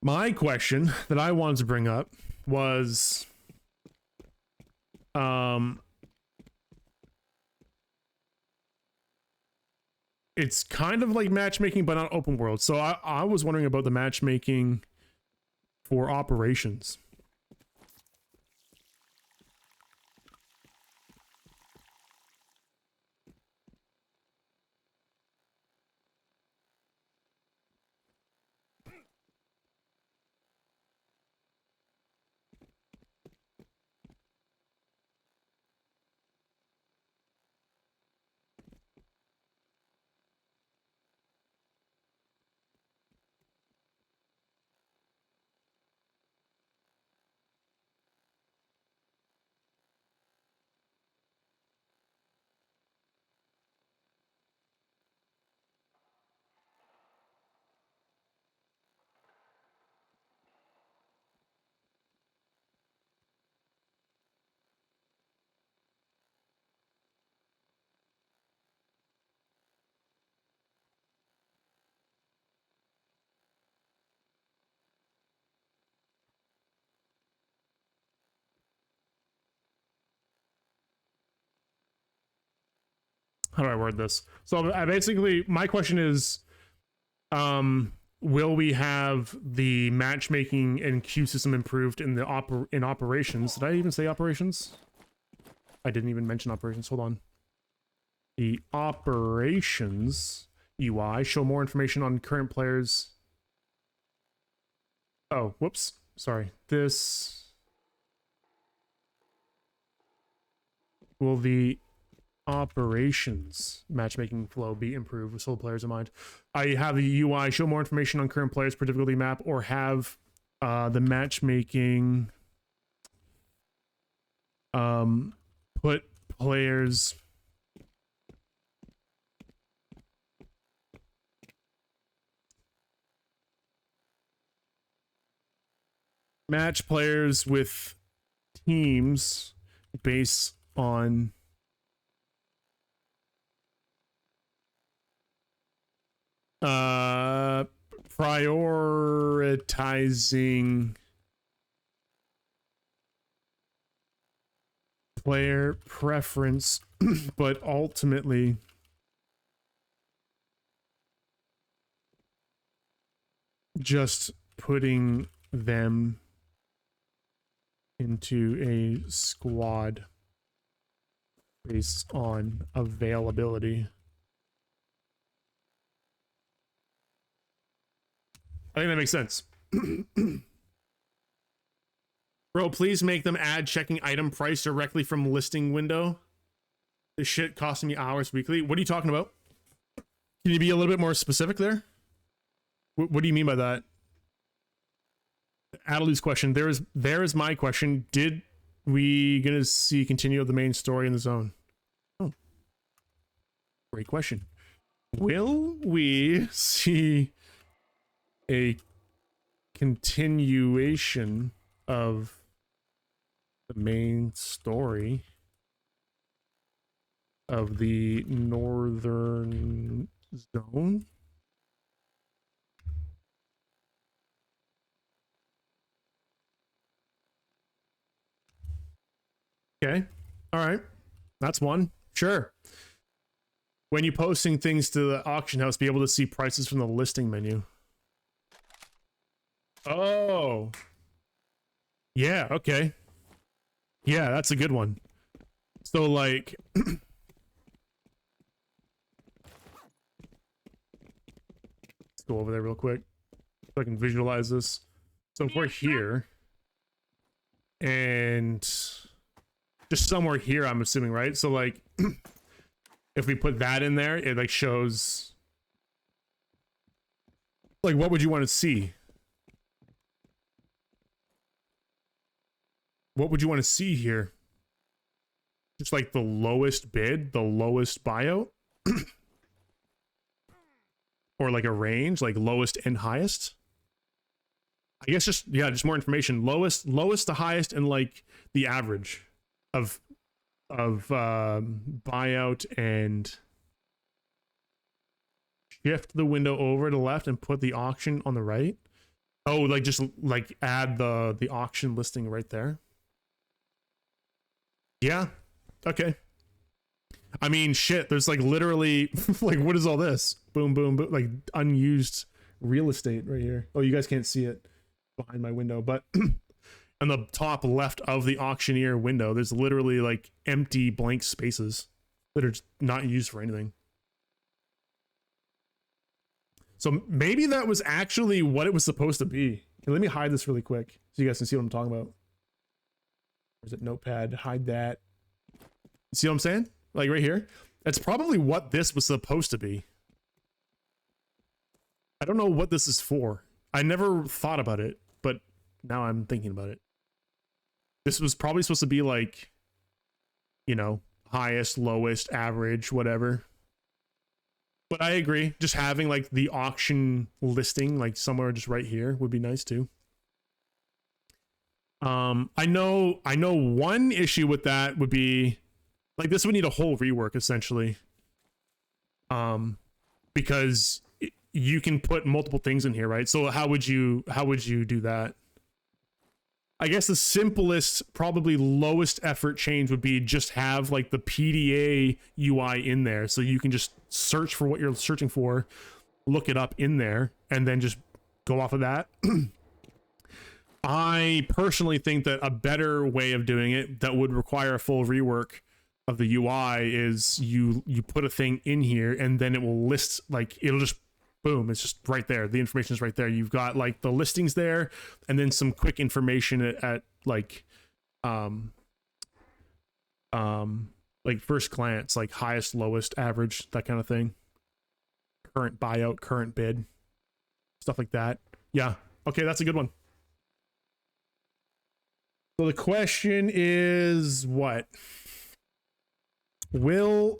My question that I wanted to bring up was it's kind of like matchmaking, but not open world. So I was wondering about the matchmaking for operations. How do I word this? So I basically, my question is, will we have the matchmaking and queue system improved in the operations? Did I even say operations? I didn't even mention operations. Hold on. The operations UI show more information on current players. Oh, whoops. Sorry. This will the operations matchmaking flow be improved with solo players in mind. I have the UI show more information on current players per difficulty map, or have the matchmaking put players match players with teams based on prioritizing player preference, but ultimately just putting them into a squad based on availability. I think that makes sense. Bro, please make them add checking item price directly from listing window. This shit costing me hours weekly. What are you talking about? Can you be a little bit more specific there? What do you mean by that? Adelaide's question. There is my question. Did we gonna see continue of the main story in the zone? Oh, great question. Will we see a continuation of the main story of the northern zone? Okay. All right. That's one. Sure. When you're posting things to the auction house, be able to see prices from the listing menu. Oh. Yeah, okay. Yeah, that's a good one. So, like... let's go over there real quick so I can visualize this. So if we're here, and just somewhere here, I'm assuming, right? So, like, if we put that in there, it, like, shows... like, what would you want to see? What would you want to see here? Just like the lowest bid, the lowest buyout? Or like a range, like lowest and highest? I guess just, yeah, just more information. Lowest to highest, and like the average of buyout, and shift the window over to the left and put the auction on the right. Oh, like just like add the auction listing right there. Yeah. Okay. I mean, shit, there's like literally like, what is all this? Boom, boom, boom, like unused real estate right here. Oh, you guys can't see it behind my window, but on the top left of the auctioneer window, there's literally like empty blank spaces that are just not used for anything. So maybe that was actually what it was supposed to be. Here, let me hide this really quick so you guys can see what I'm talking about. Where's it? Notepad. Hide that. You see what I'm saying? Like right here. That's probably what this was supposed to be. I don't know what this is for. I never thought about it, but now I'm thinking about it. This was probably supposed to be like, you know, highest, lowest, average, whatever. But I agree. Just having like the auction listing like somewhere just right here would be nice too. I know one issue with that would be like this would need a whole rework essentially. Because you can put multiple things in here, right? So how would you do that? I guess the simplest, probably lowest effort change would be just have like the PDA UI in there, so you can just search for what you're searching for, look it up in there, and then just go off of that. I personally think that a better way of doing it that would require a full rework of the UI is you put a thing in here and then it will list, like it'll just boom, it's just right there. The information is right there. You've got like the listings there and then some quick information at like Like first glance, like highest, lowest, average, that kind of thing. Current buyout, current bid, stuff like that. Yeah. Okay, that's a good one. So the question is what? Or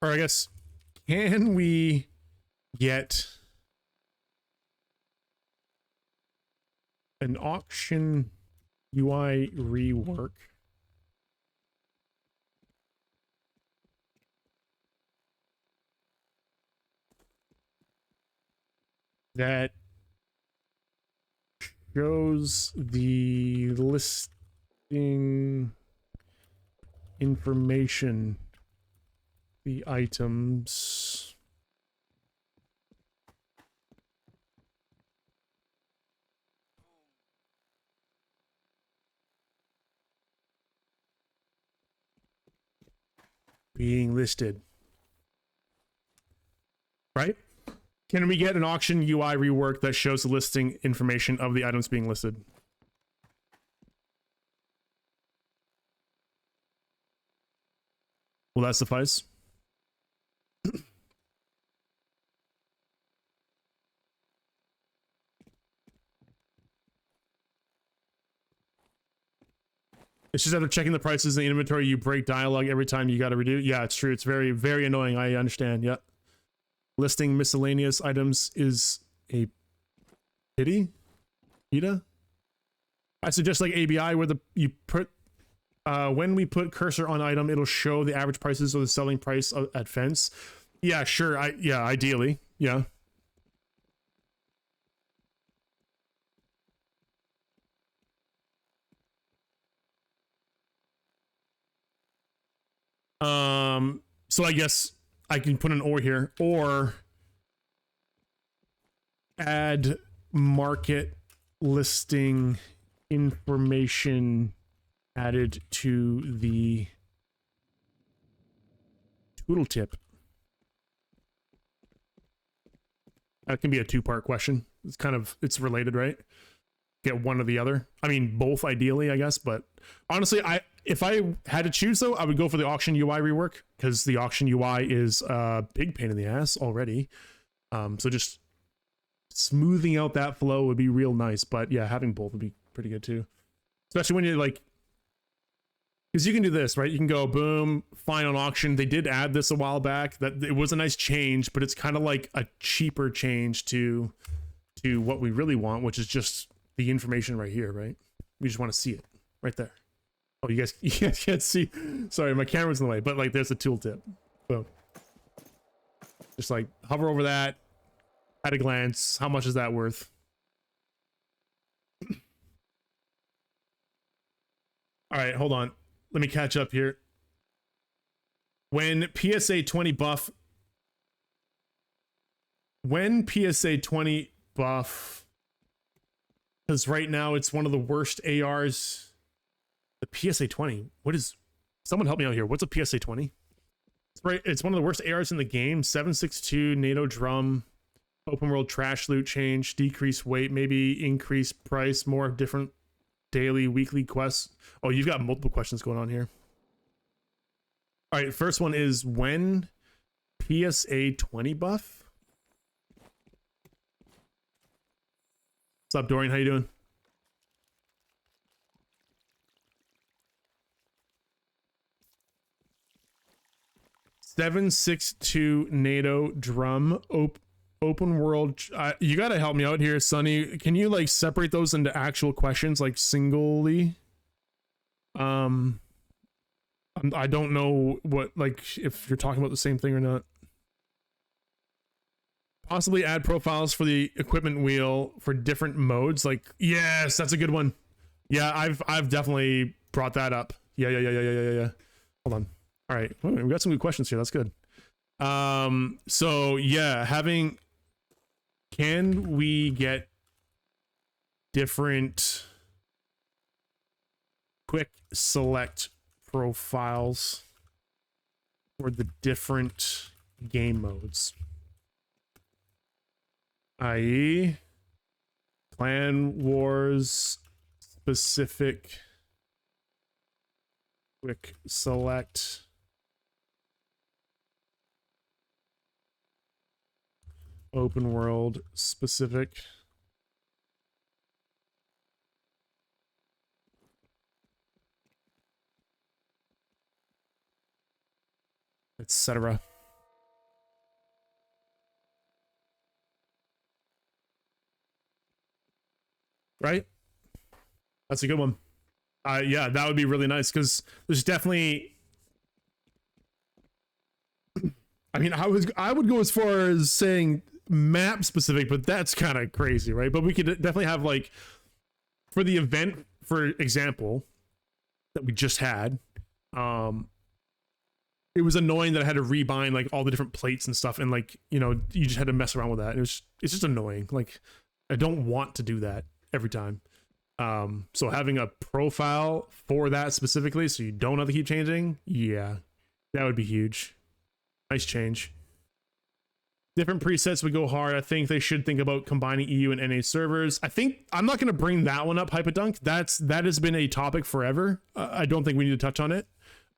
I guess, can we get an auction UI rework that shows the listing information, the items being listed, right? Can we get an auction UI rework that shows the listing information of the items being listed? Will that suffice? It's just after checking the prices in the inventory, you break dialogue every time you got to redo. Yeah, it's true. It's very, very annoying. I understand. Yeah. Listing miscellaneous items is a pity. Ida? I suggest like ABI where you put when we put cursor on item, it'll show the average prices or the selling price at fence. Yeah, sure. Ideally. Yeah. So I guess I can put an or here, or add market listing information added to the tooltip. That can be a two-part question. It's related, right? Get one or the other. I mean, both ideally, I guess, but honestly, if I had to choose though, I would go for the auction UI rework because the auction UI is a big pain in the ass already. So just smoothing out that flow would be real nice, but yeah, having both would be pretty good too. Especially when you're like, because you can do this, right? You can go boom, find on auction. They did add this a while back. That it was a nice change, but it's kind of like a cheaper change to what we really want, which is just the information right here, right? We just want to see it right there. Oh, you guys can't see. Sorry, my camera's in the way, but like there's a tooltip. Boom. Just like hover over that at a glance. How much is that worth? All right, hold on. Let me catch up here. When PSA 20 buff, because right now it's one of the worst ARs. The PSA 20, what is, someone help me out here. What's a PSA 20? It's one of the worst ARs in the game. 7.62 NATO drum, open world trash loot change, decrease weight, maybe increase price, more different daily, weekly quests. Oh, you've got multiple questions going on here. All right, first one is when PSA 20 buff. What's up, Dorian? How you doing? .762 NATO drum open world. You gotta help me out here, Sonny. Can you like separate those into actual questions, like singly? I don't know what, like, if you're talking about the same thing or not. Possibly add profiles for the equipment wheel for different modes. Like, yes, that's a good one. Yeah, I've definitely brought that up. Yeah. Hold on. All right, we got some good questions here. That's good. So yeah, can we get different quick select profiles for the different game modes, i.e. Clan Wars specific Quick select. Open world specific. Etc. Right? That's a good one. Yeah, that would be really nice because there's definitely. I mean, I would go as far as saying map specific, but that's kind of crazy, right? But we could definitely have like for the event, for example, that we just had. It was annoying that I had to rebind like all the different plates and stuff, and like you just had to mess around with that. It's just annoying. Like I don't want to do that every time. So having a profile for that specifically, so you don't have to keep changing, yeah, that would be huge. Nice change. Different presets would go hard. I think they should think about combining EU and NA servers. I think I'm not going to bring that one up, Hypodunk. That has been a topic forever. I don't think we need to touch on it.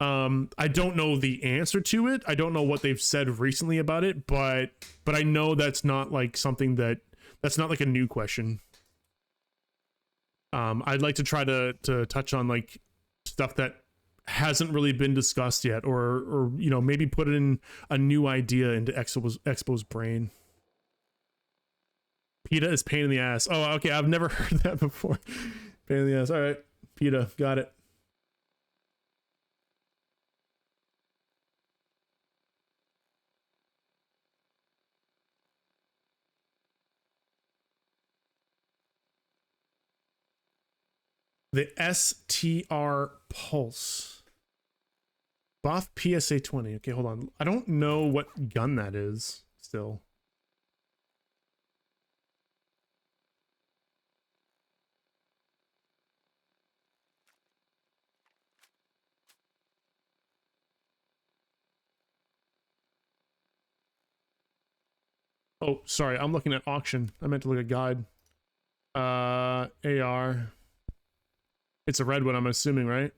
I don't know the answer to it. I don't know what they've said recently about it, but I know that's not like something that's not like a new question. I'd like to try to touch on like stuff that hasn't really been discussed yet, or maybe put in a new idea into Expo's brain. PETA is pain in the ass. Oh, okay, I've never heard that before. Pain in the ass. All right, PETA, got it. The STR Pulse. Buff PSA 20. Okay, hold on. I don't know what gun that is still. Oh, sorry. I'm looking at auction. I meant to look at guide. AR. It's a red one, I'm assuming, right?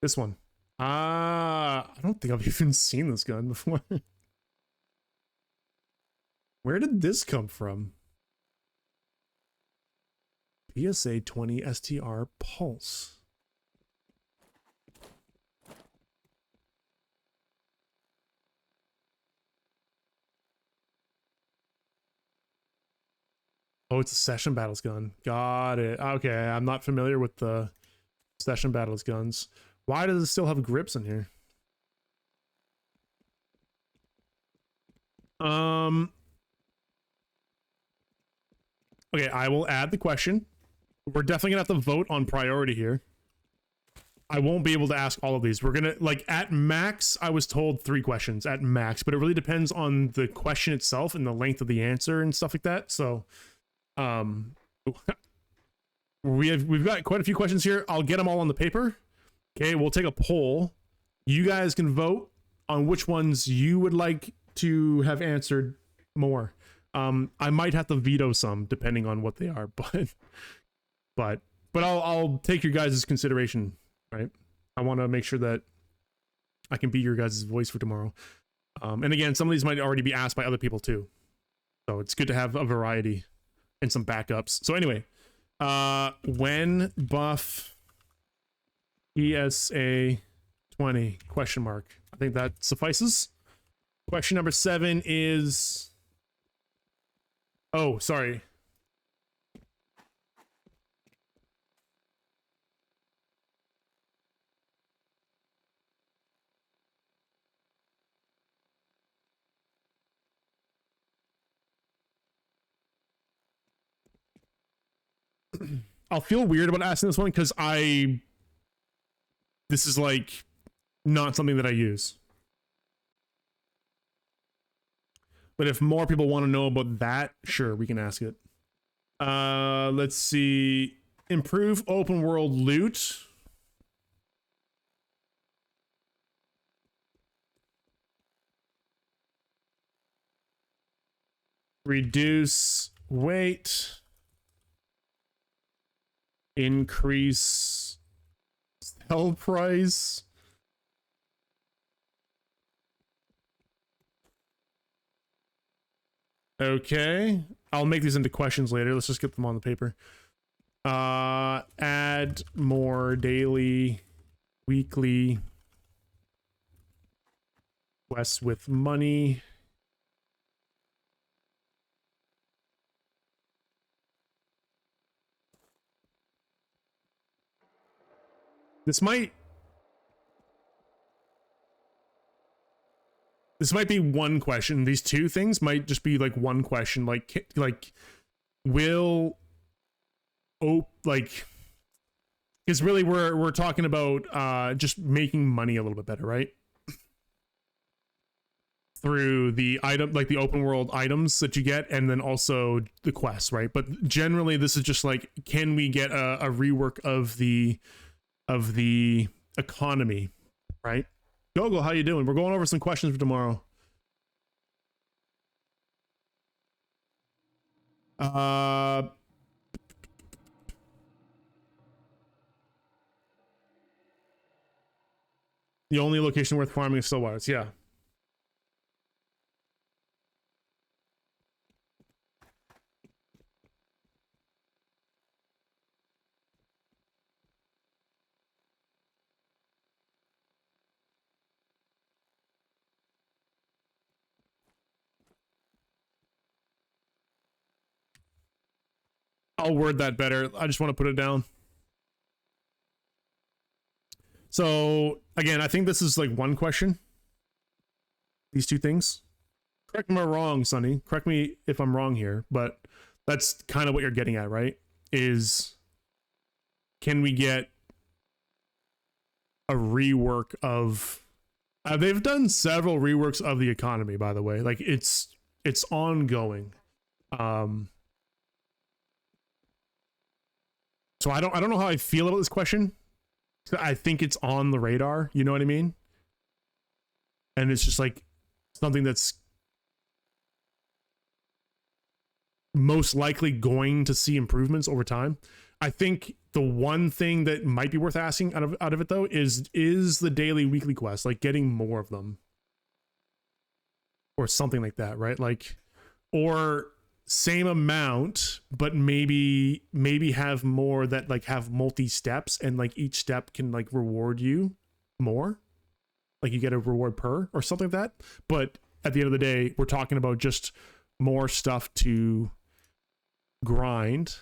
This one. I don't think I've even seen this gun before. Where did this come from? PSA 20 STR Pulse. Oh, it's a session battles gun. Got it. Okay, I'm not familiar with the session battles guns. Why does it still have grips in here? Okay, I will add the question. We're definitely gonna have to vote on priority here. I won't be able to ask all of these. We're gonna, like, at max, I was told 3 questions at max, but it really depends on the question itself and the length of the answer and stuff like that. So, we've got quite a few questions here. I'll get them all on the paper. Okay, we'll take a poll. You guys can vote on which ones you would like to have answered more. I might have to veto some depending on what they are, but I'll take your guys' consideration, right? I want to make sure that I can be your guys' voice for tomorrow. And again, some of these might already be asked by other people too. So it's good to have a variety and some backups. So anyway, when buff PSA 20 question mark. I think that suffices. Question number 7 is, oh, sorry. I'll feel weird about asking this one because this is like not something that I use. But if more people want to know about that, sure, we can ask it. Let's see. Improve open world loot. Reduce weight. increase sell price. Okay, I'll make these into questions later. Let's just get them on the paper. Add more daily, weekly quests with money. This might be one question. These two things might just be like one question. Like will like, because really we're talking about just making money a little bit better, right? Through the item, like the open world items that you get, and then also the quests, right? But generally this is just like, can we get a rework of the economy, right? Gogo, how you doing? We're going over some questions for tomorrow. The only location worth farming is Stillwaters. Yeah. I'll word that better. I just want to put it down. So again, I think this is like one question. These two things. Correct me if I'm wrong, Sonny. Correct me if I'm wrong here, but that's kind of what you're getting at, right? Is can we get a rework of they've done several reworks of the economy, by the way. Like it's ongoing. So I don't know how I feel about this question. I think it's on the radar, you know what I mean? And it's just like something that's most likely going to see improvements over time. I think the one thing that might be worth asking out of it though is the daily weekly quest, like getting more of them or something like that, right? Like, or same amount, but maybe have more that like have multi steps, and like each step can like reward you more, like you get a reward per or something like that. But at the end of the day, we're talking about just more stuff to grind,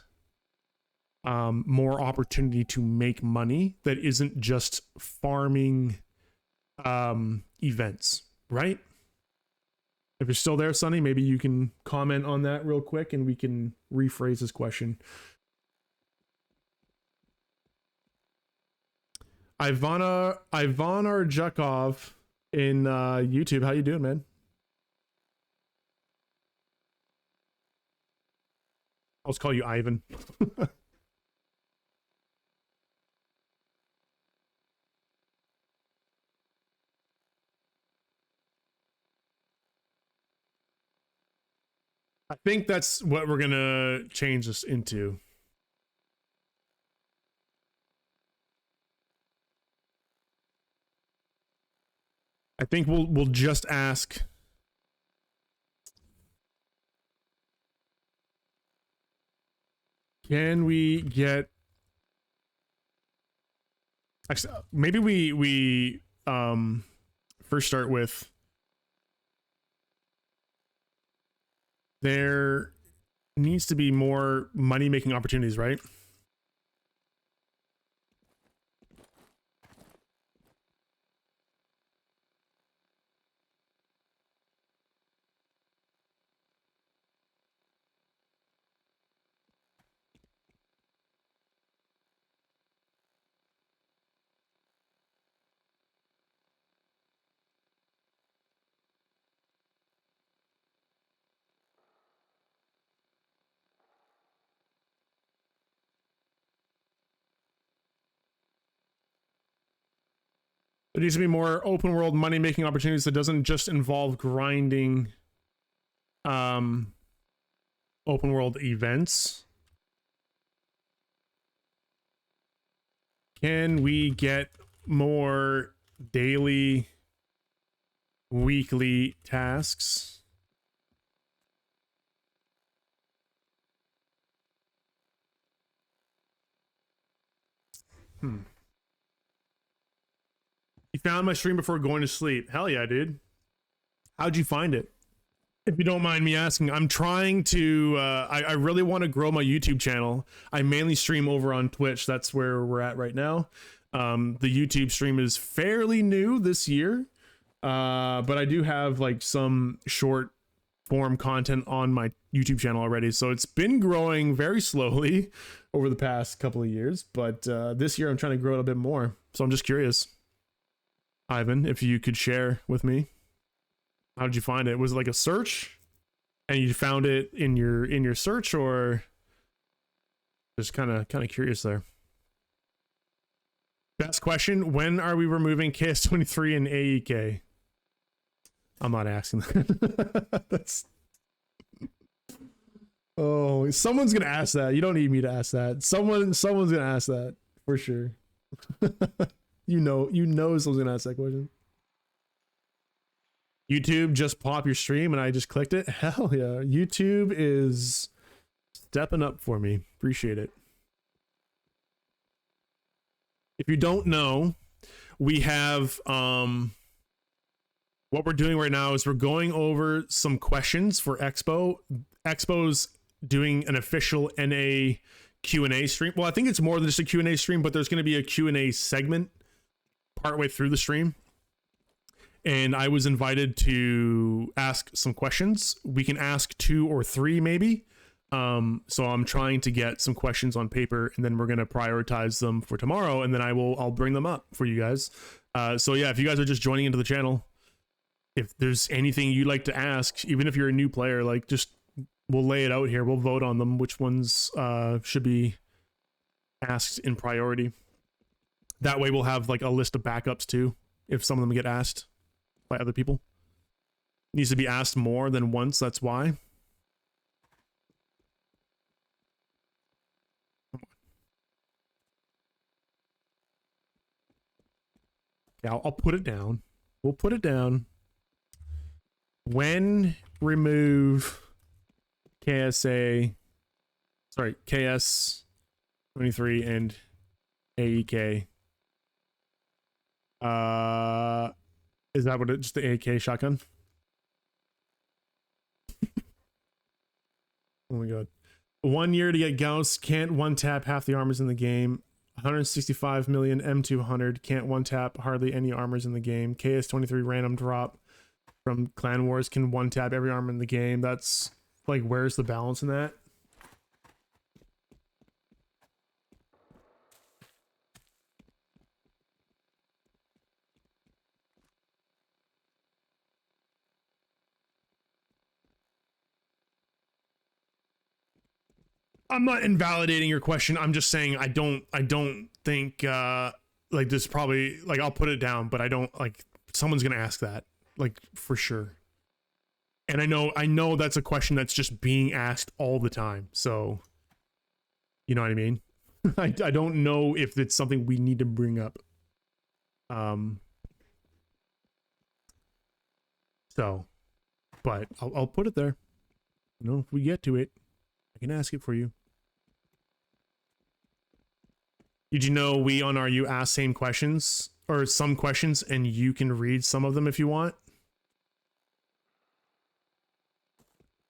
more opportunity to make money that isn't just farming events, right? If you're still there, Sonny, maybe you can comment on that real quick and we can rephrase this question. Ivana Arjakov in YouTube. How you doing, man? I'll just call you Ivan. I think that's what we're gonna change this into. I think we'll just ask. Can we get? Actually, maybe we first start with. There needs to be more money-making opportunities, right? There needs to be more open world money making opportunities that doesn't just involve grinding open world events. Can we get more daily, weekly tasks? You found my stream before going to sleep. Hell yeah, dude. How'd you find it? If you don't mind me asking, I'm trying to, I really want to grow my YouTube channel. I mainly stream over on Twitch. That's where we're at right now. The YouTube stream is fairly new this year. But I do have like some short form content on my YouTube channel already. So it's been growing very slowly over the past couple of years. But this year I'm trying to grow it a bit more. So I'm just curious, Ivan, if you could share with me. How did you find it? Was it like a search and you found it in your search, or just kind of curious there? Best question, when are we removing KS23 and AEK? I'm not asking that. That's... Oh, someone's gonna ask that. You don't need me to ask that. Someone's gonna ask that for sure. you know someone's gonna ask that question. YouTube just pop your stream and I just clicked it. Hell yeah. YouTube is stepping up for me. Appreciate it. If you don't know, we have what we're doing right now is we're going over some questions for EXBO. EXBO's doing an official NA Q&A stream. Well, I think it's more than just a Q&A stream, but there's going to be a Q&A segment partway through the stream. And I was invited to ask some questions. We can ask 2 or 3 maybe. So I'm trying to get some questions on paper, and then we're going to prioritize them for tomorrow, and then I'll bring them up for you guys. So yeah, if you guys are just joining into the channel, if there's anything you'd like to ask, even if you're a new player, like just we'll lay it out here. We'll vote on them, which ones should be asked in priority. That way we'll have like a list of backups too, if some of them get asked by other people. Needs to be asked more than once, that's why. Yeah, I'll put it down. We'll put it down. When remove KSA, sorry, KS23 and AEK. Is that what it's, the AK shotgun? Oh my god. 1 year to get Gauss, can't one tap half the armors in the game. 165 million M200, can't one tap hardly any armors in the game. KS23 random drop from Clan Wars, can one tap every armor in the game. That's like, where's the balance in that? I'm not invalidating your question. I'm just saying I don't think like this probably, like, I'll put it down, but I don't, like, someone's gonna ask that, like, for sure. And I know that's a question that's just being asked all the time, so you know what I mean. I don't know if it's something we need to bring up. So, but I'll put it there. You know, if we get to it, I can ask it for you. Did you know we on our You Ask Same questions, or some questions, and you can read some of them if you want?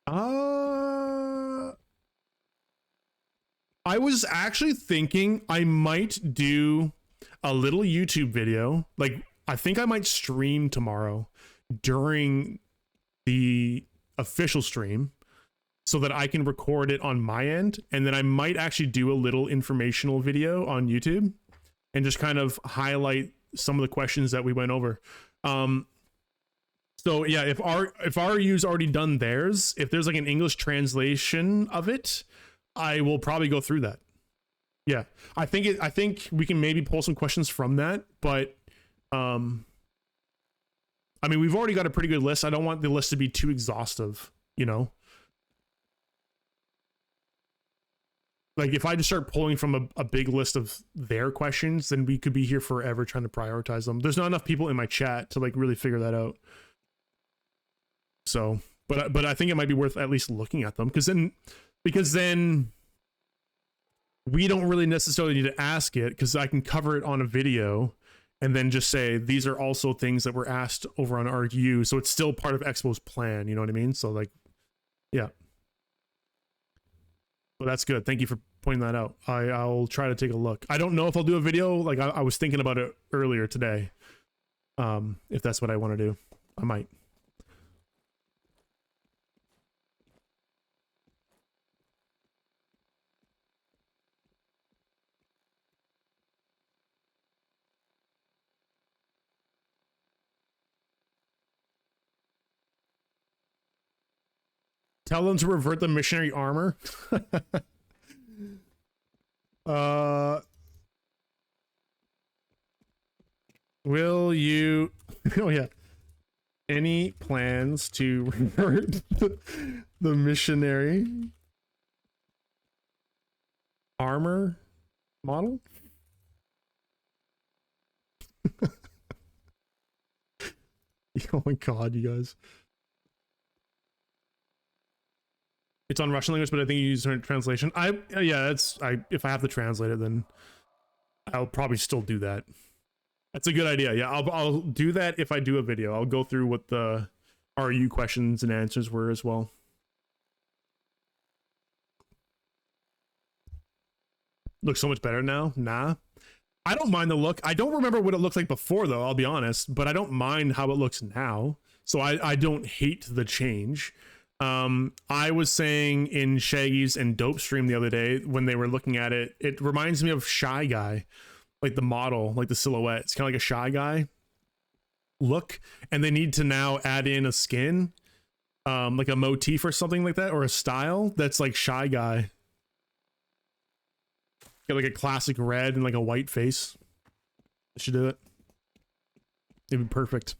I was actually thinking I might do a little YouTube video. Like, I think I might stream tomorrow during the official stream, so that I can record it on my end, and then I might actually do a little informational video on YouTube and just kind of highlight some of the questions that we went over. So yeah, if RU's already done theirs, if there's like an English translation of it, I will probably go through that. Yeah, I think we can maybe pull some questions from that, but I mean, we've already got a pretty good list. I don't want the list to be too exhaustive, you know. Like if I just start pulling from a big list of their questions, then we could be here forever trying to prioritize them. There's not enough people in my chat to like really figure that out. So, but I think it might be worth at least looking at them, because then we don't really necessarily need to ask it, because I can cover it on a video and then just say these are also things that were asked over on ArcU, so it's still part of Expo's plan. You know what I mean? So like, yeah. Well, that's good. Thank you for pointing that out. I'll try to take a look. I don't know if I'll do a video. Like I was thinking about it earlier today. If that's what I want to do, I might. Tell them to revert the missionary armor. Will you? Oh yeah. Any plans to revert the missionary armor model? Oh my god, you guys. It's on Russian language, but I think you use translation. Yeah, if I have to translate it, then I'll probably still do that. That's a good idea. Yeah, I'll do that if I do a video. I'll go through what the RU questions and answers were as well. Looks so much better now. Nah. I don't mind the look. I don't remember what it looked like before though, I'll be honest, but I don't mind how it looks now. So I don't hate the change. I was saying in Shaggy's and Dope stream the other day when they were looking at it, it reminds me of Shy Guy, like the model, like the silhouette. It's kind of like a Shy Guy look, and they need to now add in a skin, like a motif or something like that, or a style that's like Shy Guy. Got like a classic red and like a white face. I should do it. It'd be perfect.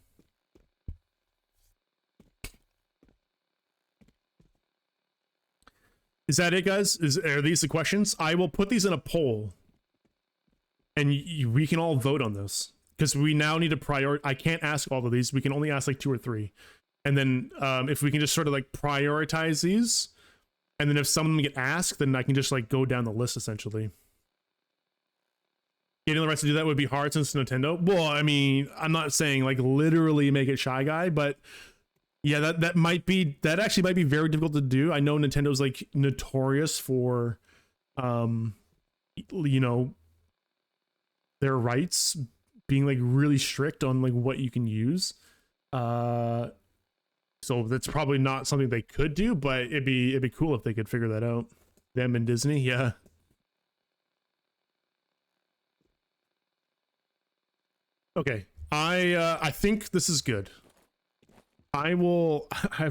Is that it, guys? Are these the questions? I will put these in a poll, and we can all vote on this, because we now need to prioritize. I can't ask all of these. We can only ask like 2 or 3, and then if we can just sort of like prioritize these, and then if some of them get asked, then I can just like go down the list essentially. Getting the rest to do that would be hard since Nintendo. Well, I mean, I'm not saying like literally make it Shy Guy, but yeah, that actually might be very difficult to do. I know Nintendo's like notorious for, you know, their rights being like really strict on like what you can use. So that's probably not something they could do, but it'd be cool if they could figure that out. Them and Disney, yeah. Okay, I think this is good. I've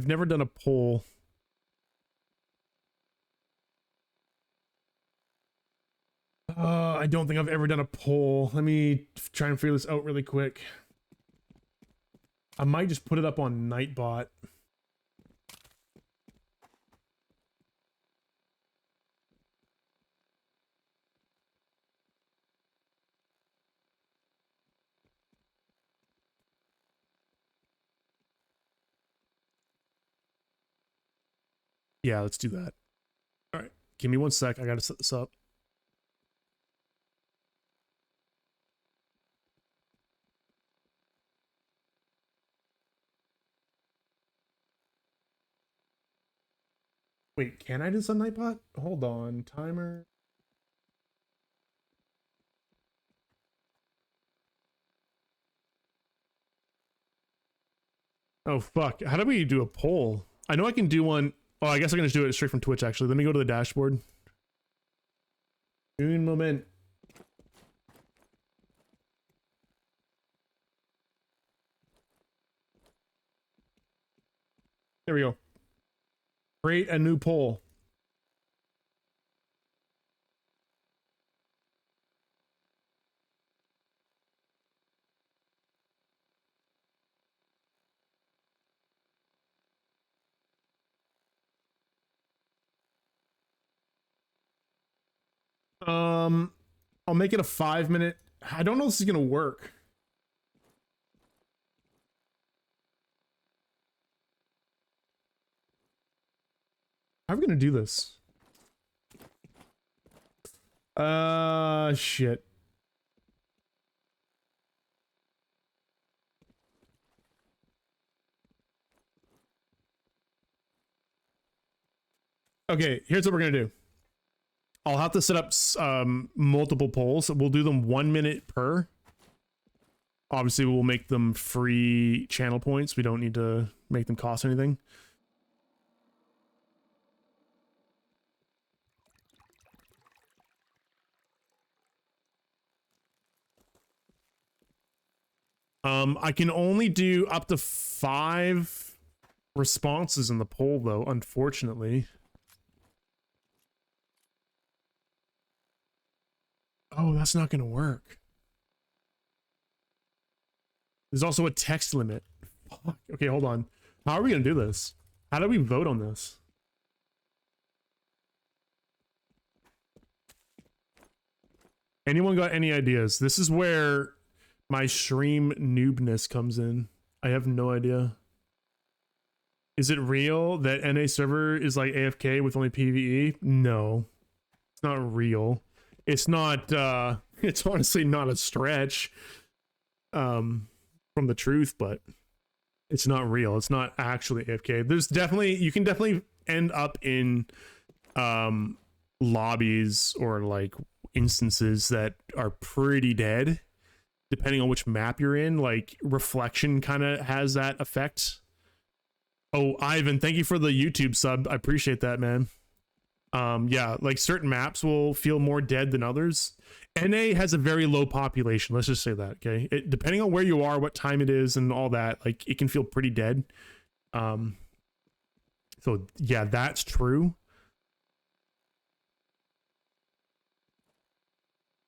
never done a poll. I don't think I've ever done a poll. Let me try and figure this out really quick. I might just put it up on Nightbot. Yeah, let's do that. All right, give me 1 sec. I gotta set this up. Wait, can I do this on Nightbot? Hold on, timer. Oh fuck! How do we do a poll? I know I can do one. Oh, I guess I can just do it straight from Twitch. Actually, let me go to the dashboard. Un moment. There we go. Create a new poll. I'll make it a 5-minute. I don't know if this is gonna work. How are we gonna do this? Shit. Okay, here's what we're gonna do. I'll have to set up multiple polls. We'll do them 1 minute per. Obviously, we'll make them free channel points. We don't need to make them cost anything. I can only do up to 5 responses in the poll, though, unfortunately. Oh, that's not going to work. There's also a text limit. Fuck. Okay, hold on. How are we going to do this? How do we vote on this? Anyone got any ideas? This is where my stream noobness comes in. I have no idea. Is it real that NA server is like AFK with only PvE? No. It's not real. It's not it's honestly not a stretch from the truth, but it's not real. It's not actually AFK. There's definitely, you can definitely end up in lobbies or like instances that are pretty dead depending on which map you're in. Like Reflection kind of has that effect. Oh, Ivan, thank you for the YouTube sub. I appreciate that, man. Yeah, like certain maps will feel more dead than others. NA has a very low population, let's just say that. Okay, depending on where you are, what time it is, and all that, like it can feel pretty dead. So yeah, that's true.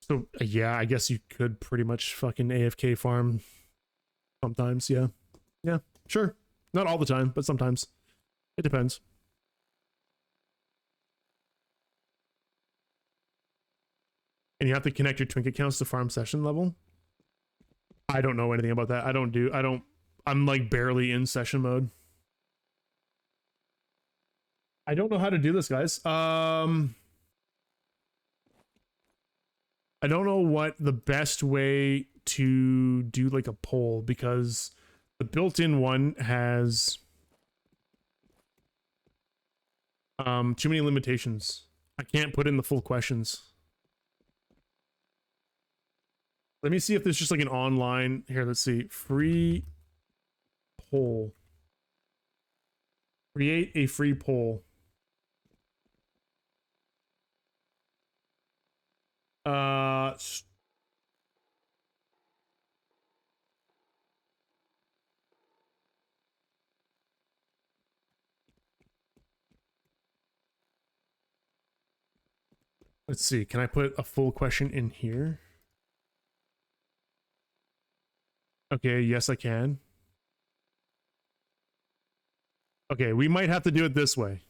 So yeah, I guess you could pretty much fucking AFK farm sometimes. Yeah, sure, not all the time, but sometimes it depends. And you have to connect your trinket counts to farm session level. I don't know anything about that. I'm like barely in session mode. I don't know how to do this, guys. I don't know what the best way to do like a poll, because the built-in one has too many limitations. I can't put in the full questions. Let me see if there's just like an online here. Let's see. Free poll. Create a free poll. Let's see. Can I put a full question in here? Okay, yes, I can. Okay, we might have to do it this way.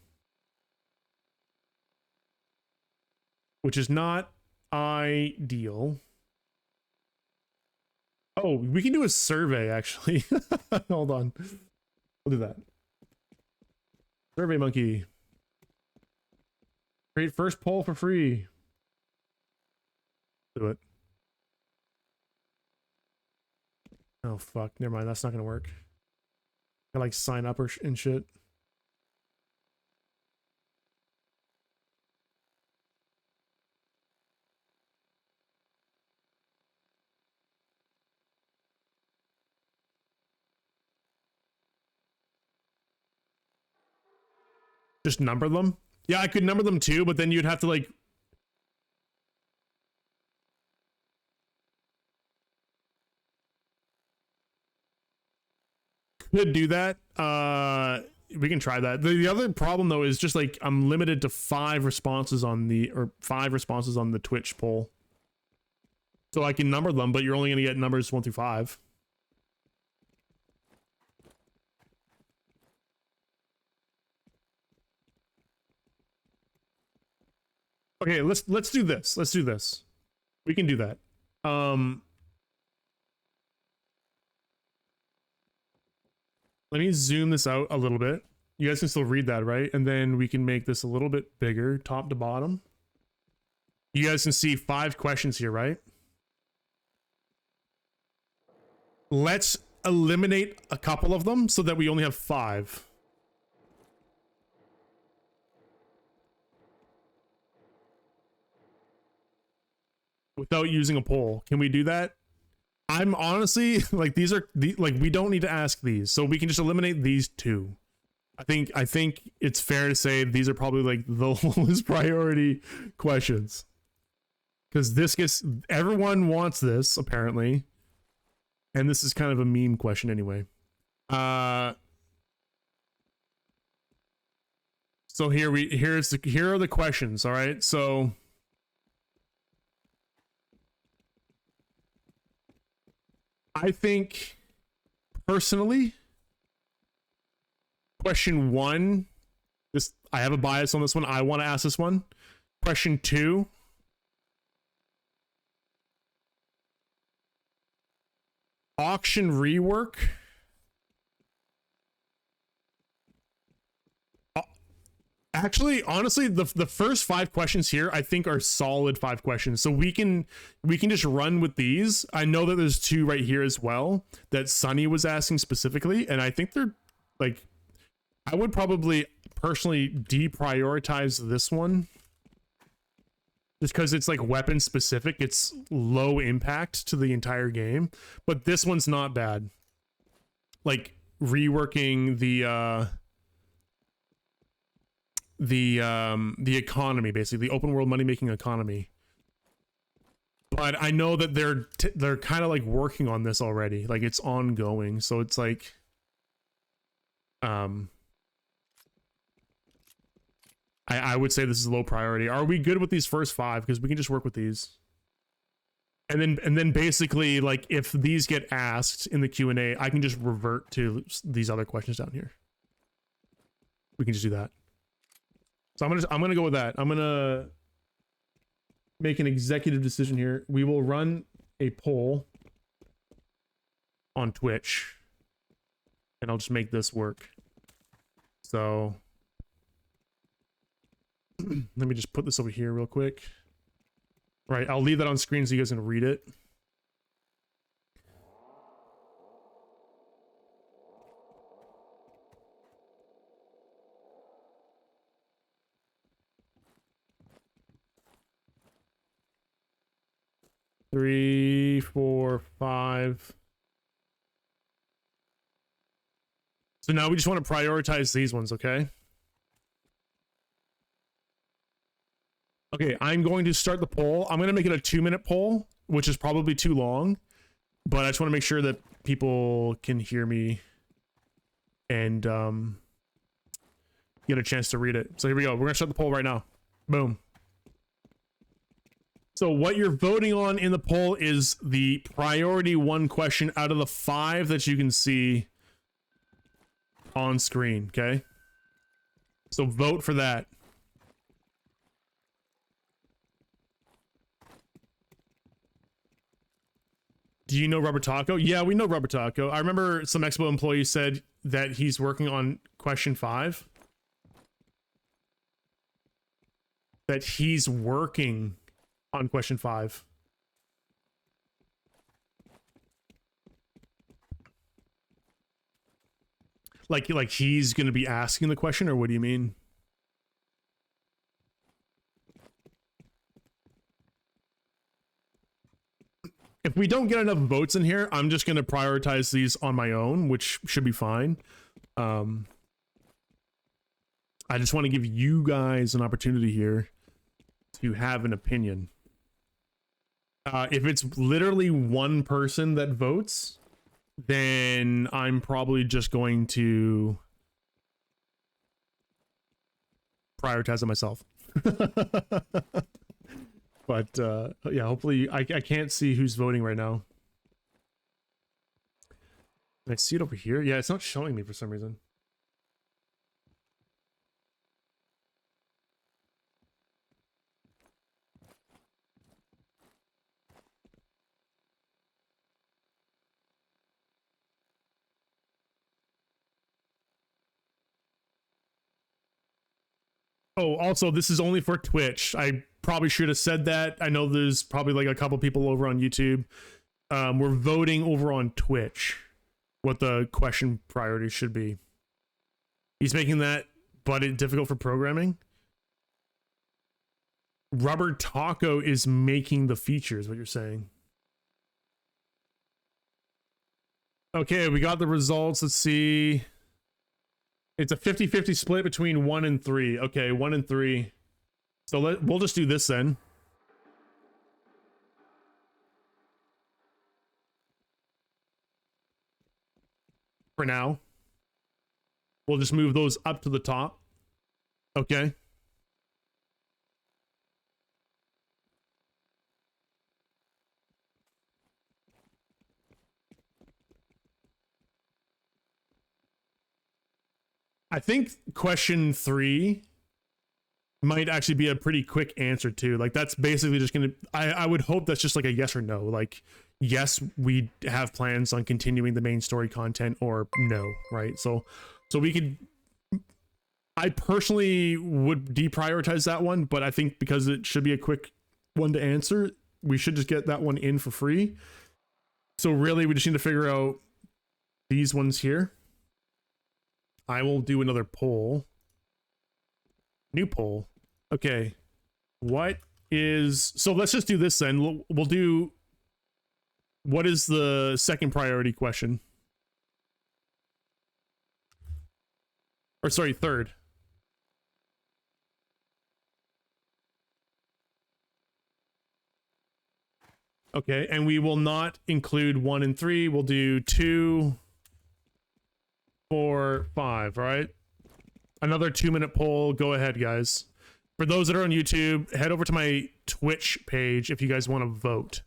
Which is not ideal. Oh, we can do a survey, actually. Hold on. We'll do that. Survey monkey. Create first poll for free. Do it. Oh, fuck. Never mind. That's not going to work. I like sign up and shit. Just number them? Yeah, I could number them too, but then you'd have to like... Could do that. We can try that. The other problem though is just like I'm limited to 5 responses on the, or 5 responses on the Twitch poll. So I can number them, but you're only gonna get numbers 1 through 5. Okay, let's do this. Let's do this. We can do that. Let me zoom this out a little bit. You guys can still read that, right? And then we can make this a little bit bigger, top to bottom. You guys can see 5 questions here, right? Let's eliminate a couple of them so that we only have 5. Without using a poll. Can we do that? I'm honestly like like we don't need to ask these, so we can just eliminate these 2. I think it's fair to say these are probably like the lowest priority questions, because everyone wants this apparently, and this is kind of a meme question anyway. So here are the questions. All right, so I think personally, question 1, I have a bias on this one. I want to ask this one. Question 2. Auction rework. Actually, honestly, the first 5 questions here I think are solid 5 questions. So we can just run with these. I know that there's 2 right here as well that Sunny was asking specifically, and I think they're like, I would probably personally deprioritize this one just because it's like weapon specific. It's low impact to the entire game, but this one's not bad. Like reworking the economy, basically the open world money making economy. But I know that they're kind of like working on this already, like it's ongoing, so it's like I would say this is low priority. Are we good with these first 5? Because we can just work with these, and then basically like if these get asked in the Q&A, I can just revert to these other questions down here. We can just do that. So I'm gonna go with that. I'm gonna make an executive decision here. We will run a poll on Twitch, and I'll just make this work. So let me just put this over here real quick. Right, I'll leave that on screen so you guys can read it. Three, 4, 5. So now we just want to prioritize these ones, okay? Okay, I'm going to start the poll. I'm going to make it a 2-minute poll, which is probably too long, but I just want to make sure that people can hear me and get a chance to read it. So here we go. We're going to start the poll right now. Boom. So what you're voting on in the poll is the priority 1 question out of the 5 that you can see on screen, okay? So vote for that. Do you know Rubber Taco? Yeah, we know Rubber Taco. I remember some EXBO employee said that he's working on question 5. That he's working on question 5. Like he's going to be asking the question, or what do you mean? If we don't get enough votes in here, I'm just going to prioritize these on my own, which should be fine. I just want to give you guys an opportunity here to have an opinion. If it's literally 1 person that votes, then I'm probably just going to prioritize it myself. But yeah, hopefully I can't see who's voting right now. Can I see it over here? Yeah, it's not showing me for some reason. Oh, also, this is only for Twitch. I probably should have said that. I know there's probably like a couple people over on YouTube. We're voting over on Twitch what the question priority should be. He's making that but difficult for programming. Rubber Taco is making the features, what you're saying. Okay, we got the results. Let's see. It's a 50-50 split between 1 and 3. Okay, 1 and 3. So we'll just do this then. For now. We'll just move those up to the top. Okay. I think question 3 might actually be a pretty quick answer too. Like that's basically just gonna, I would hope that's just like a yes or no. Like, yes, we have plans on continuing the main story content, or no, right? So we could, I personally would deprioritize that one, but I think because it should be a quick one to answer, we should just get that one in for free. So really we just need to figure out these ones here. I will do another poll. New poll. Okay. What is... So let's just do this then. We'll do... What is the second priority question? Or sorry, third. Okay, and we will not include 1 and 3. We'll do 2... 4, 5, right? Another 2-minute poll. Go ahead, guys. For those that are on YouTube, head over to my Twitch page if you guys want to vote.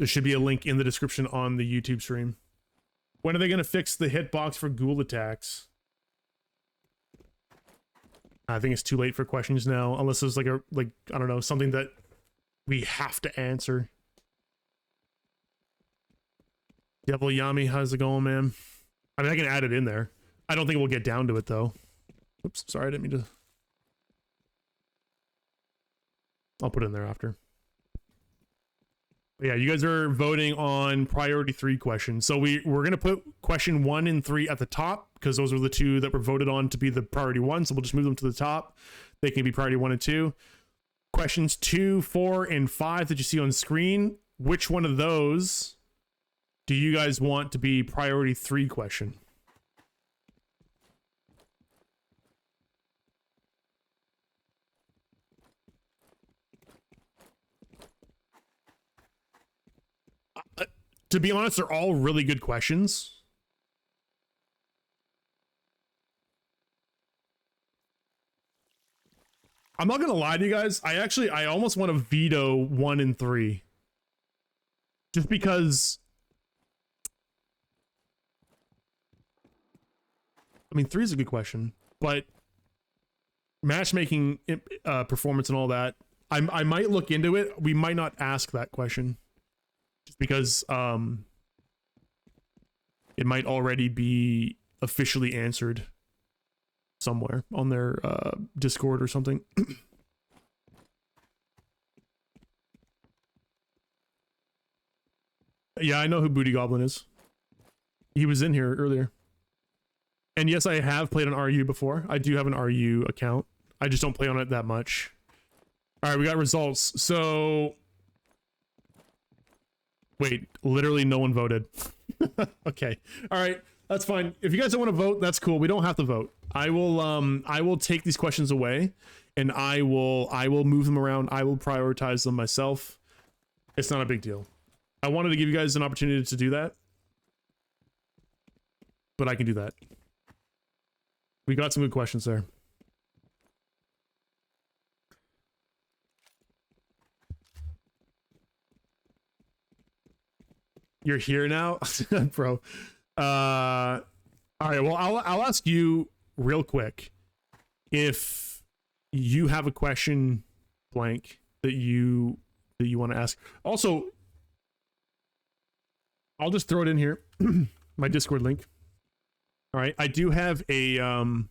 There should be a link in the description on the YouTube stream. When are they going to fix the hitbox for ghoul attacks? I think it's too late for questions now, unless there's like I don't know, something that we have to answer. Devil Yami, how's it going, man? I mean, I can add it in there. I don't think we'll get down to it, though. Oops, sorry, I didn't mean to... I'll put it in there after. But yeah, you guys are voting on priority 3 questions. So we're going to put question 1 and 3 at the top, because those are the 2 that were voted on to be the priority 1, so we'll just move them to the top. They can be priority 1 and 2. Questions 2, 4, and 5 that you see on screen, which one of those... do you guys want to be priority 3 question? To be honest, they're all really good questions. I'm not gonna lie to you guys. I almost want to veto 1 and 3. Just because... I mean, 3 is a good question, but matchmaking performance and all that, I might look into it. We might not ask that question just because it might already be officially answered somewhere on their Discord or something. Yeah, I know who Booty Goblin is. He was in here earlier. And yes, I have played on RU before. I do have an RU account. I just don't play on it that much. All right, we got results. So, wait, literally no one voted. Okay. All right, that's fine. If you guys don't want to vote, that's cool. We don't have to vote. I will take these questions away and I will move them around. I will prioritize them myself. It's not a big deal. I wanted to give you guys an opportunity to do that, but I can do that. We got some good questions there. You're here now, bro. All right. Well, I'll ask you real quick if you have a question, blank, that you want to ask. Also, I'll just throw it in here. My Discord link. All right, I do have a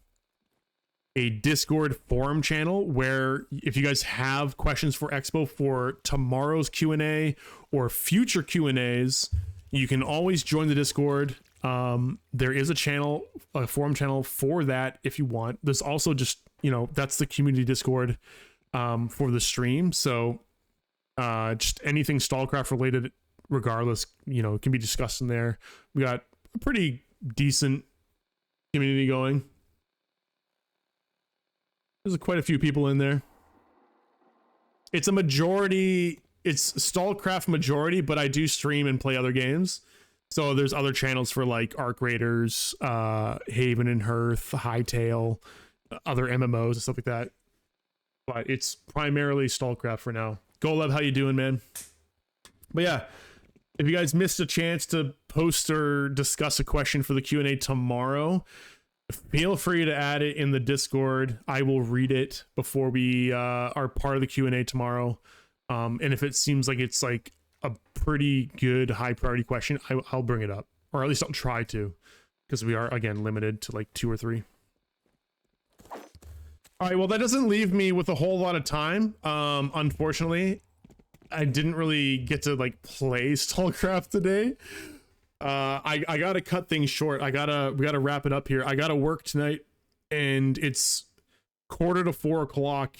Discord forum channel where if you guys have questions for Expo for tomorrow's Q&A or future Q&As, you can always join the Discord. There is a channel, a forum channel for that if you want. There's also just, you know, that's the community Discord for the stream. So just anything STALCRAFT related, regardless, you know, can be discussed in there. We got a pretty decent community going. There's quite a few people in there. It's a majority, it's STALCRAFT majority, but I do stream and play other games. So there's other channels for like Arc Raiders, Haven and Hearth, Hightail, other MMOs and stuff like that. But it's primarily STALCRAFT for now. Golub, how you doing, man? But yeah, if you guys missed a chance to post or discuss a question for the Q&A tomorrow, feel free to add it in the Discord. I will read it before we are part of the Q&A tomorrow. And if it seems like it's like a pretty good high priority question, I'll bring it up, or at least I'll try to, because we are again limited to like 2 or 3. All right, well, that doesn't leave me with a whole lot of time. Unfortunately, I didn't really get to like play STALCRAFT today. I gotta cut things short. We gotta wrap it up here. I gotta work tonight, and it's 3:45 o'clock,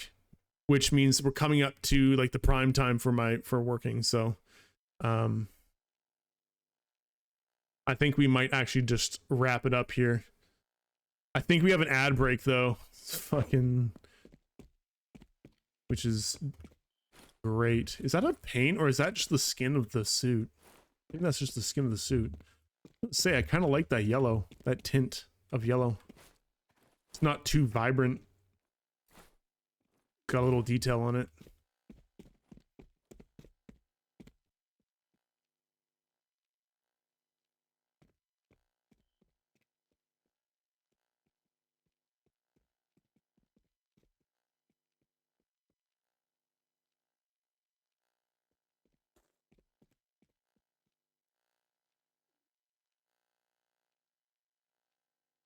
which means we're coming up to like the prime time for working. So, I think we might actually just wrap it up here. I think we have an ad break though. It's fucking, which is great. Is that a paint or is that just the skin of the suit? I think that's just the skin of the suit. Let's say I kind of like that yellow, that tint of yellow. It's not too vibrant. Got a little detail on it.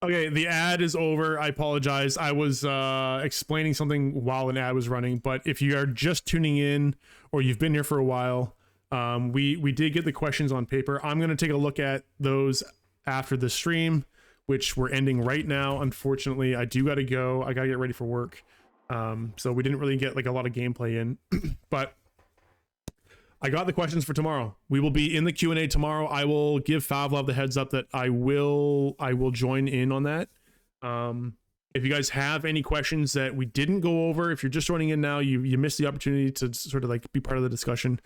Okay, the ad is over. I apologize. I was explaining something while an ad was running, but if you are just tuning in or you've been here for a while, we did get the questions on paper. I'm going to take a look at those after the stream, which we're ending right now. Unfortunately, I do got to go. I got to get ready for work. So we didn't really get like a lot of gameplay in, but I got the questions for tomorrow. We will be in the Q&A tomorrow. I will give Favlov the heads up that I will join in on that. If you guys have any questions that we didn't go over, if you're just joining in now, you missed the opportunity to sort of like be part of the discussion,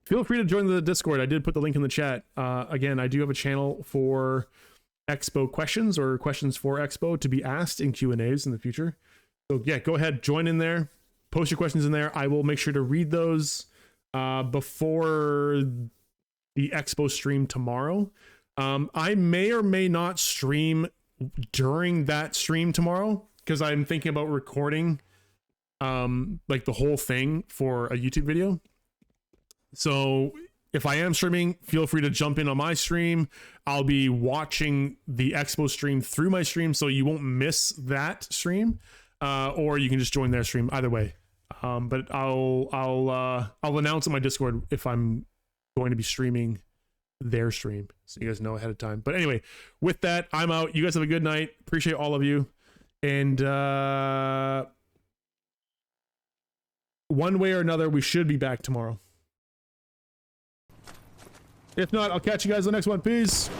feel free to join the Discord. I did put the link in the chat. Again, I do have a channel for Expo questions or questions for Expo to be asked in Q&As in the future. So yeah, go ahead, join in there, post your questions in there. I will make sure to read those before the Expo stream tomorrow. I may or may not stream during that stream tomorrow because I'm thinking about recording like the whole thing for a YouTube video. So if I am streaming, feel free to jump in on my stream. I'll be watching the Expo stream through my stream, so you won't miss that stream, or you can just join their stream. Either way. But I'll announce on my Discord if I'm going to be streaming their stream, so you guys know ahead of time. But anyway, with that, I'm out. You guys have a good night. Appreciate all of you. And one way or another, we should be back tomorrow. If not, I'll catch you guys on the next one. Peace.